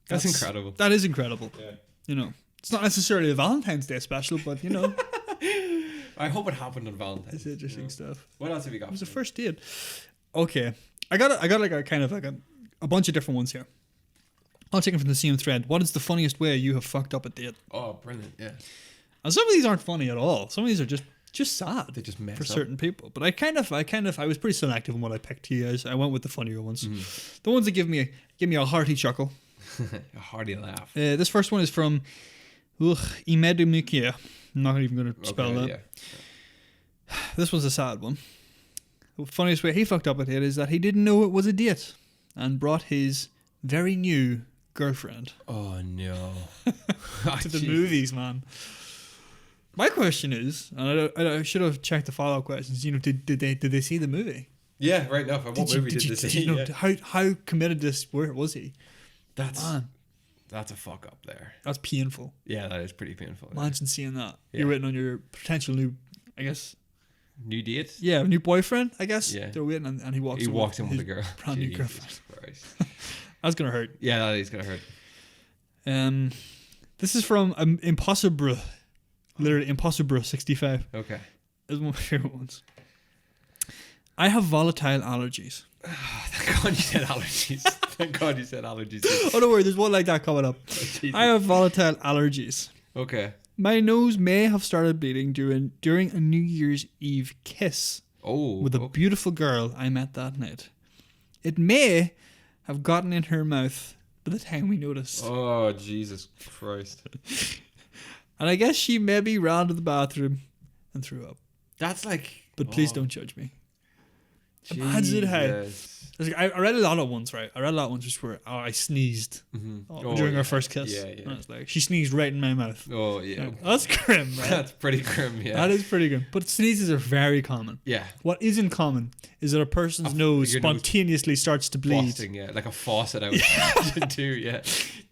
A: That's incredible.
B: That is incredible.
A: Yeah.
B: You know, it's not necessarily a Valentine's Day special, but you know.
A: I hope it happened on Valentine's.
B: It's interesting stuff.
A: What else have you got?
B: It was a first date. Okay. I got like a kind of like a bunch of different ones here. I'll take them from the same thread. What is the funniest way you have fucked up a date?
A: Oh, brilliant. Yeah.
B: And some of these aren't funny at all. Some of these are just sad.
A: They just mess
B: for
A: up.
B: certain people. But I was pretty selective in what I picked here. I went with the funnier ones.
A: Mm.
B: The ones that give me a hearty chuckle.
A: A hearty laugh.
B: This first one is from Imedu Mukia. I'm not even going to spell that. Yeah. This was a sad one. The funniest way he fucked up a date is that he didn't know it was a date and brought his very new girlfriend
A: Oh no.
B: to the movies, man. My question is, and I should have checked the follow-up questions. You know, did they see the movie?
A: Yeah, right enough. And what movie did they see?
B: You know, how committed was he?
A: That's a fuck up there.
B: That's painful.
A: Yeah, that is pretty painful.
B: Imagine seeing that.
A: Yeah.
B: You're waiting on your potential new, I guess.
A: New date?
B: Yeah, new boyfriend, I guess.
A: Yeah.
B: They're waiting and he walks
A: in with a girl.
B: Brand new girlfriend.
A: Christ.
B: That's going to hurt.
A: Yeah, that is going to hurt.
B: This is from Impossible. Literally, Impossible 65.
A: Okay.
B: It's one of my favorite ones. I have volatile allergies.
A: Thank God you said allergies. Thank God you said allergies.
B: Oh, don't worry, there's one like that coming up.
A: Oh,
B: I have volatile allergies.
A: Okay.
B: My nose may have started bleeding during a New Year's Eve kiss with a beautiful girl I met that night. It may have gotten in her mouth by the time we noticed.
A: Oh, Jesus Christ.
B: And I guess she maybe ran to the bathroom and threw up.
A: That's like...
B: But please don't judge me. Imagine how... I read a lot of ones, right? I read a lot of ones which were, I sneezed during our first kiss.
A: Yeah, yeah.
B: And it's like, she sneezed right in my mouth.
A: Oh, yeah.
B: Like, that's grim, right?
A: That's pretty grim, yeah.
B: That is pretty grim. But sneezes are very common.
A: Yeah.
B: What isn't common is that a person's nose spontaneously starts to bleed.
A: Busting, yeah. Like a faucet out too, yeah.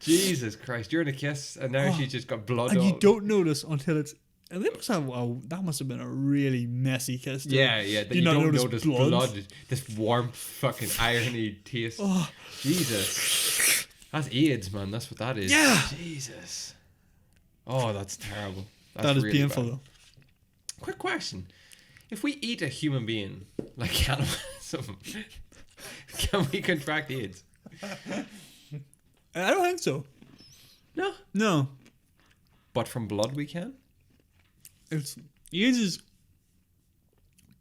A: Jesus Christ. You're in a kiss and now she's just got blood
B: and
A: all...
B: you don't notice until it's... And they must have, that must have been a really messy kiss. Too.
A: Yeah, yeah. That you don't notice blood. This warm fucking irony taste. Oh. Jesus. That's AIDS, man. That's what that is.
B: Yeah.
A: Jesus. Oh, that's terrible. That's
B: that is
A: really
B: painful,
A: bad.
B: though.
A: Quick question. If we eat a human being, like cannibalism, can we contract AIDS?
B: I don't think so.
A: No.
B: No.
A: But from blood we can?
B: AIDS is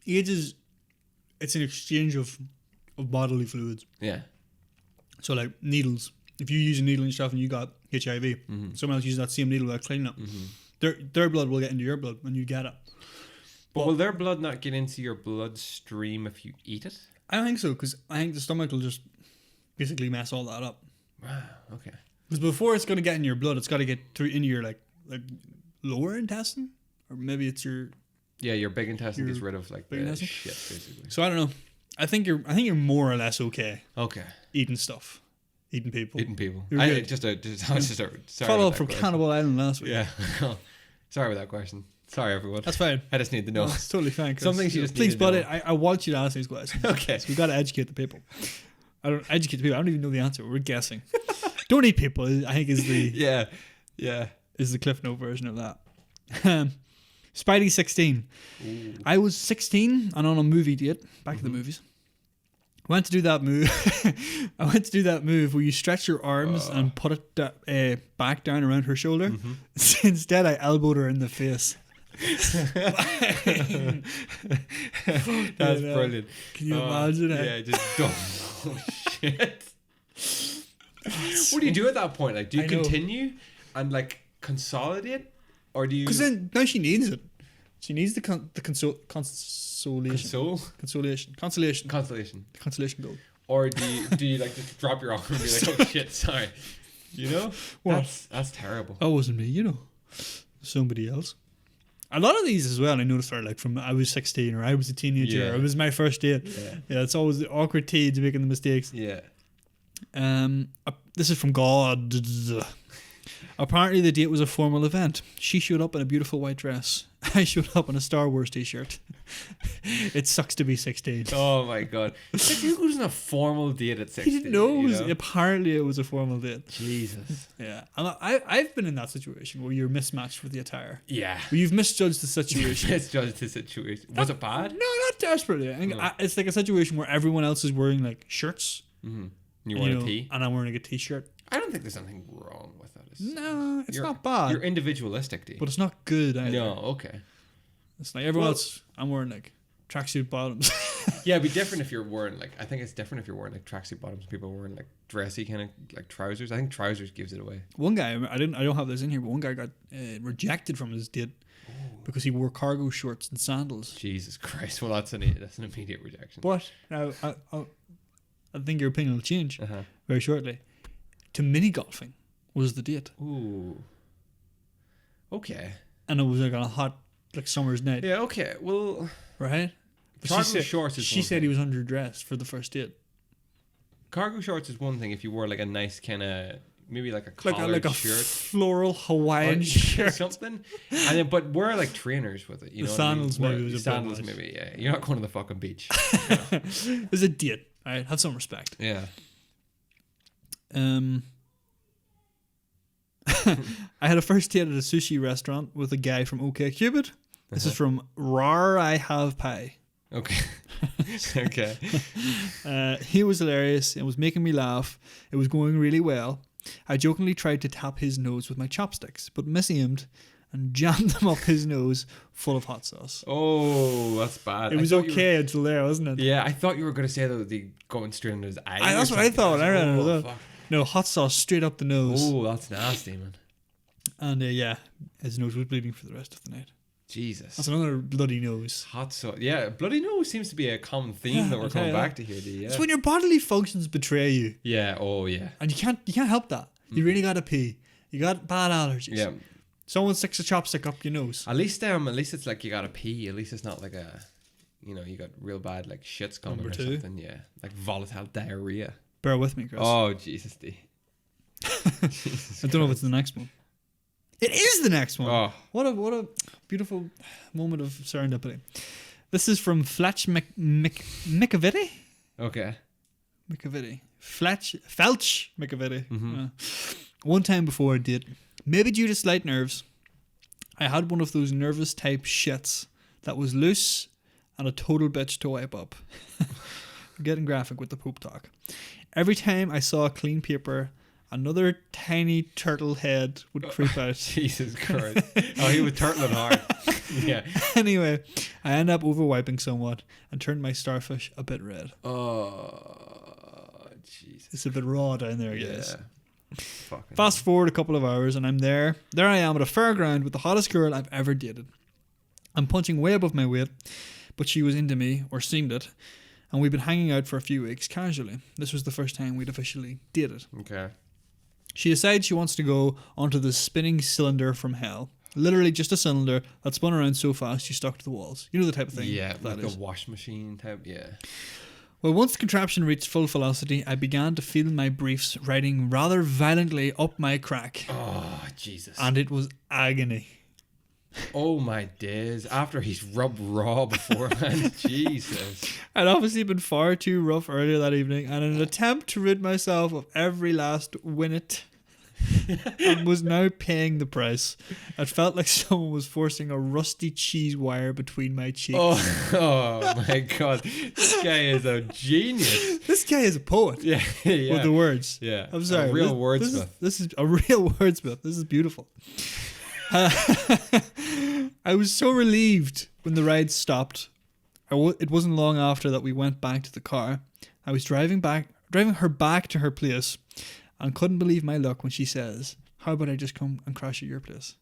B: it's an exchange of bodily fluids.
A: Yeah.
B: So like needles. If you use a needle and stuff and you got HIV, someone else uses that same needle to clean up. Their blood will get into your blood when you get it.
A: But will their blood not get into your bloodstream if you eat it?
B: I don't think so, because I think the stomach will just basically mess all that up.
A: Wow, okay.
B: Because before it's going to get in your blood, it's got to get through into your like lower intestine. Or maybe it's your...
A: Yeah, your big intestine gets rid of like the
B: intestine?
A: shit, basically.
B: So I don't know. I think you're more or less okay.
A: Okay.
B: Eating stuff. Eating people.
A: Sorry
B: Follow up from Cannibal Island last week.
A: Yeah. Sorry about that question. Sorry, everyone.
B: That's fine.
A: I just need to know.
B: No, it's totally fine.
A: Some things you just
B: please,
A: need to know.
B: I want you to ask these questions.
A: Okay.
B: So we've got to educate the people. I don't educate the people. I don't even know the answer. We're guessing. Don't eat people, I think is the...
A: Yeah.
B: Is the Cliff Note version of that. Spidey 16.
A: Ooh.
B: I was 16 and on a movie date. Back to the movies. I went to do that move where you stretch your arms and put it back down around her shoulder. Instead, I elbowed her in the face.
A: That's brilliant.
B: Can you imagine it?
A: Yeah, just dumb. Oh, shit. What do you do at that point? Like, do you continue and like consolidate, or do you?
B: Because then now she needs it. She needs the consolation. Consolation goal.
A: Or do you like just drop your arm and be like, oh shit, sorry. You know?
B: What?
A: That's terrible.
B: That wasn't me, you know. Somebody else. A lot of these as well, I noticed are like from I was 16 or I was a teenager or it was my first date. Yeah, it's always the awkward teens making the mistakes.
A: Yeah.
B: This is from God. Apparently the date was a formal event. She showed up in a beautiful white dress. I showed up in a Star Wars t-shirt. It sucks to be 16.
A: Oh my god. Who goes on a formal date at 16?
B: He didn't know. Apparently it was a formal date.
A: Jesus.
B: Yeah. And I've been in that situation where you're mismatched with the attire.
A: Yeah.
B: Where you've misjudged the situation.
A: Misjudged the situation. Was it bad?
B: No, not desperately. I think it's like a situation where everyone else is wearing like shirts.
A: Mm-hmm. You're wearing a tee?
B: And I'm wearing a t-shirt.
A: I don't think there's anything wrong with that.
B: No, it's not bad.
A: You're individualistic, D.
B: But it's not good either.
A: No, okay.
B: It's like everyone else, I'm wearing like tracksuit bottoms.
A: Yeah, it'd be different if you're wearing like, I think it's different if you're wearing like tracksuit bottoms. People are wearing like dressy kind of like trousers. I think trousers gives it away.
B: One guy, I don't have this in here, but one guy got rejected from his date because he wore cargo shorts and sandals.
A: Jesus Christ. Well, that's an immediate rejection.
B: But now, I think your opinion will change very shortly. to mini golfing was the date.
A: Ooh. Okay.
B: And it was like on a hot, like summer's night.
A: Yeah, okay. Well,
B: Right? But
A: cargo shorts is
B: she
A: one
B: said
A: thing.
B: he was underdressed for the first date.
A: Cargo shorts is one thing if you wore like a nice kind of, maybe like a
B: Like
A: collared
B: a
A: shirt.
B: floral Hawaiian
A: Or
B: shirt.
A: something. And then, but wear like trainers with it. You
B: The
A: know what I mean?
B: sandals maybe
A: Wear-
B: was a bit
A: Sandals
B: much.
A: maybe, yeah. You're not going to the fucking beach.
B: It was a date. All right? Have some respect.
A: Yeah.
B: I had a first date at a sushi restaurant with a guy from OK Cupid. This is from Rar I Have Pie.
A: Okay. Okay.
B: He was hilarious and was making me laugh. It was going really well. I jokingly tried to tap his nose with my chopsticks, but misaimed and jammed them up his nose full of hot sauce.
A: Oh, that's bad.
B: It was
A: I thought you
B: okay until there, wasn't it?
A: were- yeah, I thought you were going to say that they going straight into his eye.
B: That's
A: or
B: what I
A: something.
B: thought. I read it.
A: Oh,
B: As well.
A: fuck.
B: No, hot sauce straight up the nose.
A: Oh, that's nasty, man.
B: And yeah, his nose was bleeding for the rest of the night.
A: Jesus.
B: That's another bloody nose.
A: Hot sauce. Yeah, bloody nose seems to be a common theme that we're
B: I'll tell
A: coming
B: you
A: back to here. Yeah.
B: It's when your bodily functions betray you,
A: Yeah. Oh, yeah.
B: and you can't help that. You really gotta pee. You got bad allergies.
A: Yeah.
B: Someone sticks a chopstick up your nose.
A: At least it's like you gotta pee. At least it's not like a, you got real bad like shits coming
B: Number
A: or
B: two.
A: something. Yeah, like volatile diarrhea.
B: Bear with me, Chris.
A: Oh Jesus, D.
B: I don't know if it's the next one. It is the next one.
A: Oh,
B: What a beautiful moment of serendipity. This is from Fletch Micavity.
A: okay.
B: Micavity. Felch Micavity.
A: Mhm.
B: One time before a date, maybe due to slight nerves, I had one of those nervous type shits that was loose and a total bitch to wipe up. Getting graphic with the poop talk. Every time I saw clean paper, another tiny turtle head would creep out.
A: Jesus Christ. Oh, he was turtling hard. Yeah.
B: Anyway, I end up over wiping somewhat and turned my starfish a bit red.
A: Oh, Jesus.
B: It's a bit raw down there, guys.
A: Yeah. Fucking.
B: Fast forward a couple of hours and I'm there. There I am at a fairground with the hottest girl I've ever dated. I'm punching way above my weight, but she was into me, or seemed it, and we've been hanging out for a few weeks casually. This was the first time we'd officially dated.
A: Okay.
B: She decides she wants to go onto the spinning cylinder from hell. Literally just a cylinder that spun around so fast you stuck to the walls. You know the type of thing
A: Yeah,
B: that
A: like
B: is.
A: a wash machine type. Yeah.
B: Well, once the contraption reached full velocity, I began to feel my briefs riding rather violently up my crack.
A: Oh Jesus.
B: And it was agony.
A: Oh my days. After he's rubbed raw beforehand. Jesus.
B: I'd obviously been far too rough earlier that evening, and in an attempt to rid myself of every last winnet, and was now paying the price. It felt like someone was forcing a rusty cheese wire between my cheeks.
A: Oh my God. This guy is a genius.
B: This guy is a poet
A: Yeah. Yeah.
B: with the words.
A: Yeah.
B: I'm sorry.
A: A real
B: This
A: wordsmith.
B: is a real wordsmith. This is beautiful. I was so relieved when the ride stopped. It wasn't long after that we went back to the car. I was driving her back to her place, and couldn't believe my luck when she says, "How about I just come and crash at your place?"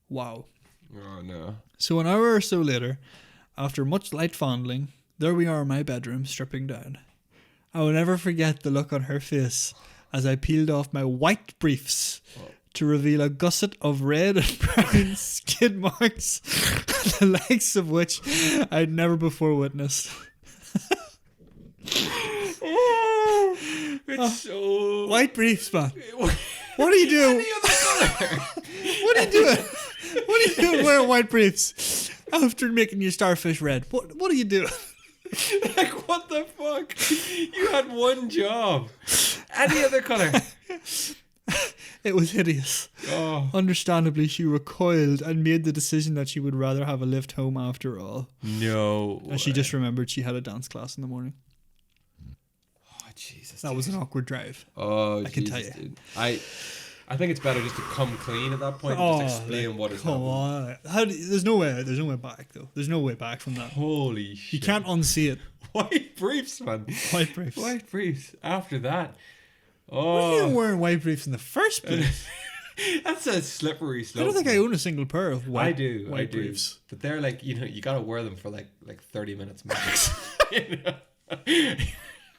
B: Wow.
A: Oh no.
B: So an hour or so later, after much light fondling, there we are in my bedroom, stripping down. I will never forget the look on her face as I peeled off my white briefs to reveal a gusset of red and brown skid marks, the likes of which I'd never before witnessed.
A: It's so
B: White briefs, man. What are you doing? What are you doing? What are you doing wearing white briefs after making your starfish red? What are you doing?
A: Like, what the fuck? You had one job. Any other color?
B: It was hideous.
A: Oh
B: Understandably, she recoiled and made the decision that she would rather have a lift home after all.
A: no.
B: And she just remembered she had a dance class in the morning.
A: Oh Jesus.
B: That was an awkward drive.
A: Oh,
B: I can
A: Jesus,
B: tell you.
A: dude. I think it's better just to come clean at that point and just explain what is
B: Come
A: happening.
B: on. There's no way back though. There's no way back from that.
A: Holy shit.
B: You can't unsee it.
A: White briefs, man.
B: White briefs.
A: White briefs. After that.
B: Why are you
A: Oh.
B: wearing white briefs in the first place?
A: That's a slippery
B: I
A: slope.
B: don't think I own a single pair of white,
A: I do.
B: white briefs.
A: But they're like, you gotta wear them for like 30 minutes max. You know?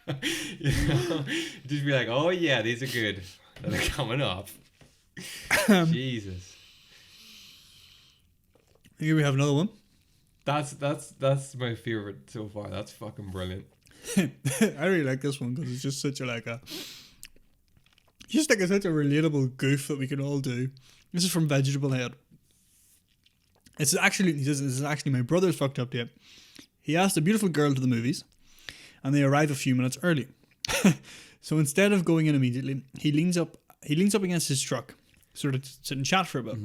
A: You know, just be like, oh yeah, these are good. They're coming up. Jesus.
B: Here we have another one.
A: That's my favorite so far. That's fucking brilliant.
B: I really like this one because it's just such it's such a relatable goof that we can all do. This is from Vegetable Head. He says, this is actually my brother's fucked up yet. He asked a beautiful girl to the movies, and they arrive a few minutes early. So instead of going in immediately, he leans up against his truck, sort of sit and chat for a bit.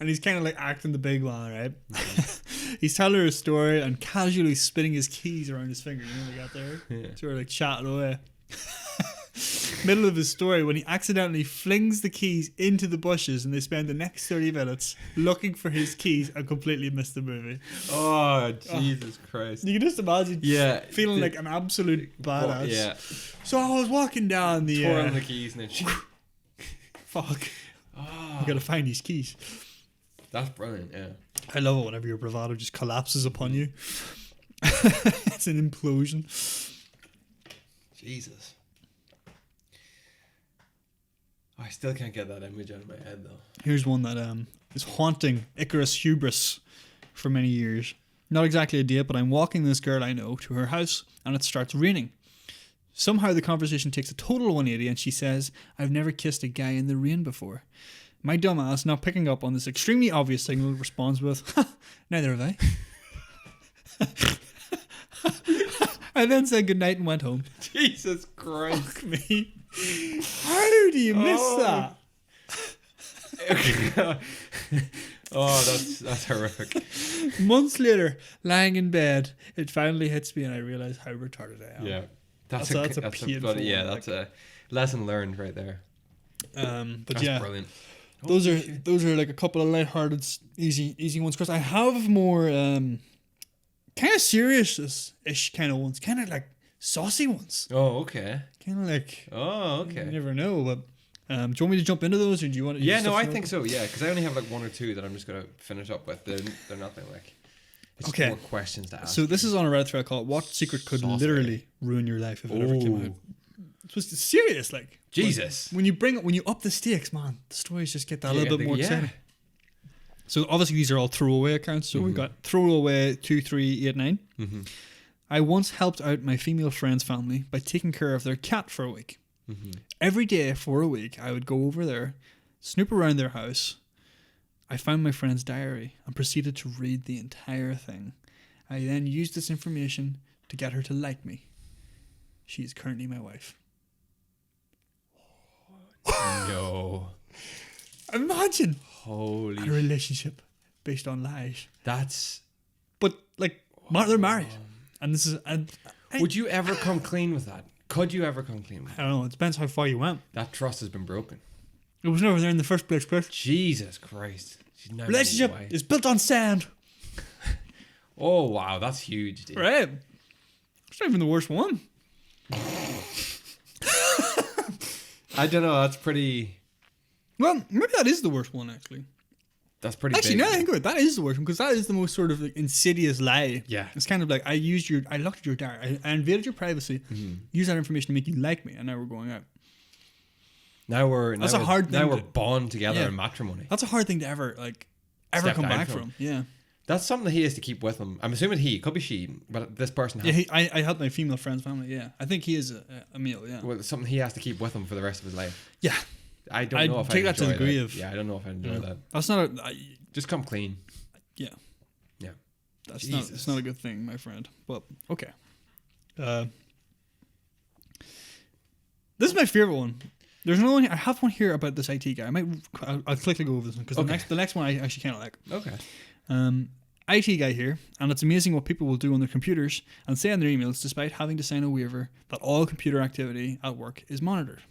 B: And he's kind of like acting the big one, right? He's telling her a story and casually spinning his keys around his finger. You know, they got there, sort of like chatting away. Middle of his story, when he accidentally flings the keys into the bushes, and they spend the next 30 minutes looking for his keys and completely miss the movie.
A: Oh, Jesus Christ!
B: You can just imagine, feeling like an absolute badass.
A: Yeah.
B: So I was walking down the
A: tore on the keys and then
B: fuck. I gotta find these keys.
A: That's brilliant. Yeah.
B: I love it whenever your bravado just collapses upon you. It's an implosion.
A: Jesus. I still can't get that image out of my head though.
B: Here's one that is haunting Icarus hubris for many years. Not exactly a date, but I'm walking this girl I know to her house and it starts raining. Somehow the conversation takes a total 180 and she says, I've never kissed a guy in the rain before. My dumb ass, not picking up on this extremely obvious signal, responds with, neither have I. I then said goodnight and went home.
A: Jesus Christ.
B: Fuck me. How do you miss that?
A: Oh, that's horrific.
B: Months later, lying in bed, it finally hits me and I realize how retarded I am.
A: Yeah.
B: That's a painful one.
A: Yeah, that's a lesson learned right there.
B: But
A: that's
B: yeah,
A: brilliant.
B: Those are like a couple of lighthearted, easy ones. Because I have more kind of serious-ish kind of ones, kind of like saucy ones.
A: Oh, okay.
B: Kind of like.
A: Oh, okay.
B: You never know, but. Do you want me to jump into those, or do you want?
A: Yeah, no, I think so. Yeah, because I only have like one or two that I'm just gonna finish up with. They're nothing like. It's okay. More questions to ask.
B: So this is on a Reddit thread called "What secret could literally ruin your life if it ever came out?" It's serious, like
A: Jesus.
B: When you up the stakes, man, the stories just get that little bit more exciting. So obviously these are all throwaway accounts. So we've got throwaway 2389.
A: Mm-hmm.
B: I once helped out my female friend's family by taking care of their cat for a week. Mm-hmm. Every day for a week, I would go over there, snoop around their house. I found my friend's diary and proceeded to read the entire thing. I then used this information to get her to like me. She is currently my wife.
A: No.
B: Imagine
A: a
B: relationship based on lies. But like, they're married, and this is.
A: Would you ever come clean with that? Could you ever come clean with that?
B: I don't know. It depends how far you went.
A: That trust has been broken.
B: It was never there in the first place, Chris.
A: Jesus Christ.
B: Relationship is built on sand.
A: Oh wow, that's huge, dude.
B: Right. It's not even the worst one.
A: I don't know. That's pretty.
B: Well, maybe that is the worst one, actually.
A: That's pretty.
B: Actually,
A: big.
B: now I think of it, that is the worst one because that is the most sort of like insidious lie.
A: Yeah.
B: It's kind of like I looked at your diary, I invaded your privacy, used that information to make you like me, and now we're going out.
A: Now we're bond together in matrimony.
B: That's a hard thing to ever come back from. Yeah.
A: That's something that he has to keep with him. I'm assuming he could be she, but this person.
B: Has I helped my female friend's family. Yeah, I think he is a male. Yeah.
A: Well, it's something he has to keep with him for the rest of his life.
B: Yeah.
A: I don't know if I
B: take that to the degree of.
A: Yeah, I don't know if I enjoy that.
B: That's not
A: just come clean.
B: Yeah.
A: Yeah.
B: That's not. It's not a good thing, my friend. But okay. This is my favorite one. There's another one. I have one here about this IT guy. I'll quickly go over this one because the next one I actually kind of like.
A: Okay.
B: IT guy here, and it's amazing what people will do on their computers and say in their emails despite having to sign a waiver that all computer activity at work is monitored.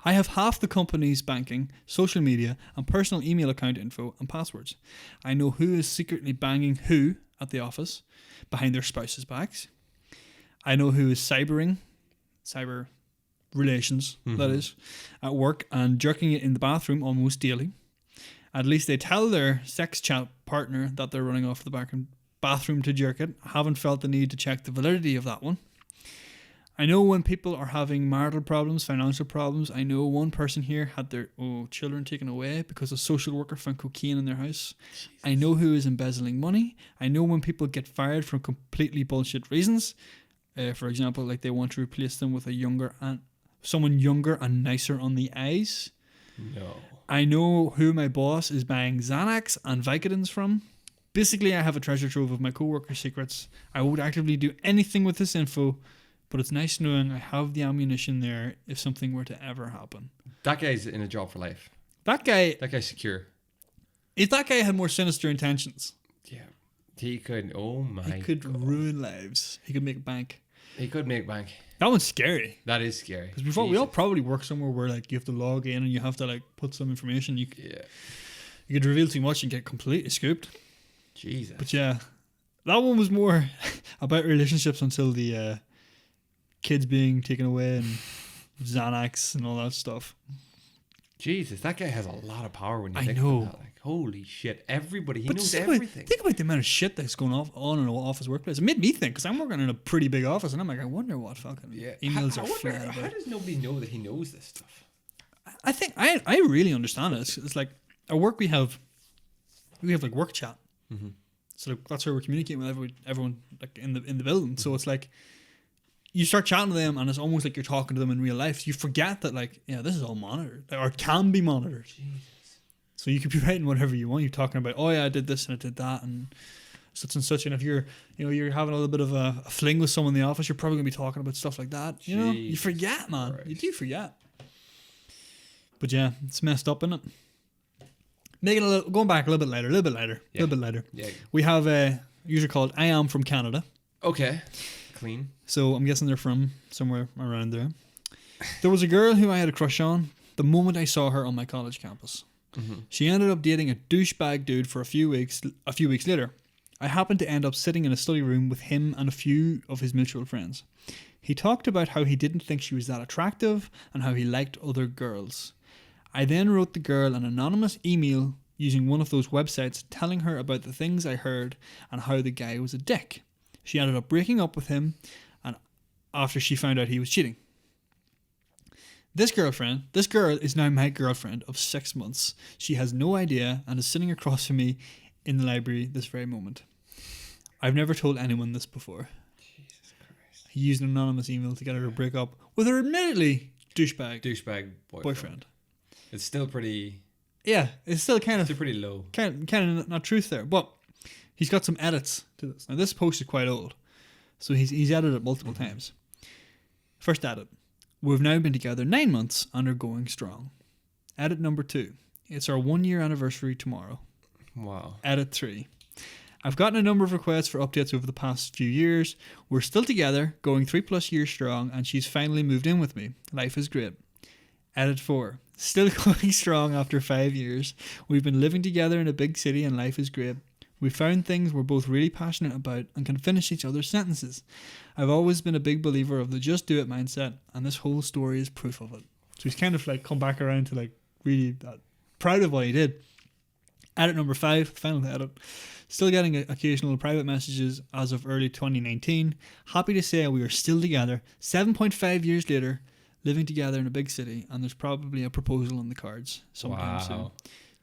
B: I have half the company's banking, social media, and personal email account info and passwords. I know who is secretly banging who at the office behind their spouses' backs. I know who is cyber relations, that is, at work and jerking it in the bathroom almost daily. At least they tell their sex chat partner that they're running off the bathroom to jerk it. I haven't felt the need to check the validity of that one. I know when people are having marital problems, financial problems. I know one person here had their children taken away because a social worker found cocaine in their house. Jesus. I know who is embezzling money. I know when people get fired for completely bullshit reasons. For example, like they want to replace them with someone younger and nicer on the eyes.
A: No.
B: I know who my boss is buying Xanax and Vicodins from. Basically, I have a treasure trove of my co-worker secrets. I would actively do anything with this info, but it's nice knowing I have the ammunition there if something were to ever happen.
A: That guy's in a job for life.
B: That guy's
A: secure.
B: If that guy had more sinister intentions,
A: yeah, he could. Oh my!
B: He could
A: God.
B: ruin lives. He could make bank.
A: He could make bank.
B: That one's scary.
A: That is scary.
B: Because we all probably work somewhere where like you have to log in and you have to like put some information. You could reveal too much and get completely scooped.
A: Jesus.
B: But yeah, that one was more about relationships until the kids being taken away and Xanax and all that stuff.
A: Jesus, that guy has a lot of power when you
B: I
A: think
B: know.
A: about that. Like, holy shit, everybody, he knows everything.
B: Think about the amount of shit that's going on in an office workplace. It made me think, because I'm working in a pretty big office, and I'm like, I wonder what fucking emails are flying.
A: How does nobody know that he knows this stuff?
B: I think I really understand it. It's like at work we have like work chat.
A: Mm-hmm.
B: So like, that's where we're communicating with everyone like in the building. Mm-hmm. So it's like you start chatting to them, and it's almost like you're talking to them in real life. You forget that like this is all monitored or can be monitored.
A: Jesus.
B: So you could be writing whatever you want. You're talking about I did this and I did that and such and such. And if you're you're having a little bit of a fling with someone in the office, you're probably gonna be talking about stuff like that. You know, you forget, man. Christ. You do forget. But yeah, it's messed up, isn't it? Going back a little bit later.
A: Yeah.
B: We have a user called I Am From Canada.
A: Okay. Clean.
B: So I'm guessing they're from somewhere around there. There was a girl who I had a crush on the moment I saw her on my college campus.
A: Mm-hmm.
B: She ended up dating a douchebag dude for a few weeks later. I happened to end up sitting in a study room with him and a few of his mutual friends. He talked about how he didn't think she was that attractive and how he liked other girls. I then wrote the girl an anonymous email using one of those websites telling her about the things I heard and how the guy was a dick. She ended up breaking up with him and after she found out he was cheating. This girl is now my girlfriend of 6 months. She has no idea and is sitting across from me in the library this very moment. I've never told anyone this before.
A: Jesus Christ.
B: He used an anonymous email to get her to break up with her admittedly douchebag boyfriend.
A: It's still pretty...
B: Yeah, it's still
A: pretty low.
B: Kind of not truth there, but he's got some edits to this. Now this post is quite old, so he's edited it multiple times. First edit. We've now been together 9 months and are going strong. Edit number 2. It's our 1 year anniversary tomorrow.
A: Wow.
B: Edit 3. I've gotten a number of requests for updates over the past few years. We're still together, going 3+ years strong, and she's finally moved in with me. Life is great. Edit 4. Still going strong after 5 years. We've been living together in a big city and life is great. We found things we're both really passionate about and can finish each other's sentences. I've always been a big believer of the just do it mindset, and this whole story is proof of it. So he's kind of like come back around to like really proud of what he did. Edit number 5, final edit. Still getting occasional private messages as of early 2019. Happy to say we are still together 7.5 years later, living together in a big city, and there's probably a proposal on the cards sometime soon.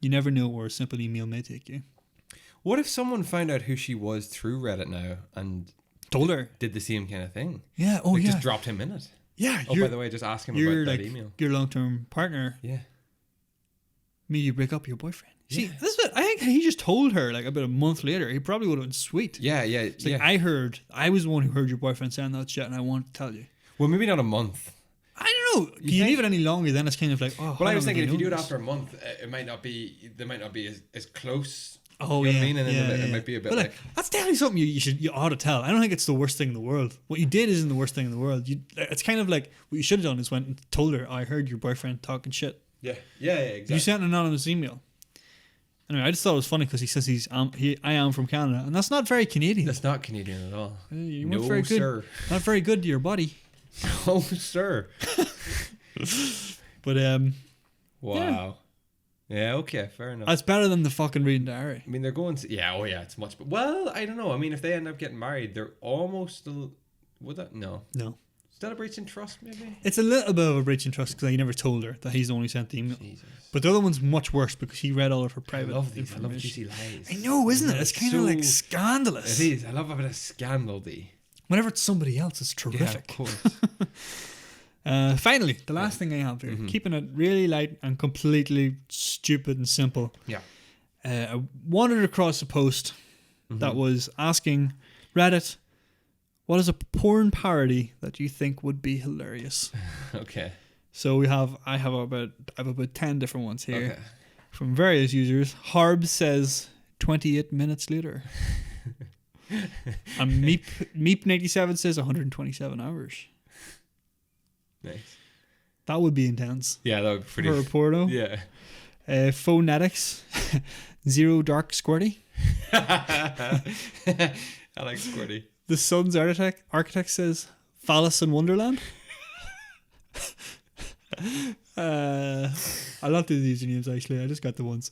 B: You never know where a simple email may take you.
A: What if someone found out who she was through Reddit now and
B: told her,
A: did the same kind of thing?
B: Yeah.
A: Just dropped him in it.
B: Yeah.
A: Oh, by the way, just ask him about that email.
B: Your long-term partner.
A: Yeah.
B: You break up with your boyfriend. See,
A: Yeah.
B: this is what I think he just told her like about a month later. He probably would have been sweet.
A: Yeah.
B: It's like, I was the one who heard your boyfriend saying that shit, and I want to tell you.
A: Well, maybe not a month.
B: I don't know. You leave it any longer, then it's kind of like, oh.
A: Well, I was thinking if you do it after a month, they might not be as close.
B: Oh,
A: you know
B: yeah.
A: What I mean? And
B: then
A: it might be a bit
B: but
A: like
B: that's definitely something you ought to tell. I don't think it's the worst thing in the world. What you did isn't the worst thing in the world. It's kind of like what you should have done is went and told her, I heard your boyfriend talking shit.
A: Yeah, exactly.
B: You sent an anonymous email. Anyway, I just thought it was funny because he says I am from Canada, and that's not very Canadian.
A: That's not Canadian at all.
B: You weren't very good. Sir. Not very good to your body.
A: No, sir.
B: But
A: wow. Yeah, okay, fair enough.
B: That's better than the fucking reading diary.
A: I mean, they're going to... Yeah, oh yeah, it's much... Well, I don't know. I mean, if they end up getting married, they're almost still... Would that... No.
B: No.
A: Still a breach in trust, maybe?
B: It's a little bit of a breach in trust because he never told her that he's the one who sent the email.
A: Jesus.
B: But the other one's much worse because he read all of her private
A: I love these. I
B: information.
A: love juicy lies.
B: I know, isn't it?
A: Yeah,
B: It's kind of like
A: It
B: scandalous.
A: is. I love a bit of scandal, D.
B: Whenever it's somebody else, it's
A: Yeah,
B: terrific.
A: of course.
B: Finally, the last thing I have here, keeping it really light and completely stupid and simple.
A: Yeah.
B: I wandered across a post that was asking Reddit, what is a porn parody that you think would be hilarious?
A: Okay.
B: So I have about 10 different ones here
A: Okay.
B: from various users. Harb says 28 minutes later. And Meep97 says 127 hours.
A: Nice.
B: That would be intense.
A: Yeah, that would be pretty...
B: For a porno.
A: Yeah.
B: Phonetics, Zero Dark Squirty.
A: I like Squirty.
B: The Sun's architect says Phallus in Wonderland. I love the usernames actually. I just got the ones.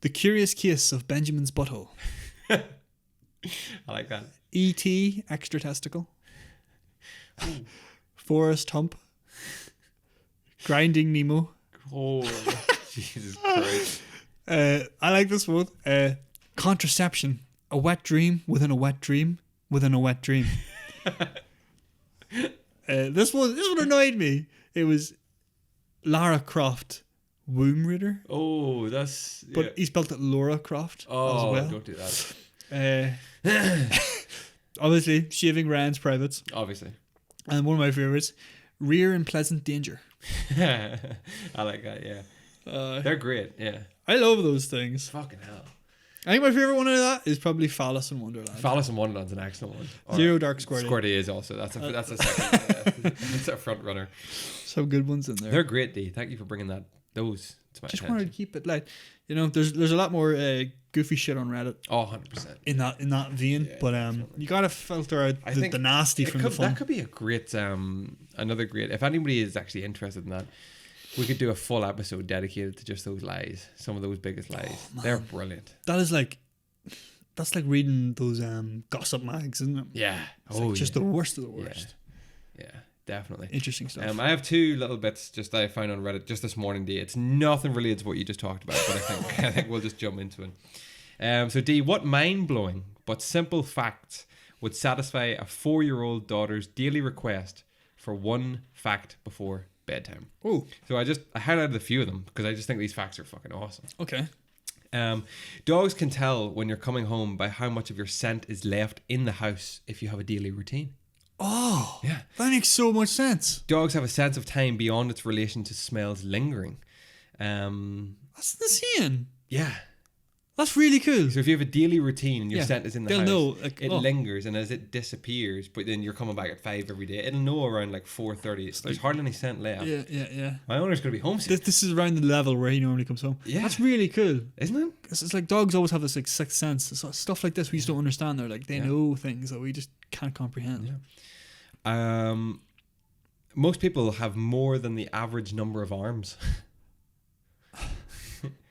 B: The Curious Case of Benjamin's Butthole.
A: I like that.
B: E.T. Extra Testicle. Forrest Hump. Grinding Nemo.
A: Oh, Jesus Christ.
B: I like this one. Contraception. A wet dream within a wet dream within a wet dream. This one annoyed me. It was Lara Croft womb reader.
A: Oh, that's...
B: But
A: yeah.
B: he spelled it Laura Croft
A: Oh,
B: as well.
A: don't do that.
B: Obviously, shaving Ryan's privates.
A: Obviously.
B: And one of my favourites, Rear in Pleasant Danger.
A: I like that, yeah. They're great, yeah.
B: I love those things.
A: Fucking hell.
B: I think my favourite one of that is probably Phallus in Wonderland.
A: Phallus in Wonderland's an excellent one.
B: Zero Dark Squirty.
A: Squirty is also. That's a second. That's a front runner.
B: Some good ones in there.
A: They're great, D. Thank you for bringing those to my
B: Just
A: attention.
B: wanted to keep it light. You know, there's a lot more goofy shit on Reddit
A: Oh, 100%.
B: in that vein,
A: Yeah,
B: but
A: definitely.
B: you gotta filter out
A: I
B: the
A: think
B: nasty from the fun.
A: That could be a great, another great. If anybody is actually interested in that, we could do a full episode dedicated to just those lies. Some of those biggest lies. They're brilliant.
B: That's like reading those gossip mags, isn't it?
A: Yeah.
B: It's just the worst of the worst.
A: Yeah, definitely.
B: Interesting stuff.
A: I have two little bits just that I found on Reddit just this morning, D. It's nothing related to what you just talked about, but I think we'll just jump into it. So D, what mind-blowing but simple fact would satisfy a 4-year-old daughter's daily request for one fact before bedtime?
B: Oh,
A: So I highlighted a few of them because I just think these facts are fucking awesome.
B: okay.
A: Dogs can tell when you're coming home by how much of your scent is left in the house if you have a daily routine.
B: Oh,
A: Yeah.
B: that makes so much sense.
A: Dogs have a sense of time beyond its relation to smells lingering.
B: That's insane.
A: Yeah.
B: That's really cool.
A: So if you have a daily routine and your
B: Yeah,
A: scent is in the
B: they'll
A: house,
B: know, like,
A: it
B: oh.
A: lingers, and as it disappears, but then you're coming back at 5 every day, it'll know around like 4:30. There's hardly any scent left.
B: Yeah.
A: My owner's going to be homesick.
B: This is around the level where he normally comes home.
A: Yeah.
B: That's really cool.
A: Isn't it?
B: It's like dogs always have this like sixth sense. So stuff like this we just don't understand. They're like they know things that we just can't comprehend.
A: Yeah. Most people have more than the average number of arms.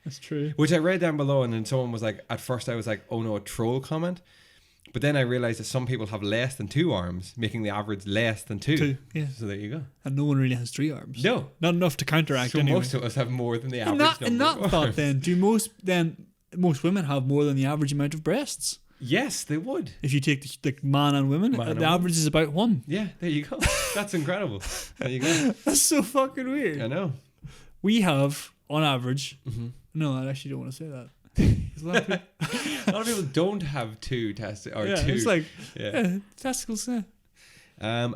B: That's true.
A: Which I read down below, and then someone was like, at first I was like, oh no, a troll comment. But then I realized that some people have less than 2 arms, making the average less than 2.
B: 2, yeah.
A: So there you go.
B: And no one really has 3 arms.
A: No.
B: Not enough to counteract
A: So
B: anyway.
A: most of us have more than the
B: in
A: average
B: that, in
A: number
B: that
A: of
B: thought
A: arms.
B: then, most women have more than the average amount of breasts.
A: Yes, they would.
B: If you take the man and women,
A: Man and
B: the average
A: woman.
B: is about 1.
A: Yeah, there you go. That's incredible. There you go.
B: That's so fucking weird.
A: I know.
B: We have, on average,
A: Mm-hmm.
B: no, I actually don't want to say that. 'Cause a lot of people,
A: A lot of people don't have 2 testicles. Or
B: yeah,
A: 2.
B: it's like
A: Yeah.
B: testicles. Yeah.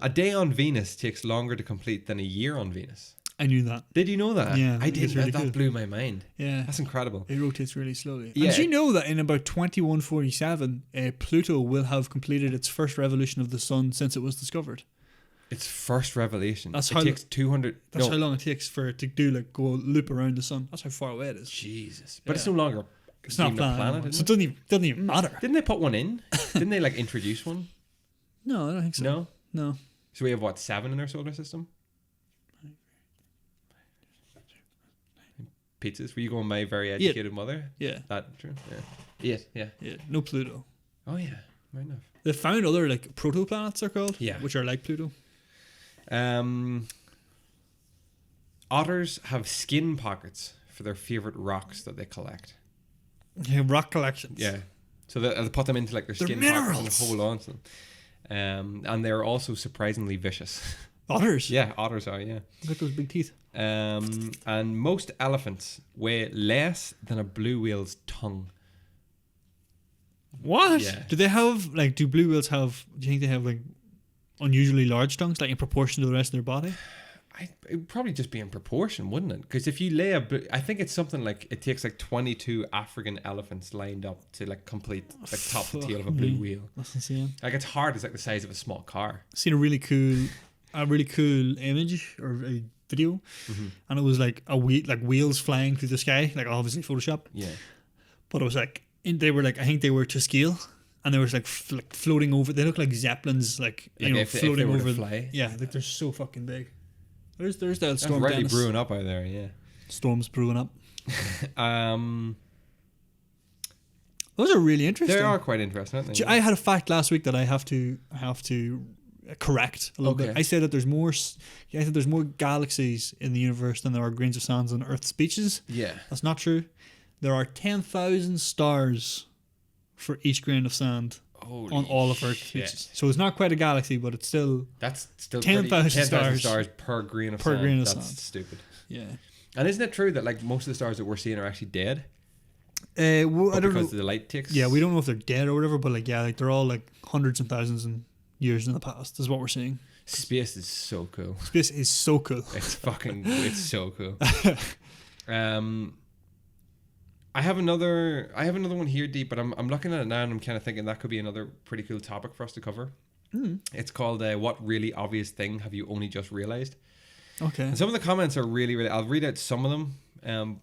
A: A day on Venus takes longer to complete than a year on Venus.
B: I knew that.
A: Did you know that?
B: Yeah,
A: I
B: it's
A: did.
B: really
A: That
B: cool.
A: blew my mind.
B: Yeah.
A: That's incredible.
B: It rotates really slowly.
A: Yeah.
B: And do you know that in about 2147, Pluto will have completed its first revolution of the sun since it was discovered?
A: It's first revelation.
B: That's
A: it
B: how-
A: takes 200.
B: That's
A: no,
B: how long it takes for it to do go loop around the sun. That's how far away it is.
A: Jesus. But it's
B: Yeah.
A: no longer.
B: It's not a
A: deemed a
B: planet,
A: planet,
B: anymore,
A: is
B: so
A: it?
B: it doesn't even matter.
A: Didn't they put one in? Didn't they like introduce one?
B: No, I don't think so.
A: No.
B: No.
A: So we have what, 7 in our solar system? pizzas. Were you going My Very Educated Mother?
B: Yeah.
A: That true? Yeah. 8, yeah.
B: Yeah. No Pluto.
A: Oh, yeah. Right enough.
B: They found other like protoplanets, they're called.
A: Yeah.
B: Which are like Pluto.
A: Otters have skin pockets for their favorite rocks that they collect.
B: Yeah, rock collections.
A: Yeah. So they put them into like their
B: They're
A: skin
B: minerals.
A: pockets and hold on to them. And they're also surprisingly vicious.
B: Otters.
A: Yeah, otters are, yeah.
B: Look at those big teeth.
A: And most elephants weigh less than a blue whale's tongue.
B: What?
A: Yeah.
B: Do they have like? Do blue whales have? Do you think they have like unusually large tongues, like in proportion to the rest of their body?
A: It would probably just be in proportion, wouldn't it? Because if you lay I think it's something like it takes like 22 African elephants lined up to like complete like top to tail of a blue whale.
B: That's insane.
A: Like it's hard. It's like the size of a small car.
B: Seen a really cool image or a video, and it was like like wheels flying through the sky, like obviously Photoshop.
A: Yeah.
B: But it was like they were like, I think they were to scale, and they were like floating over. They look like zeppelins, like floating
A: if they were
B: over.
A: to fly.
B: Yeah, like they're so fucking big. There's that
A: That's
B: storm.
A: really
B: Dennis.
A: brewing up out there. Yeah.
B: Storms brewing up. Those are really interesting.
A: They are quite interesting, aren't they?
B: I had a fact last week that I have to correct a little bit. I said that there's more. I said there's more galaxies in the universe than there are grains of sand on Earth's beaches.
A: Yeah.
B: That's not true. There are 10,000 stars for each grain of sand on all of Earth's beaches. So it's not quite a galaxy, but it's still.
A: That's still
B: 10,000
A: stars per grain of sand. That's stupid.
B: Yeah.
A: And isn't it true that like most of the stars that we're seeing are actually dead?
B: Well, I don't know.
A: Because the light takes.
B: Yeah, we don't know if they're dead or whatever, but like like they're all like hundreds and thousands and years in the past is what we're seeing.
A: Space is so cool.
B: Space is so cool.
A: It's so cool. I have another one here, Deep, but I'm looking at it now and I'm kind of thinking that could be another pretty cool topic for us to cover. It's called "What Really Obvious Thing Have You Only Just Realized?"
B: Okay.
A: And some of the comments are really. I'll read out some of them,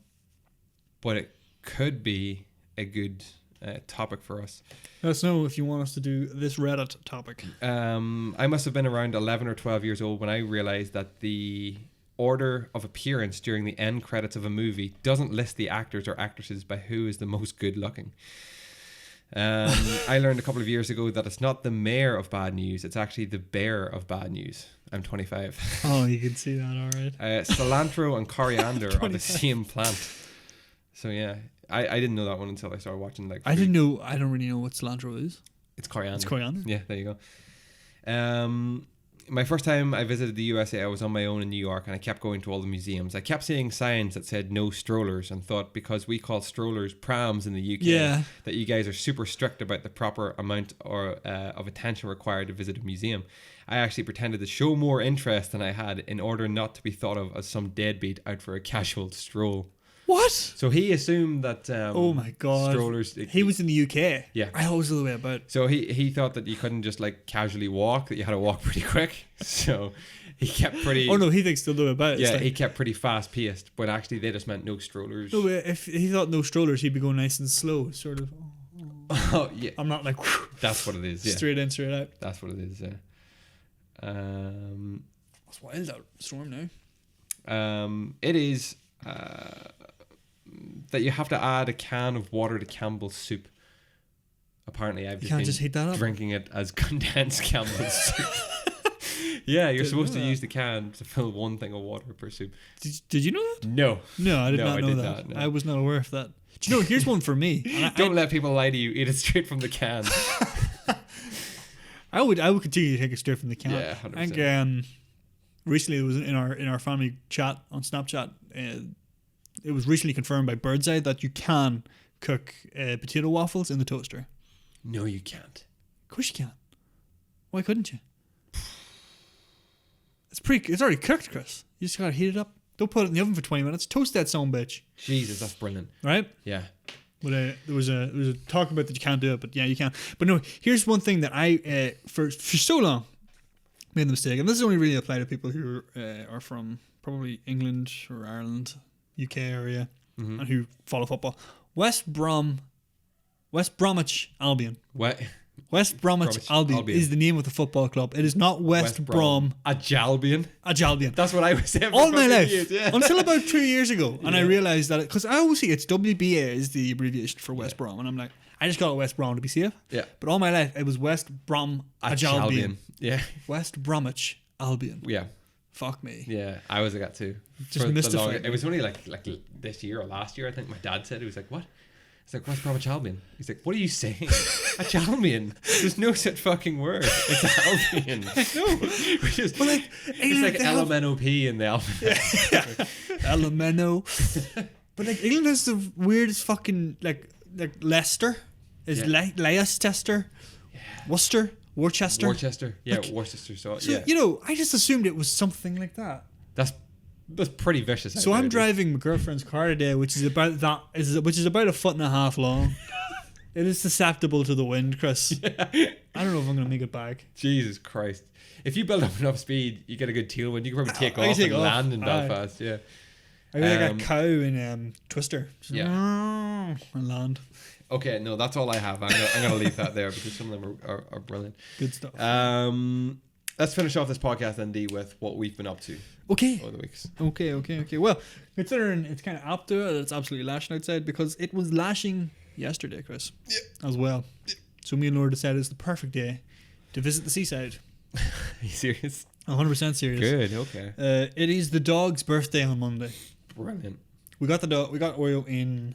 A: but it could be a good topic for us.
B: Let us know if you want us to do this Reddit topic.
A: I must have been around 11 or 12 years old when I realized that the order of appearance during the end credits of a movie doesn't list the actors or actresses by who is the most good looking. I learned a couple of years ago that it's not the mayor of bad news, it's actually the bear of bad news. I'm 25.
B: Oh, you can see that, all right.
A: Cilantro and coriander are the same plant. So yeah, I didn't know that one until I started watching like.
B: I didn't know. I don't really know what cilantro is.
A: It's coriander.
B: It's coriander.
A: Yeah, there you go. My first time I visited the USA, I was on my own in New York, and I kept going to all the museums. I kept seeing signs that said no strollers, and thought because we call strollers prams in the UK, that you guys are super strict about the proper amount of attention required to visit a museum. I actually pretended to show more interest than I had in order not to be thought of as some deadbeat out for a casual stroll.
B: What?
A: So he assumed that
B: oh my god,
A: strollers.
B: He was in the UK.
A: Yeah,
B: I always the way about.
A: So he thought that you couldn't just like casually walk; that you had to walk pretty quick. So he kept pretty.
B: Oh no, he thinks still the way about.
A: Yeah, he kept pretty fast paced, but actually they just meant no strollers.
B: No, if he thought no strollers, he'd be going nice and slow, sort of.
A: Oh yeah,
B: I'm not like.
A: That's what it is. Yeah.
B: Straight in, straight out.
A: That's what it is. Yeah.
B: It's wild out storm now.
A: It is. That you have to add a can of water to Campbell's soup. Apparently, I've just
B: heat that up.
A: Drinking it as condensed Campbell's soup. Yeah, you're supposed to use the can to fill one thing of water per soup.
B: Did you know that?
A: No.
B: No, I did not know that.
A: No.
B: I was not aware of that. Do you know, here's one for me.
A: Don't let people lie to you. Eat it straight from the can.
B: I would continue to take it straight from the can.
A: Yeah, 100%.
B: I think recently it was in our family chat on Snapchat. It was recently confirmed by Birdseye that you can cook potato waffles in the toaster.
A: No, you can't.
B: Of course you can. Why couldn't you? It's already cooked, Chris. You just gotta heat it up. Don't put it in the oven for 20 minutes. Toast that son bitch.
A: Jesus, that's brilliant.
B: Right?
A: Yeah.
B: But there was a talk about that you can't do it, but yeah, you can. But no, here's one thing that I for so long made the mistake, and this is only really apply to people who are from probably England or Ireland, UK area, and who follow football. West Bromwich Albion.
A: What?
B: West Bromwich Albion is the name of the football club. It is not West Brom.
A: Ajalbion.
B: Ajalbion.
A: That's what I was saying.
B: All my life.
A: Years, yeah.
B: Until about 2 years ago. And I realised that, because I always see it's WBA is the abbreviation for West Brom. And I'm like, I just call it West Brom to be safe.
A: Yeah.
B: But all my life, it was West Brom Ajalbion.
A: Yeah.
B: West Bromwich Albion.
A: Yeah.
B: Fuck me.
A: Yeah, I was like that too.
B: Just mystified.
A: It was only like this year or last year, I think my dad said. He was like, what? It's like, West Bromwich Albion. He's like, what are you saying? Albion. There's no such fucking word. It's Albion. No. Which is,
B: but like,
A: it's like LMNOP in the alphabet.
B: LMNO. But like, England has the weirdest fucking, like Leicester is Leicester. Yeah. Worcester.
A: Yeah,
B: like,
A: Worcester. So
B: you know, I just assumed it was something like that.
A: That's pretty vicious.
B: So I'm driving my girlfriend's car today, which is about a foot and a half long. It is susceptible to the wind, Chris. Yeah. I don't know if I'm gonna make it back.
A: Jesus Christ! If you build up enough speed, you get a good tailwind. You can probably take off and land in Belfast. Yeah.
B: I got like a cow in Twister.
A: Yeah.
B: And land.
A: Okay, no, that's all I have. I'm gonna leave that there because some of them are brilliant.
B: Good stuff.
A: Let's finish off this podcast, Andy, with what we've been up to.
B: Okay.
A: Over the weeks.
B: Okay. Well, considering it's kind of up to it, it's absolutely lashing outside because it was lashing yesterday, Chris. Yeah. As well. Yeah. So me and Laura decided it's the perfect day to visit the seaside.
A: Are you serious?
B: 100% serious.
A: Good. Okay.
B: It is the dog's birthday on Monday.
A: Brilliant.
B: We got Oreo in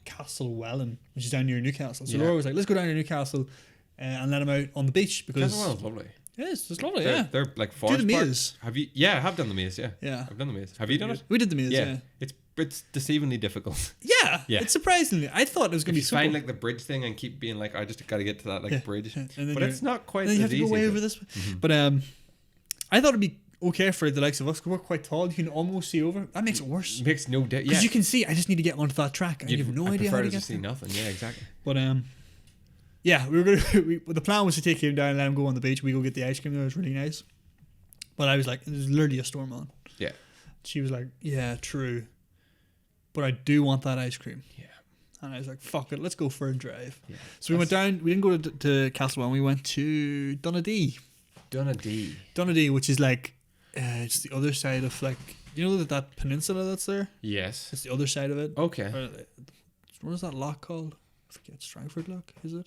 B: Castlewellan, which is down near Newcastle. So Laura was like, let's go down to Newcastle and let him out on the beach because
A: Castlewellan's lovely.
B: Yes, it's lovely.
A: They're like forest
B: do the
A: park.
B: maze.
A: Have you? Yeah, I have done the maze. Yeah. I've done the maze. Have you done it?
B: We did the maze. Yeah.
A: It's deceivingly difficult.
B: Yeah. It's surprisingly. I thought it was going to be simple.
A: Find like the bridge thing and keep being like, I just got to get to that bridge. But it's not quite.
B: Then you
A: as
B: have to go way over this.
A: Mm-hmm.
B: But I thought it'd be okay for the likes of us because we're quite tall. You can almost see over. That makes it worse.
A: Makes no difference.
B: Because you can see. I just need to get onto that track. I have no idea how to get
A: see nothing. Yeah, exactly.
B: But yeah, we were gonna. The plan was to take him down and let him go on the beach. We go get the ice cream. That was really nice. But I was like, there's literally a storm on.
A: Yeah.
B: She was like, yeah, true. But I do want that ice cream.
A: Yeah.
B: And I was like, fuck it, let's go for a drive.
A: Yeah.
B: So we went down. We didn't go to Castlewellan. We went to Donadee. Donadee, which is like, it's the other side of like, you know that peninsula that's there?
A: Yes.
B: It's the other side of it.
A: Okay.
B: What is that lock called? I forget. Strangford Lock, is it?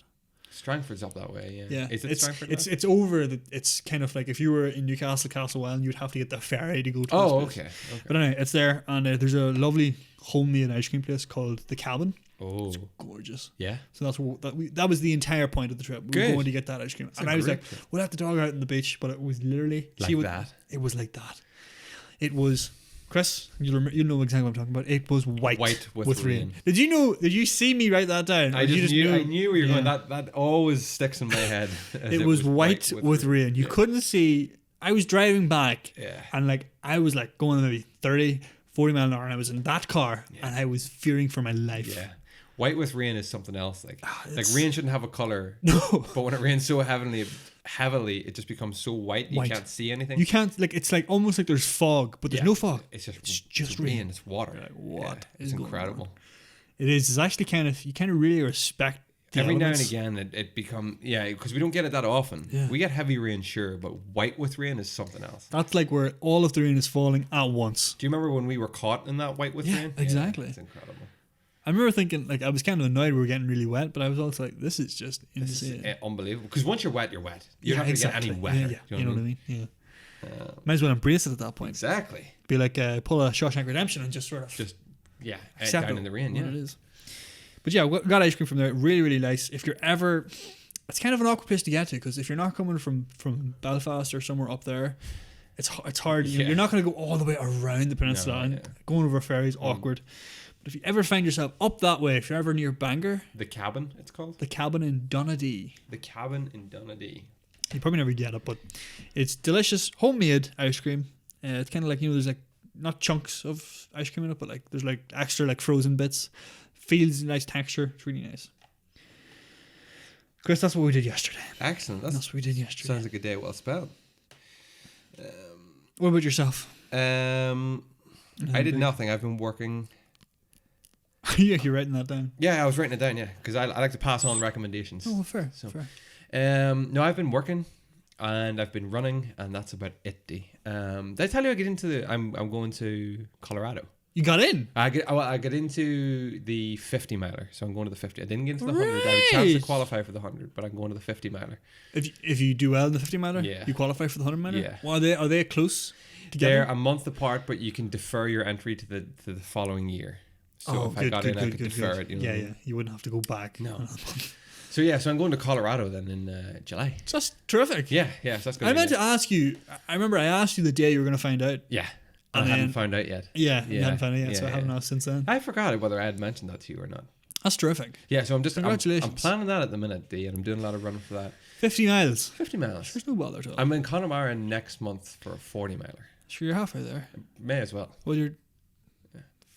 A: Strangford's up that way,
B: yeah.
A: Is it Strangford Lock?
B: It's over. It's kind of like if you were in Newcastle, Castlewellan, you'd have to get the ferry to go to.
A: Okay.
B: But anyway, it's there, and there's a lovely homemade ice cream place called The Cabin.
A: Oh,
B: it's gorgeous.
A: Yeah.
B: So that was the entire point of the trip. We were going to get that ice cream, and I was like, we'll have the dog out on the beach, but it was literally
A: that.
B: It was like that. It was. Chris, you'll know exactly what I'm talking about. It was white with rain. Did you see me write that down?
A: I knew where you were going. That always sticks in my head.
B: It was white with rain. You couldn't see. I was driving back, and like I was like going maybe 30, 40 miles an hour, and I was in that car, and I was fearing for my life.
A: Yeah. White with rain is something else. Like rain shouldn't have a color.
B: No.
A: But when it rains so heavily, it just becomes so white. You can't see anything.
B: You can't, like, it's like almost like there's fog, but there's no fog.
A: It's just rain. It's water.
B: Like, what?
A: Yeah, it's incredible.
B: It is. It's actually you kind of really respect the
A: every
B: elements.
A: now and again it become because we don't get it that often.
B: Yeah.
A: We get heavy rain, sure, but white with rain is something else.
B: That's like where all of the rain is falling at once.
A: Do you remember when we were caught in that white with rain?
B: Exactly.
A: It's incredible.
B: I remember thinking, like, I was kind of annoyed we were getting really wet, but I was also like, this is just insane.
A: This is unbelievable. Because once you're wet, you're wet. You're not going to get any wetter.
B: Yeah. You know what I mean? Yeah. Might as well embrace it at that point.
A: Exactly.
B: Be like, pull a Shawshank Redemption and just sort of...
A: Accept down in the rain,
B: it is. But yeah, we got ice cream from there. Really, really nice. If you're ever... It's kind of an awkward place to get to, because if you're not coming from Belfast or somewhere up there, it's hard.
A: Yeah.
B: You're not going to go all the way around the peninsula, and going over a ferry is awkward. But if you ever find yourself up that way, if you're ever near Bangor...
A: The Cabin, it's called?
B: The Cabin in Donadee.
A: The Cabin in Donadee.
B: You probably never get it, but it's delicious, homemade ice cream. It's kind of like, there's like, not chunks of ice cream in it, but like there's like extra like frozen bits. Feels nice texture. It's really nice. Chris, that's what we did yesterday.
A: Excellent.
B: That's what we did yesterday.
A: Sounds like a day well spent.
B: What about yourself?
A: I did nothing. I've been working...
B: Yeah, you're writing that down.
A: Yeah, I was writing it down, because I like to pass on recommendations.
B: Oh, fair.
A: No, I've been working and I've been running, and that's about it. Did I tell you I get into I'm going to Colorado.
B: You got in?
A: I get into the 50 miler, so I'm going to the 50. I didn't get into the 100. I have a chance to qualify for the 100, but I'm going to the 50 miler.
B: If you do well in the 50 miler,
A: yeah,
B: you qualify for the 100 miler.
A: Yeah.
B: Well, are they close together?
A: They're a month apart, but you can defer your entry to the following year. So I got in, I could defer it. You know?
B: Yeah. You wouldn't have to go back.
A: No. So I'm going to Colorado then in July.
B: So that's terrific.
A: Yeah. So that's good.
B: I meant to ask you. I remember I asked you the day you were going to find out.
A: Yeah. And I hadn't found out yet.
B: Yeah, you hadn't found out yet, so I haven't asked since then.
A: I forgot whether I had mentioned that to you or not.
B: That's terrific.
A: Yeah, so
B: Congratulations.
A: I'm planning that at the minute, D, and I'm doing a lot of running for that.
B: 50 miles.
A: 50 miles.
B: There's no bother at all.
A: I'm in Connemara next month for a 40 miler.
B: Sure, you're halfway there.
A: May as well.
B: Well, you're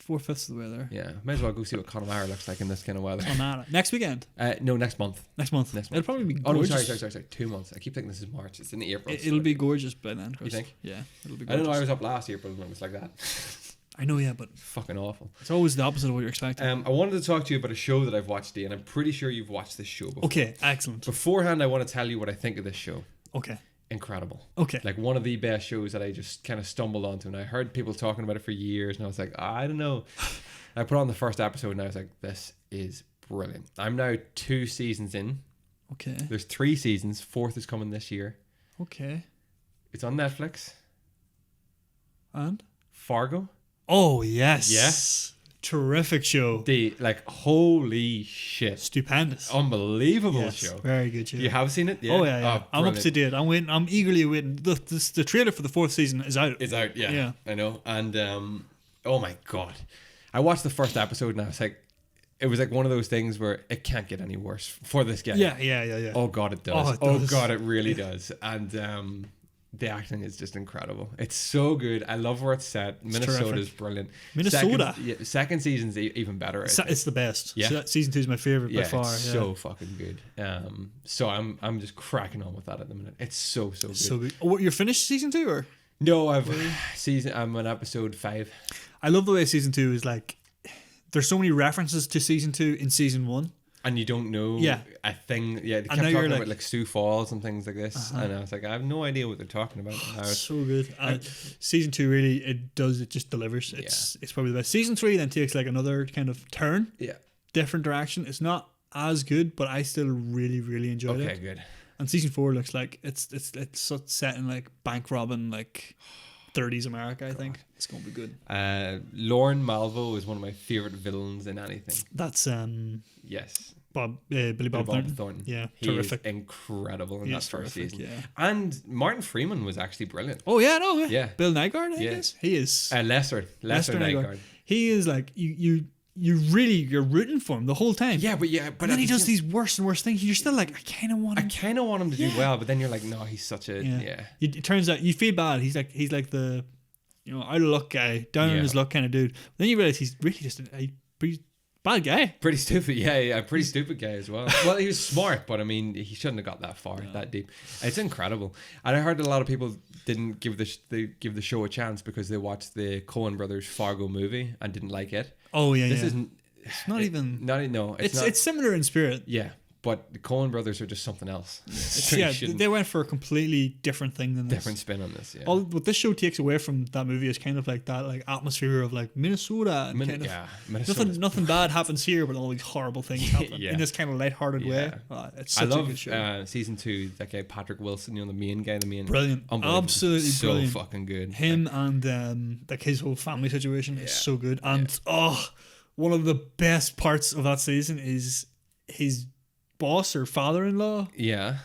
B: 4/5 of the way there.
A: Yeah, may as well go see what Connemara looks like in this kind of weather.
B: Next weekend?
A: No, next month.
B: Next month. It'll probably be gorgeous.
A: Oh, no, sorry. 2 months. I keep thinking this is March. It's in April.
B: It'll be gorgeous by then, Chris.
A: You think?
B: Yeah, it'll be gorgeous.
A: I don't know, I was up last April and it was like that.
B: I know, yeah, but...
A: Fucking awful.
B: It's always the opposite of what you're expecting.
A: I wanted to talk to you about a show that I've watched, D, and I'm pretty sure you've watched this show before.
B: Okay, excellent.
A: Beforehand, I want to tell you what I think of this show.
B: Okay.
A: Incredible.
B: Okay.
A: Like one of the best shows that I just kind of stumbled onto, and I heard people talking about it for years, and I was like, I don't know. I put on the first episode and I was like, this is brilliant. I'm now 2 seasons in.
B: Okay.
A: There's 3 seasons. 4th is coming this year.
B: Okay.
A: It's on Netflix.
B: And?
A: Fargo.
B: Oh, yes.
A: Yes.
B: Terrific show.
A: Holy shit.
B: Stupendous.
A: Unbelievable show.
B: Very good show.
A: You have seen it? Yeah.
B: Oh, yeah.
A: Oh,
B: I'm up to date. I'm waiting. I'm eagerly waiting. The trailer for the 4th season is out.
A: It's out, yeah. I know. And, oh my God. I watched the first episode and I was like, it was like one of those things where it can't get any worse for this guy.
B: Yeah.
A: Oh God, it does. Oh God, it really does. And the acting is just incredible. It's so good. I love where it's set. Minnesota is brilliant.
B: Minnesota.
A: Second season's even better.
B: It's the best.
A: Yeah.
B: So season 2 is my favorite by far.
A: It's so fucking good. So I'm just cracking on with that at the minute. It's so good.
B: So good. Oh, you're finished season 2 or?
A: No, I'm on episode 5.
B: I love the way season 2 is like, there's so many references to season 2 in season 1.
A: And you don't know a thing. Yeah, they kept talking about like Sioux Falls and things like this. And I was like, I have no idea what they're talking about.
B: So good. Season 2 really, it just delivers. It's probably the best. Season 3 then takes like another kind of turn.
A: Yeah.
B: Different direction. It's not as good, but I still really, really enjoyed it.
A: Okay, good.
B: And season 4 looks like it's set in like bank robbing, like 30s America, I think. It's going to be good.
A: Lorne Malvo is one of my favorite villains in anything.
B: That's
A: yes.
B: Billy Bob
A: Thornton.
B: Yeah,
A: he
B: terrific.
A: Is incredible in that first season.
B: Yeah.
A: And Martin Freeman was actually brilliant.
B: Oh yeah, no,
A: yeah.
B: Bill Nygaard, I guess he is.
A: Lester Nygaard.
B: He is like you're rooting for him the whole time.
A: Yeah, but
B: and then he does these worse and worse things. You're still like, I kind of want him
A: to do well, but then you're like, no, he's such a
B: It turns out you feel bad. He's like the out of luck guy, down on his luck kind of dude. But then you realize he's really just a pretty bad guy.
A: Pretty stupid, a pretty stupid guy as well. Well, he was smart, but I mean, he shouldn't have got that far, that deep. It's incredible. And I heard a lot of people didn't give the show a chance because they watched the Coen Brothers Fargo movie and didn't like it.
B: Oh yeah,
A: this isn't.
B: It's not even.
A: No,
B: it's similar in spirit.
A: Yeah. But the Coen Brothers are just something else. So
B: they went for a completely different thing than this.
A: Different spin on this,
B: All what this show takes away from that movie is kind of like that like atmosphere of like Minnesota and Minnesota. Nothing bad happens here, but all these horrible things happen in this kind of lighthearted way. It's such a good show.
A: Season 2, that guy Patrick Wilson, the main guy,
B: brilliant, absolutely
A: so
B: brilliant,
A: fucking good.
B: Him and like his whole family situation is so good, and one of the best parts of that season is his boss or father-in-law.
A: Yeah.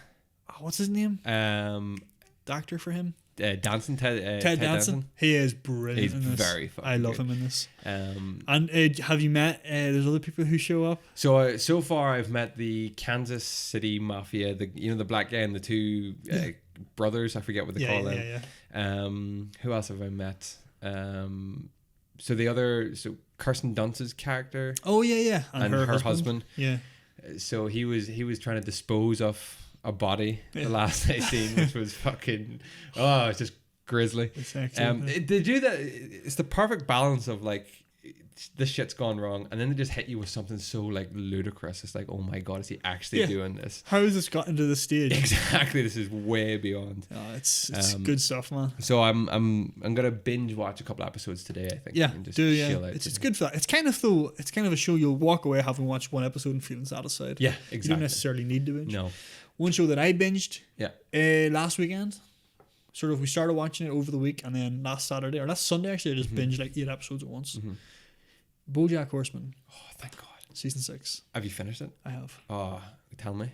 B: What's his name? The actor for him?
A: Ted
B: Danson. He is brilliant.
A: He's
B: in this.
A: very fucking
B: I love
A: good.
B: him in this. And have you met? There's other people who show up.
A: So far, I've met the Kansas City Mafia. The black guy and the 2 brothers. I forget what they call them. Yeah. Who else have I met? So Kirsten Dunst's character.
B: Oh yeah.
A: And her husband.
B: Yeah.
A: So he was trying to dispose of a body the last I seen, which was fucking it's just grisly.
B: They
A: do that. It's the perfect balance of like this shit's gone wrong, and then they just hit you with something so like ludicrous. It's like, oh my god, is he actually doing this?
B: How has this gotten to this stage?
A: Exactly, this is way beyond.
B: It's good stuff, man.
A: So I'm gonna binge watch a couple episodes today, I think.
B: Yeah,
A: and just
B: do
A: chill out.
B: It's good for that. It's kind of a show you'll walk away having watched one episode and feeling satisfied.
A: Yeah, exactly.
B: You don't necessarily need to binge.
A: No.
B: One show that I binged last weekend. Sort of, we started watching it over the week, and then last Sunday, I just binged like 8 episodes at once. BoJack Horseman.
A: Oh, thank God.
B: Season 6.
A: Have you finished it?
B: I have.
A: Oh, tell me.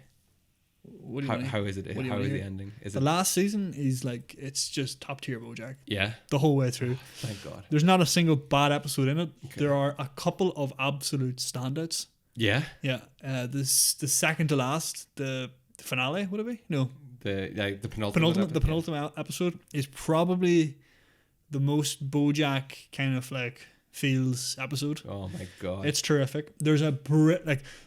B: What do you
A: How is it? How is the ending?
B: The last season is like, it's just top tier BoJack.
A: Yeah.
B: The whole way through.
A: Thank God.
B: There's not a single bad episode in it. Okay. There are a couple of absolute standouts.
A: Yeah.
B: Yeah. The second to last, the finale, would it be? No.
A: The penultimate
B: episode is probably the most BoJack kind of like feels episode.
A: Oh my God.
B: It's terrific. There's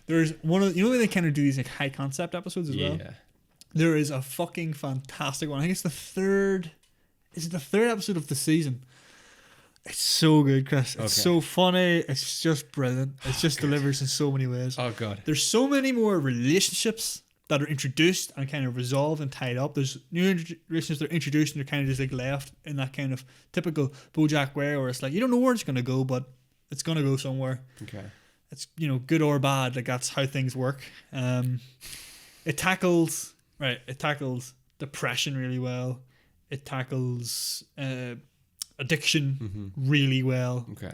B: there's one of, when they kind of do these like high concept episodes as well. Yeah. There is a fucking fantastic one. I think it's the third episode of the season. It's so good, Chris. It's so funny. It's just brilliant. It just delivers in so many ways.
A: Oh God. There's
B: so many more relationships that are introduced and kind of resolved and tied up. There's new relationships that are introduced and they're kind of just like left in that kind of typical BoJack way, where it's like, you don't know where it's going to go, but it's going to go somewhere.
A: Okay.
B: It's, good or bad. Like, that's how things work. It tackles depression really well. It tackles addiction really well.
A: Okay.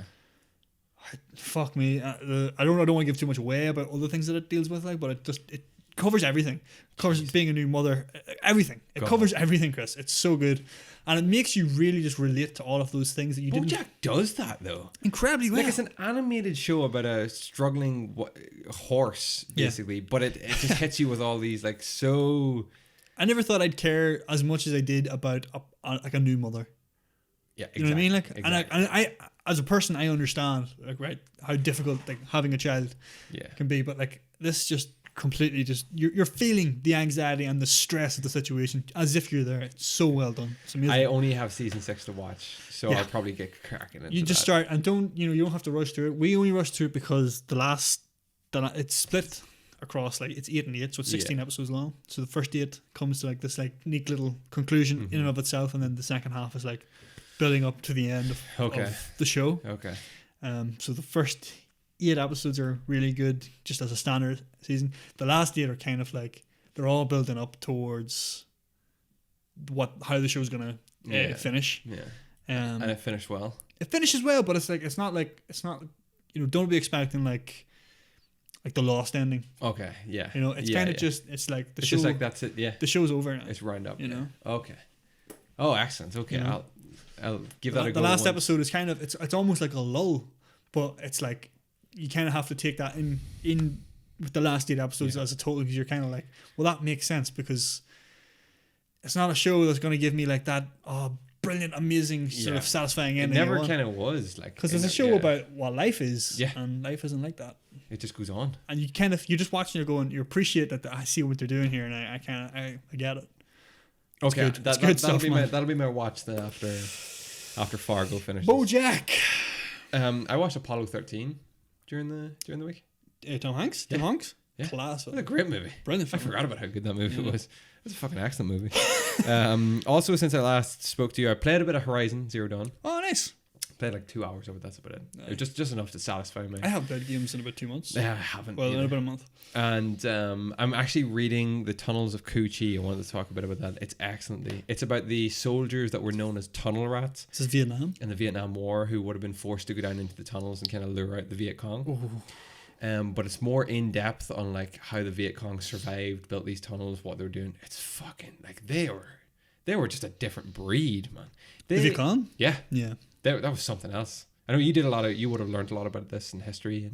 B: Fuck me. I don't want to give too much away about other things that it deals with, like, but it covers everything. It covers being a new mother, everything. It covers everything, Chris. It's so good, and it makes you really just relate to all of those things that you didn't.
A: BoJack does that though
B: incredibly well.
A: Like, it's an animated show about a struggling horse, basically, but it just hits you with all these like so.
B: I never thought I'd care as much as I did about a new mother.
A: Yeah, exactly.
B: You know what I mean? Like,
A: exactly.
B: and I as a person, I understand how difficult like having a child can be, but like this just completely just you're feeling the anxiety and the stress of the situation as if you're there. It's so well done. It's amazing.
A: I only have season 6 to watch, so I'll probably get cracking into
B: You just start and you don't have to rush through it. We only rushed through it because it's split across, like, it's 8 and 8, so it's 16 episodes long. So the first 8 comes to like this like neat little conclusion in and of itself, and then the second half is like building up to the end of the show.
A: Okay.
B: So the first 8 episodes are really good, just as a standard season. The last 8 are kind of like, they're all building up towards how the show's gonna finish.
A: Yeah. And it finished well.
B: It finishes well, but it's not don't be expecting like the Lost ending.
A: Okay. Yeah.
B: It's kind of just, it's like the show.
A: Just like that's it. Yeah.
B: The show's over now.
A: It's round up. Okay. Oh, excellent. Okay. I'll give that a go.
B: The last episode is kind of, it's almost like a lull, but it's like, you kind of have to take that in with the last 8 episodes as a total, because you're kind of like, well, that makes sense, because it's not a show that's going to give me like that brilliant, amazing, sort of satisfying ending.
A: It never kind of was, like,
B: because it's a show about what life is, and life isn't like that.
A: It just goes on,
B: and you're just watching, you're going, you appreciate that I see what they're doing here, and I get it. It's
A: okay,
B: good.
A: That'll be my watch then after Fargo finishes.
B: BoJack.
A: I watched Apollo 13 during the week.
B: Tom Hanks? Tom Hanks?
A: Yeah.
B: Class.
A: What a great movie.
B: Brilliant film.
A: I forgot about how good that movie was. It's a fucking excellent movie. Also, since I last spoke to you, I played a bit of Horizon Zero Dawn.
B: Oh, nice.
A: Played like 2 hours of it. That's about it. It was just enough to satisfy me.
B: I haven't played games in about 2 months.
A: Yeah, I haven't.
B: Well, in about a month.
A: And I'm actually reading The Tunnels of Ku-Chi. I wanted to talk a bit about that. It's excellently. It's about the soldiers that were known as tunnel rats.
B: This is Vietnam.
A: In the Vietnam War, who would have been forced to go down into the tunnels and kind of lure out the Viet Cong. But it's more in depth on like how the Viet Cong survived, built these tunnels, what they were doing. It's fucking like they were just a different breed, man.
B: The Viet Cong?
A: Yeah.
B: Yeah.
A: That was something else. I know you would have learned a lot about this in history,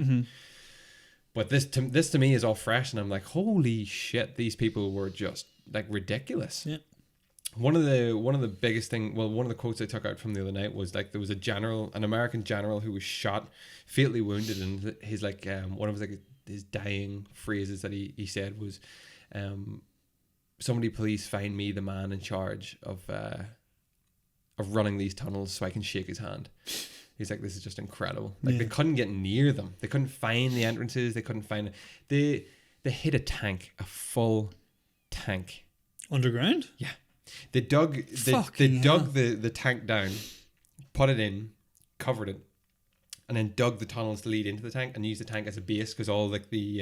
A: but this to me is all fresh, and I'm like, holy shit, these people were just like ridiculous.
B: Yeah.
A: One of the biggest thing, one of the quotes I took out from the other night was like, there was an American general who was shot, fatally wounded, and his like one of his dying phrases that he said was, "Somebody please find me the man in charge of running these tunnels so I can shake his hand." He's like, this is just incredible. Like,
B: Yeah.
A: they couldn't get near them. They couldn't find the entrances. They couldn't find it. They hit a tank, a full tank.
B: Underground?
A: Yeah. They dug the tank down, put it in, covered it, and then dug the tunnels to lead into the tank and used the tank as a base because all of the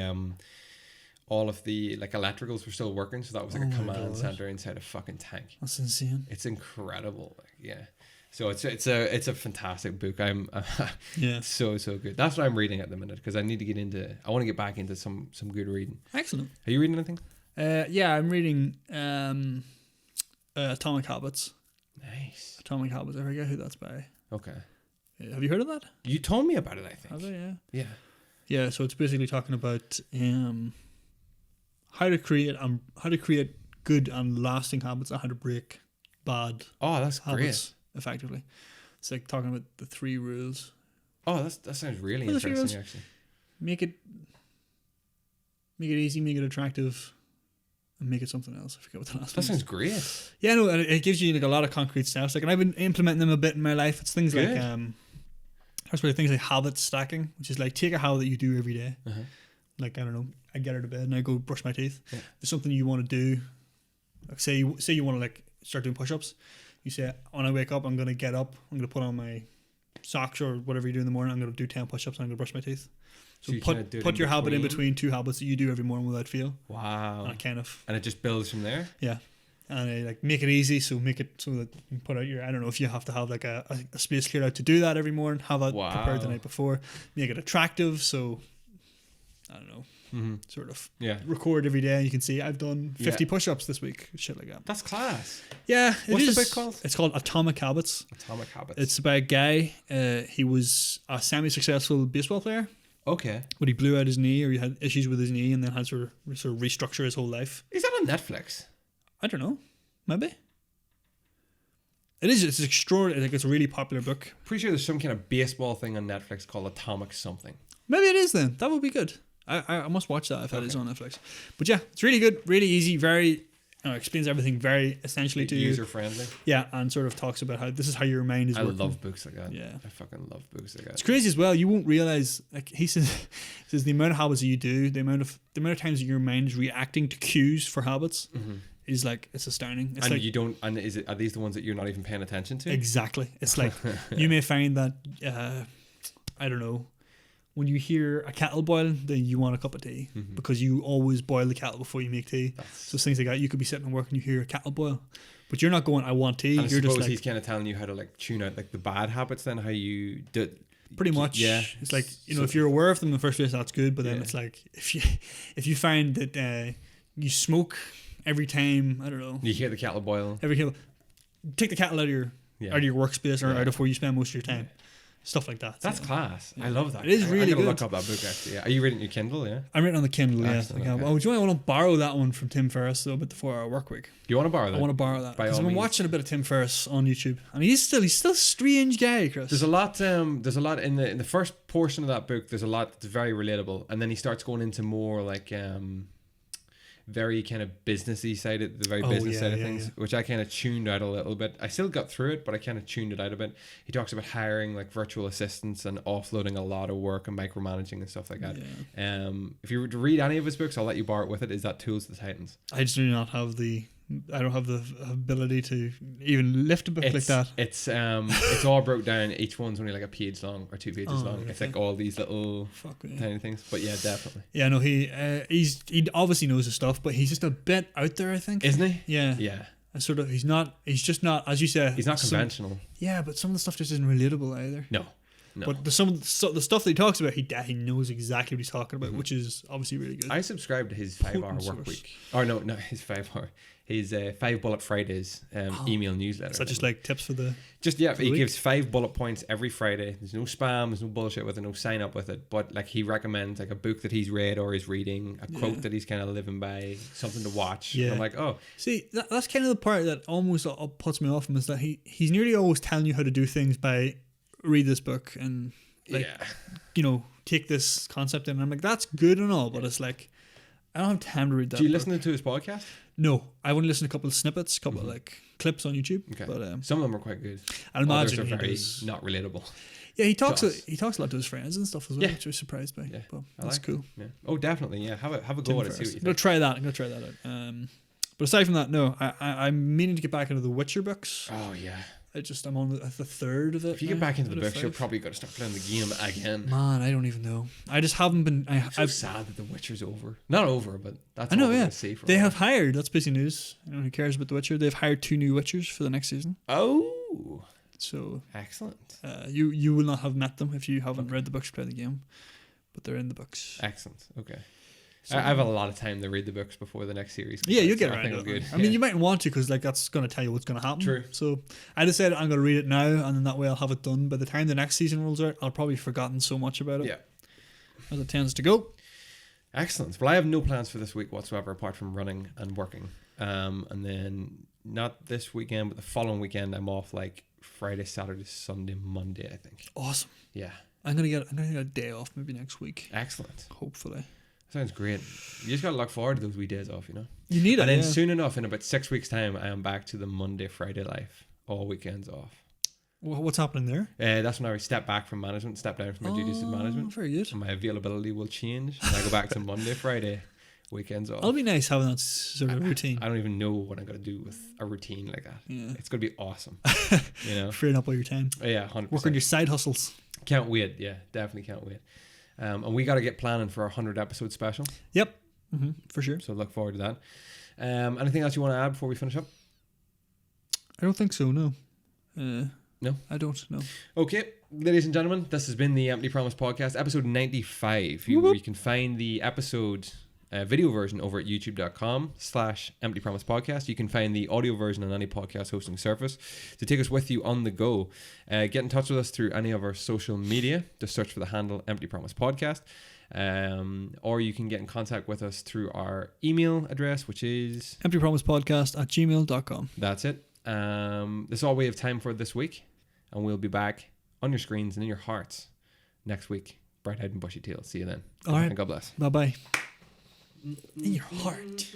A: electricals were still working, so that was like a command center inside a fucking tank.
B: That's insane.
A: It's incredible. Yeah. So it's a fantastic book. I'm so good. That's what I'm reading at the minute because I need to get into. I want to get back into some good reading.
B: Excellent.
A: Are you reading anything?
B: Yeah, I'm reading Atomic Habits.
A: Nice.
B: Atomic Habits. I forget who that's by.
A: Okay.
B: Have you heard of that?
A: You told me about it, I think.
B: Have I? Yeah.
A: Yeah.
B: Yeah. So it's basically talking about how to create good and lasting habits and how to break bad
A: Oh, that's
B: habits effectively. It's like talking about the 3 rules.
A: Oh, that sounds really
B: What are the 3
A: interesting,
B: rules?
A: actually.
B: Make it easy, make it attractive, and make it something else. I forget what the last one
A: That sounds
B: is.
A: great.
B: Yeah, no, and it gives you like a lot of concrete steps. Like, and I've been implementing them a bit in my life. It's things
A: Good.
B: like there's things like habit stacking, which is like take a habit that you do every day.
A: Uh-huh.
B: Like, I don't know, I get out of bed and I go brush my teeth.
A: Yeah.
B: There's something you want to do. Like, say you want to like start doing push-ups. You say, when I wake up, I'm gonna get up. I'm gonna put on my socks or whatever you do in the morning. I'm gonna do 10 push-ups and I'm gonna brush my teeth. So
A: you kinda do it
B: put
A: in
B: your habit in
A: between?
B: between 2 habits that you do every morning without fail.
A: Wow.
B: And I kind of
A: And it just builds from there?
B: yeah. And I like make it easy, so make it so that you can put out your, I don't know if you have to have like a space cleared out to do that every morning, have that prepared the
A: Wow.
B: night before, make it attractive, so I don't know,
A: Mm-hmm.
B: sort of
A: Yeah.
B: record every day and you can see I've done 50
A: Yeah.
B: push-ups this week, shit like that.
A: That's class.
B: Yeah, it
A: What's the
B: is.
A: book called?
B: It's called Atomic Habits.
A: Atomic Habits.
B: It's by a guy, he was a semi-successful baseball player,
A: okay.
B: but he blew out his knee, or he had issues with his knee, and then had to sort of restructure his whole life.
A: Is that on Netflix?
B: I don't know. Maybe. It is. It's extraordinary. Like, it's a really popular book.
A: Pretty sure there's some kind of baseball thing on Netflix called Atomic something.
B: Maybe it is then. That would be good. I must watch that if that is on Netflix. But yeah, it's really good, really easy, very explains everything very essentially to you.
A: User friendly.
B: Yeah, and sort of talks about how this is how your mind is
A: I
B: working.
A: love books like that.
B: Yeah.
A: I fucking love books like that.
B: It's crazy as well. You won't realize, like he says the amount of habits that you do, the amount of times that your mind is reacting to cues for habits is like, it's astounding. It's
A: And
B: like
A: you don't. And are these the ones that you're not even paying attention to?
B: exactly. It's like you may find that I don't know. When you hear a kettle boiling, then you want a cup of tea because you always boil the kettle before you make tea. So things like that. You could be sitting at work and you hear a kettle boil, but you're not going, I want tea.
A: And I
B: You're just
A: suppose
B: like,
A: he's kind of telling you how to like tune out like the bad habits. Then how you do.
B: pretty much.
A: Yeah.
B: It's like, you know,
A: So-
B: if you're aware of them in the first place, that's good. But then
A: Yeah.
B: it's like if you find that you smoke every time, I don't know,
A: You hear the kettle boil.
B: every time, take the kettle out of your workspace or
A: Yeah.
B: out of where you spend most of your time. Stuff like that.
A: That's
B: so.
A: class. I love that.
B: It is really
A: I'm gonna
B: good.
A: look up that book actually. Yeah. Are you reading your Kindle? Yeah.
B: I'm written on the Kindle, yeah.
A: Excellent,
B: Like,
A: okay.
B: oh, do you want to borrow that one from Tim Ferriss though, about the 4-hour work week?
A: Do you want to borrow that?
B: I want to borrow that
A: By
B: because
A: all
B: I've been
A: means.
B: watching a bit of Tim Ferriss on YouTube, and he's still a strange guy, Chris.
A: There's a lot. There's a lot in the first portion of that book. There's a lot that's very relatable, and then he starts going into more like very kind of businessy side of the very business side of things, which I kind of tuned out a little bit. I still got through it, but I kind of tuned it out a bit. He talks about hiring like virtual assistants and offloading a lot of work and micromanaging and stuff like that.
B: Yeah.
A: If you were to read any of his books, I'll let you borrow it with it. Is that Tools of the Titans?
B: I just do not have I don't have the ability to even lift a book like that.
A: It's all broke down. Each one's only like a page long or 2 pages long. It's
B: okay.
A: like all these little
B: Fuck me.
A: tiny things. But yeah, definitely.
B: Yeah, no, he obviously knows his stuff, but he's just a bit out there, I think.
A: Isn't he?
B: Yeah.
A: Yeah.
B: He's just not, as you say.
A: He's not conventional.
B: Yeah, but some of the stuff just isn't relatable either.
A: No.
B: But the stuff that he talks about, he knows exactly what he's talking about, which is obviously really good.
A: I subscribe to his 5-hour work
B: source.
A: week. Or no, his 5-hour. His 5 Bullet Fridays email newsletter.
B: Is that just like tips for the...
A: He gives 5 bullet points every Friday. There's no spam, there's no bullshit with it, no sign up with it. But like he recommends like a book that he's read or is reading, a quote that he's kind of living by, something to watch.
B: Yeah.
A: And I'm like, oh.
B: See, that's kind of the part that almost puts me off him, is that he's nearly always telling you how to do things by read this book and like, you know, take this concept in. And I'm like, that's good and all, but it's like, I don't have time to read that.
A: Do you
B: book.
A: listen to his podcast?
B: No, I only listen to a couple of snippets, a couple of like clips on YouTube.
A: Okay.
B: But
A: some of them are quite good.
B: I imagine
A: Others are
B: he
A: very
B: does.
A: not relatable.
B: Yeah, he talks
A: Does.
B: he talks a lot to his friends and stuff as well,
A: Yeah.
B: which I was surprised by.
A: Yeah,
B: But
A: I
B: that's
A: like
B: cool.
A: that. Yeah. Oh, definitely. Yeah, have a
B: Tim
A: go at it.
B: Ferriss.
A: See what you
B: I'm gonna
A: think.
B: try that. I'm gonna try that out. But aside from that, no, I'm meaning to get back into the Witcher books.
A: Oh yeah.
B: I'm on the third of it.
A: If you get
B: now,
A: back into
B: out
A: the
B: of
A: books, you're
B: 5.
A: probably going to start playing the game again.
B: Man, I don't even know. I just haven't been.
A: I'm so
B: I've
A: sad that The Witcher's over. Not over, but that's
B: I know,
A: all we're
B: yeah.
A: going to see for a
B: They
A: while.
B: have hired. That's busy news. Who cares about The Witcher? They've hired 2 new Witchers for the next season.
A: Oh,
B: So
A: excellent.
B: you will not have met them if you haven't read the books, play the game, but they're in the books.
A: Excellent. Okay.
B: So,
A: I have a lot of time to read the books before the next series. comes
B: Yeah,
A: out,
B: you'll
A: so
B: get
A: I
B: around
A: think
B: to
A: I'm
B: it.
A: good.
B: I mean, you mightn't want to because that's going to tell you what's going to happen.
A: True.
B: So I decided I'm going to read it now, and then that way I'll have it done. By the time the next season rolls out, I'll probably have forgotten so much about it.
A: Yeah.
B: As it tends to go.
A: Excellent. Well, I have no plans for this week whatsoever apart from running and working. And then not this weekend, but the following weekend, I'm off like Friday, Saturday, Sunday, Monday, I think.
B: Awesome.
A: Yeah.
B: I'm gonna get a day off maybe next week.
A: Excellent.
B: Hopefully.
A: Sounds great. You just got to look forward to those wee days off, you know?
B: You need it.
A: And then
B: yeah.
A: soon enough, in about 6 weeks' time, I am back to the Monday, Friday life. All weekends off.
B: What's happening there?
A: That's when I step back from management, step down from my duties in management.
B: Very good.
A: And my availability will change. And I go back to Monday, Friday, weekends off.
B: It'll be nice having that sort of routine.
A: I don't even know what I'm going to do with a routine like that.
B: Yeah.
A: It's going to be awesome. You know?
B: Freeing up all your time.
A: Yeah, 100%.
B: Work on your side hustles.
A: Can't wait. Yeah, definitely can't wait. And we got to get planning for our 100 episode special.
B: Yep. For sure.
A: So look forward to that. Anything else you want to add before we finish up?
B: I don't think so, no.
A: No?
B: I don't know.
A: Okay, ladies and gentlemen, this has been the Empty Promise Podcast, episode 95.
B: Whoop, whoop.
A: You can find the episode video version over at youtube.com/Empty Promise Podcast. You can find the audio version on any podcast hosting service to take us with you on the go. Get in touch with us through any of our social media. Just search for the handle Empty Promise Podcast. Or you can get in contact with us through our email address, which is...
B: emptypromisepodcast@gmail.com.
A: That's it. That's all we have time for this week. And we'll be back on your screens and in your hearts next week. Bright-eyed and bushy-tailed. See you then.
B: All right.
A: And God bless.
B: Bye-bye. In your heart.